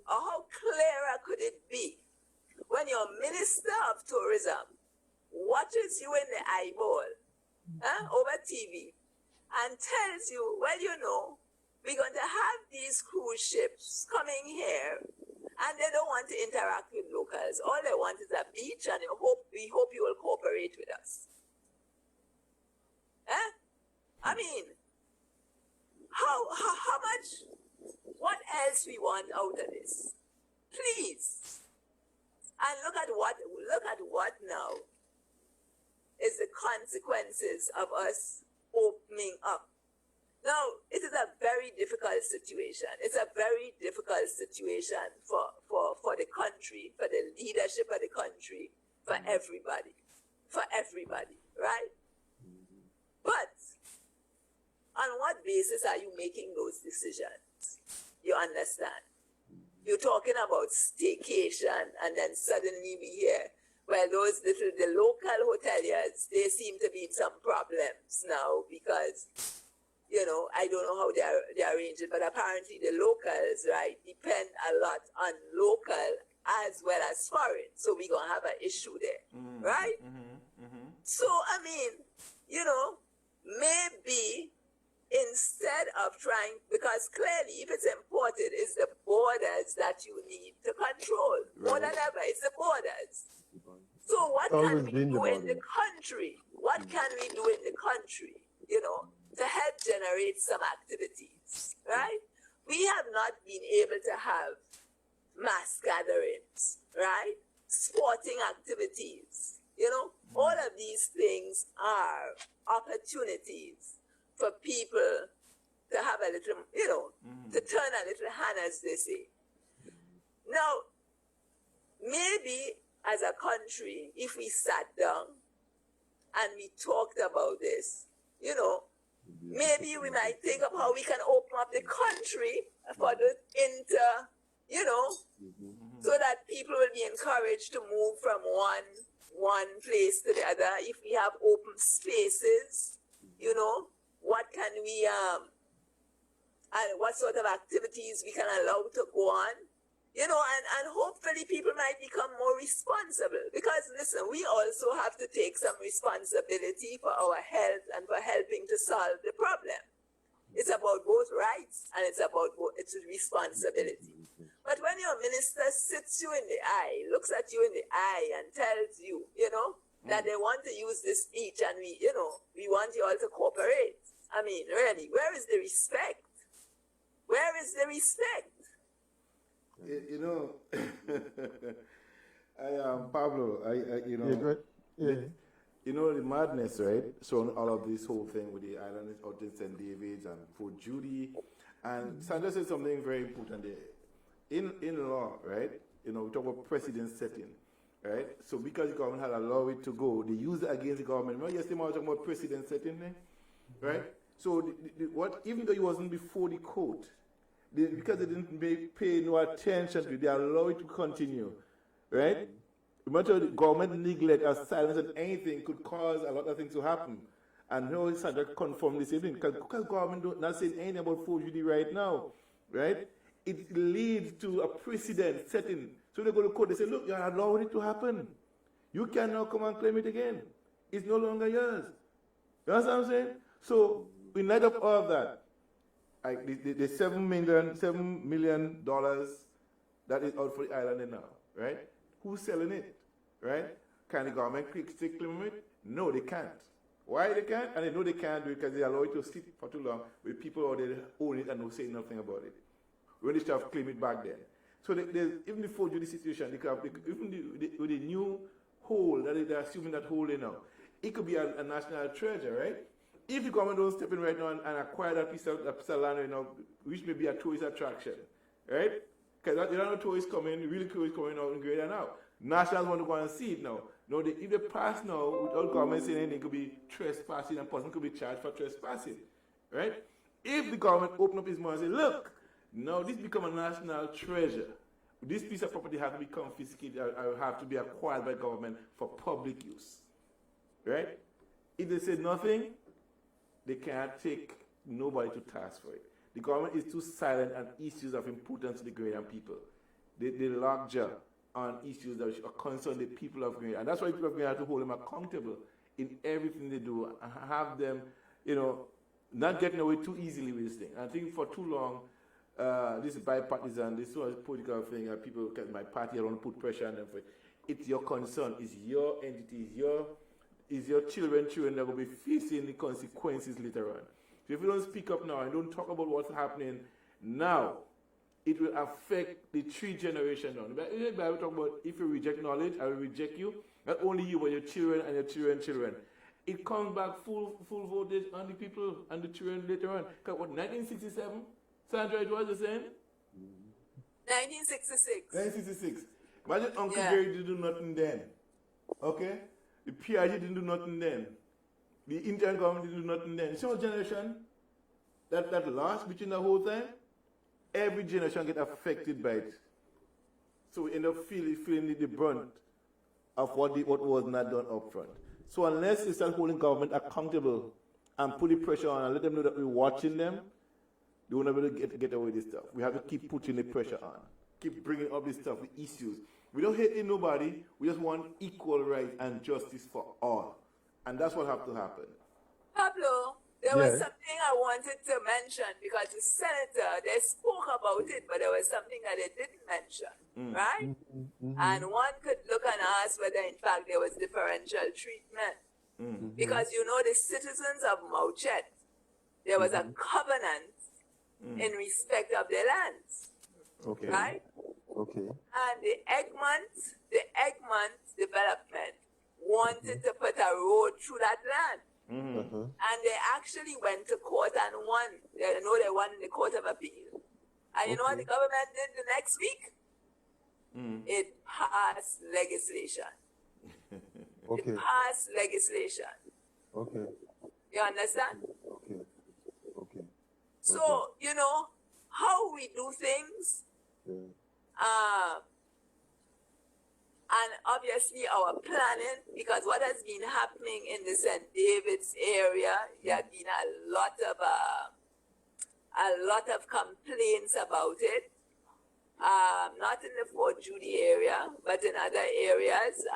or how clearer could it be when your Minister of Tourism watches you in the eyeball over TV and tells you, well, you know, we're going to have these cruise ships coming here and they don't want to interact with locals. All they want is a beach and we hope you will cooperate with us. I mean, how much, what else we want out of this? Please. And look at what now is the consequences of us opening up. Now, it is a very difficult situation. It's a very difficult situation for the country, for the leadership of the country, for everybody, right? But on what basis are you making those decisions? You understand? You're talking about staycation, and then suddenly we hear, well, the local hoteliers, they seem to be in some problems now because, you know, I don't know how they arrange it, but apparently the locals, right, depend a lot on local as well as foreign. So we're going to have an issue there, right? So, I mean, you know, maybe instead of trying, because clearly if it's imported, it's the borders that you need to control. More than ever, it's the borders. So what can we do in the country? What can we do in the country, you know, to help generate some activities, right? We have not been able to have mass gatherings, right? Sporting activities, you know, all of these things are opportunities for people to have a little, you know, to turn a little hand, as they say. Now, maybe as a country, if we sat down and we talked about this, you know, maybe we might think of how we can open up the country for the you know, so that people will be encouraged to move from one place to the other. If we have open spaces, you know, what can we, and what sort of activities we can allow to go on, you know, and hopefully people might become more responsible. Because listen, we also have to take some responsibility for our health and for helping to solve the problem. It's about both rights and it's about it's responsibility. But when your minister sits you in the eye, looks at you in the eye and tells you, you know, that they want to use this beach and we, you know, we want you all to cooperate. I mean, really, where is the respect? Where is the respect? You know, Pablo, you know, you know the madness, right? So all of this whole thing with the island out in St. David's and Fort Judy, and Sandra said something very important there. In law, right? You know, we talk about precedent setting, right? So because the government had allowed it to go, they used it against the government. Remember yesterday I was talking about precedent setting thing, right? So what? Even though it wasn't before the court, because they didn't pay no attention to it, they allowed it to continue, right? Remember the government neglect or silence and anything could cause a lot of things to happen. And now it's Sandra confirmed this evening because government not saying anything about 4GD right now, right? It leads to a precedent setting. So they go to court, they say, look, you allowed it to happen. You cannot come and claim it again. It's no longer yours. You understand what I'm saying? So in light of all of that, the $7 million that is out for the island now, right? Who's selling it, right? Can the government stick claim it? No, they can't. Why they can't? And they know they can't do it because they allow it to sit for too long with people out there own it and don't say nothing about it. When they should have claimed it back then. So there's, even before the situation, they could have, even with the new hole that they're assuming that hole in now, it could be a national treasure, right? If the government don't step in right now and acquire that piece of land, you know, which may be a tourist attraction, right? Because there are no tourists coming, really tourists coming out in Greater now. Nationals want to go and see it now. No, if they pass now, without government saying anything, it could be trespassing, and a person could be charged for trespassing, right? If the government open up his mouth and say, look, now this become a national treasure. This piece of property has to be confiscated or have to be acquired by government for public use, right? If they say nothing, they cannot take nobody to task for it. The government is too silent on issues of importance to the Grenadian people. They lock jaw on issues that are concern the people of Grenada. And that's why people of Grenada have to hold them accountable in everything they do and have them, not getting away too easily with this thing. And I think for too long, this is bipartisan, this sort of political thing, people, my party, I don't put pressure on them for it. It's your concern, it's your entity, it's your children that will be facing the consequences later on. So if you don't speak up now and don't talk about what's happening now, it will affect the 3 generations down. The Bible talk about if you reject knowledge, I will reject you. Not only you, but your children and your children. It comes back full voltage on the people and the children later on. Because what, 1967? Sandra, it was the same? 1966. 1966. Imagine Uncle Gary didn't do nothing then. Okay? The PRG didn't do nothing then. The Indian government didn't do nothing then. See what generation that lost between the whole time? Every generation get affected by it. So we end up feeling the brunt of what was not done up front. So unless we start holding government accountable and putting pressure on and let them know that we're watching them, they won't be able to get away with this stuff. We have to keep putting the pressure on. Keep bringing up this stuff, the issues. We don't hate nobody. We just want equal rights and justice for all. And that's what has to happen. Pablo, there was something I wanted to mention because the senator, they spoke about it, but there was something that they didn't mention, right? And one could look and ask whether, in fact, there was differential treatment. Because, the citizens of Mauchet, there was a covenant in respect of their lands, right? Okay. And the Egmont development wanted to put a road through that land. And they actually went to court and won. They won in the Court of Appeal. And you know what the government did the next week? It passed legislation. It passed legislation. Okay. You understand? Okay. So, how we do things, and obviously our planning, because what has been happening in the St. David's area, there have been a lot of complaints about it. Not in the Fort Judy area, but in other areas,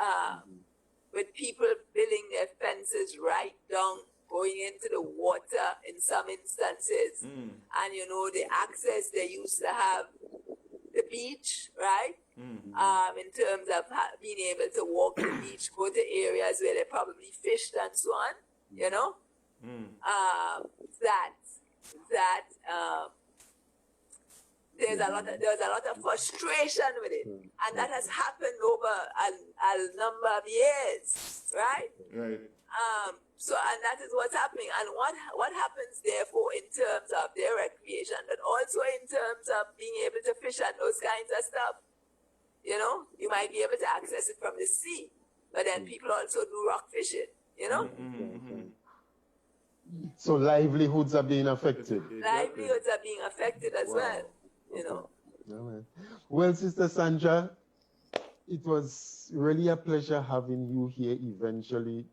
with people building their fences right down, going into the water in some instances. And the access they used to have the beach, right? In terms of being able to walk the beach, go to areas where they probably fished and so on, there's a lot of frustration with it, and that has happened over a number of years, right? Right. So, and that is what's happening. And what happens, therefore, in terms of their recreation, but also in terms of being able to fish and those kinds of stuff. You might be able to access it from the sea, but then people also do rock fishing, So livelihoods are being affected. Livelihoods are being affected as well, Well, Sister Sandra, it was really a pleasure having you here eventually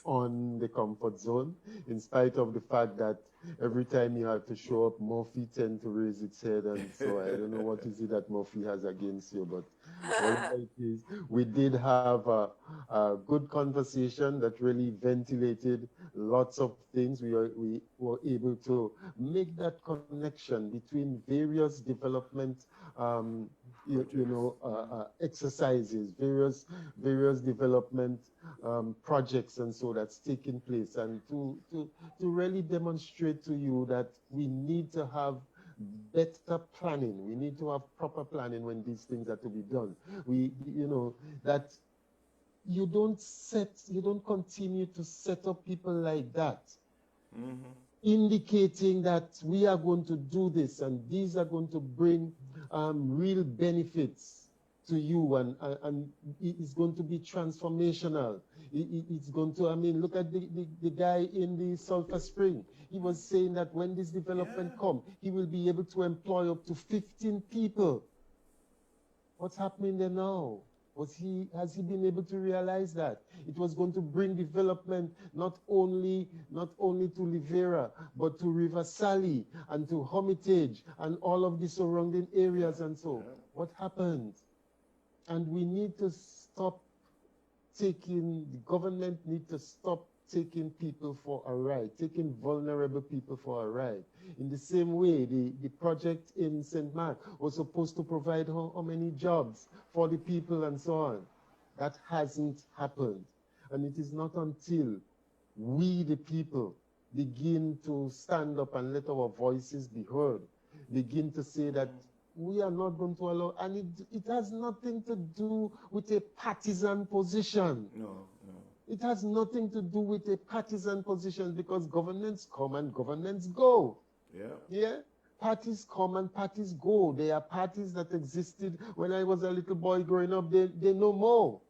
on the comfort zone, in spite of the fact that every time you have to show up, Murphy tends to raise its head, and so I don't know what is it that Murphy has against you, but whatever it is, we did have a good conversation that really ventilated lots of things. We were able to make that connection between various development exercises, various development projects and so that's taking place, and to really demonstrate to you that we need to have better planning. We need to have proper planning when these things are to be done. That you don't continue to set up people like that, indicating that we are going to do this and these are going to bring real benefits to you, and it's going to be transformational. It's going to, look at the guy in the Sulphur Spring. He was saying that when this development comes, he will be able to employ up to 15 people. What's happening there now? Has he been able to realize that? It was going to bring development not only to Livera, but to River Sally and to Hermitage and all of the surrounding areas and so. What happened? And we need to stop the government need to stop taking people for a ride, taking vulnerable people for a ride. In the same way, the project in St. Mark was supposed to provide how many jobs for the people and so on. That hasn't happened. And it is not until we, the people, begin to stand up and let our voices be heard, begin to say that we are not going to allow, and it has nothing to do with a partisan position. No. It has nothing to do with a partisan position, because governments come and governments go. Yeah? Parties come and parties go. There are parties that existed when I was a little boy growing up. They no more.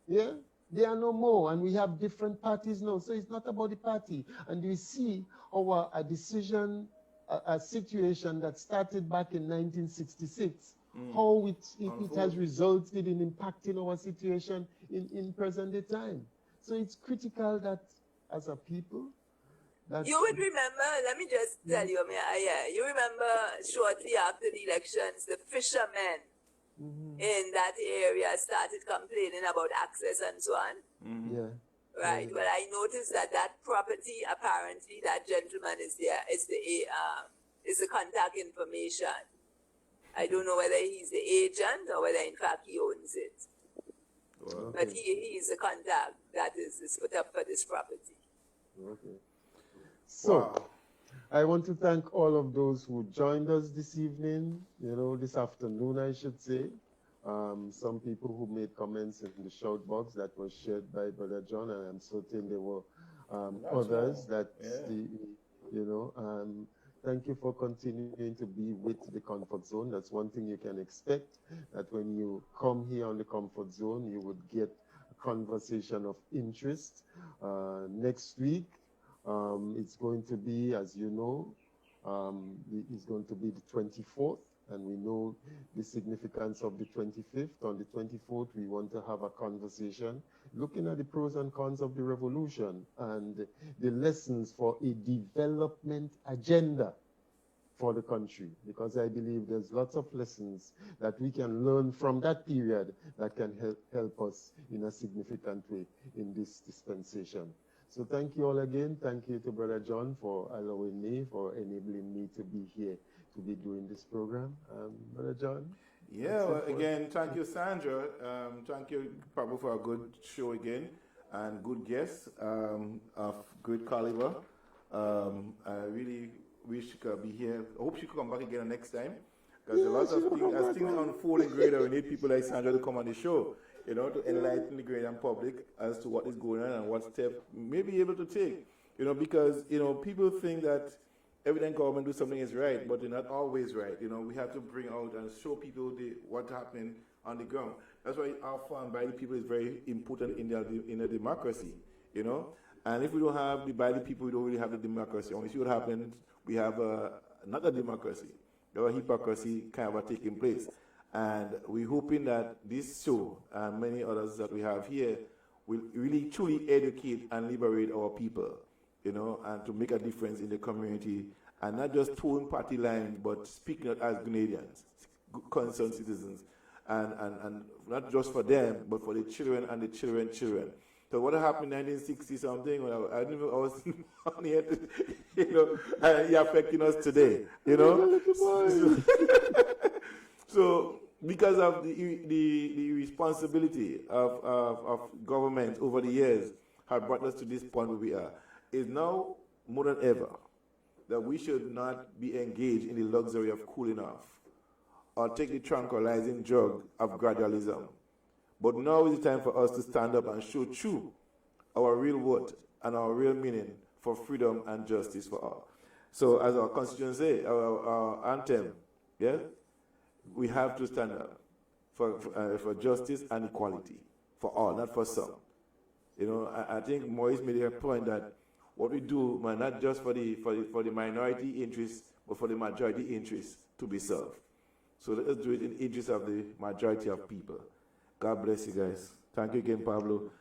Yeah? They are no more. And we have different parties now. So it's not about the party. And we see a decision, a situation that started back in 1966, how it has resulted in impacting our situation in present-day time. So it's critical that, as a people, that you would remember, let me just tell you, you remember shortly after the elections, the fishermen in that area started complaining about access and so on. Yeah. Right. Well, I noticed that property, apparently, that gentleman is there, is the contact information. I don't know whether he's the agent or whether, in fact, he owns it. Well, but he is the contact that is put up for this property. Okay. So, I want to thank all of those who joined us this evening, this afternoon, I should say. Some people who made comments in the shout box that was shared by Brother John, and I'm certain there were others that, thank you for continuing to be with the comfort zone. That's one thing you can expect, that when you come here on the comfort zone, you would get a conversation of interest. Next week, it's going to be, as you know, it's going to be the 24th, and we know the significance of the 25th. On the 24th, we want to have a conversation looking at the pros and cons of the revolution and the lessons for a development agenda for the country, because I believe there's lots of lessons that we can learn from that period that can help us in a significant way in this dispensation. So thank you all again. Thank you to Brother John for allowing me, for enabling me to be here, to be doing this program. Brother John? Yeah, well, again, thank you, Sandra. Thank you, Pablo, for a good show again, and good guests of great caliber. I really wish she could be here. I hope she could come back again next time, because a lot of things, as things unfold in Grenada, we need people like Sandra to come on the show, to enlighten the Grenadian public as to what is going on and what steps may be able to take. Because, people think that every time government do something is right, but they're not always right. We have to bring out and show people what's happening on the ground. That's why our fund by the people is very important in a democracy, And if we don't have the by the people, we don't really have the democracy. And we see what happens, we have not a democracy. There are hypocrisy kind of taking place. And we're hoping that this show and many others that we have here will really truly educate and liberate our people, and to make a difference in the community, and not just towing party lines, but speaking out as Grenadians, concerned citizens, and not just for them, but for the children and the children. So what happened in 1960 something? Well, I was on here, and it affecting us today, So because of the responsibility of government over the years have brought us to this point where we are, is now more than ever that we should not be engaged in the luxury of cooling off or take the tranquilizing drug of gradualism. But now is the time for us to stand up and show true our real worth and our real meaning for freedom and justice for all. So as our constitution says, our anthem, we have to stand up for justice and equality for all, not for some. I think Maurice made a point that what we do, not just for the minority interests, but for the majority interests to be served. So let us do it in the interest of the majority of people. God bless you guys. Thank you again, Pablo.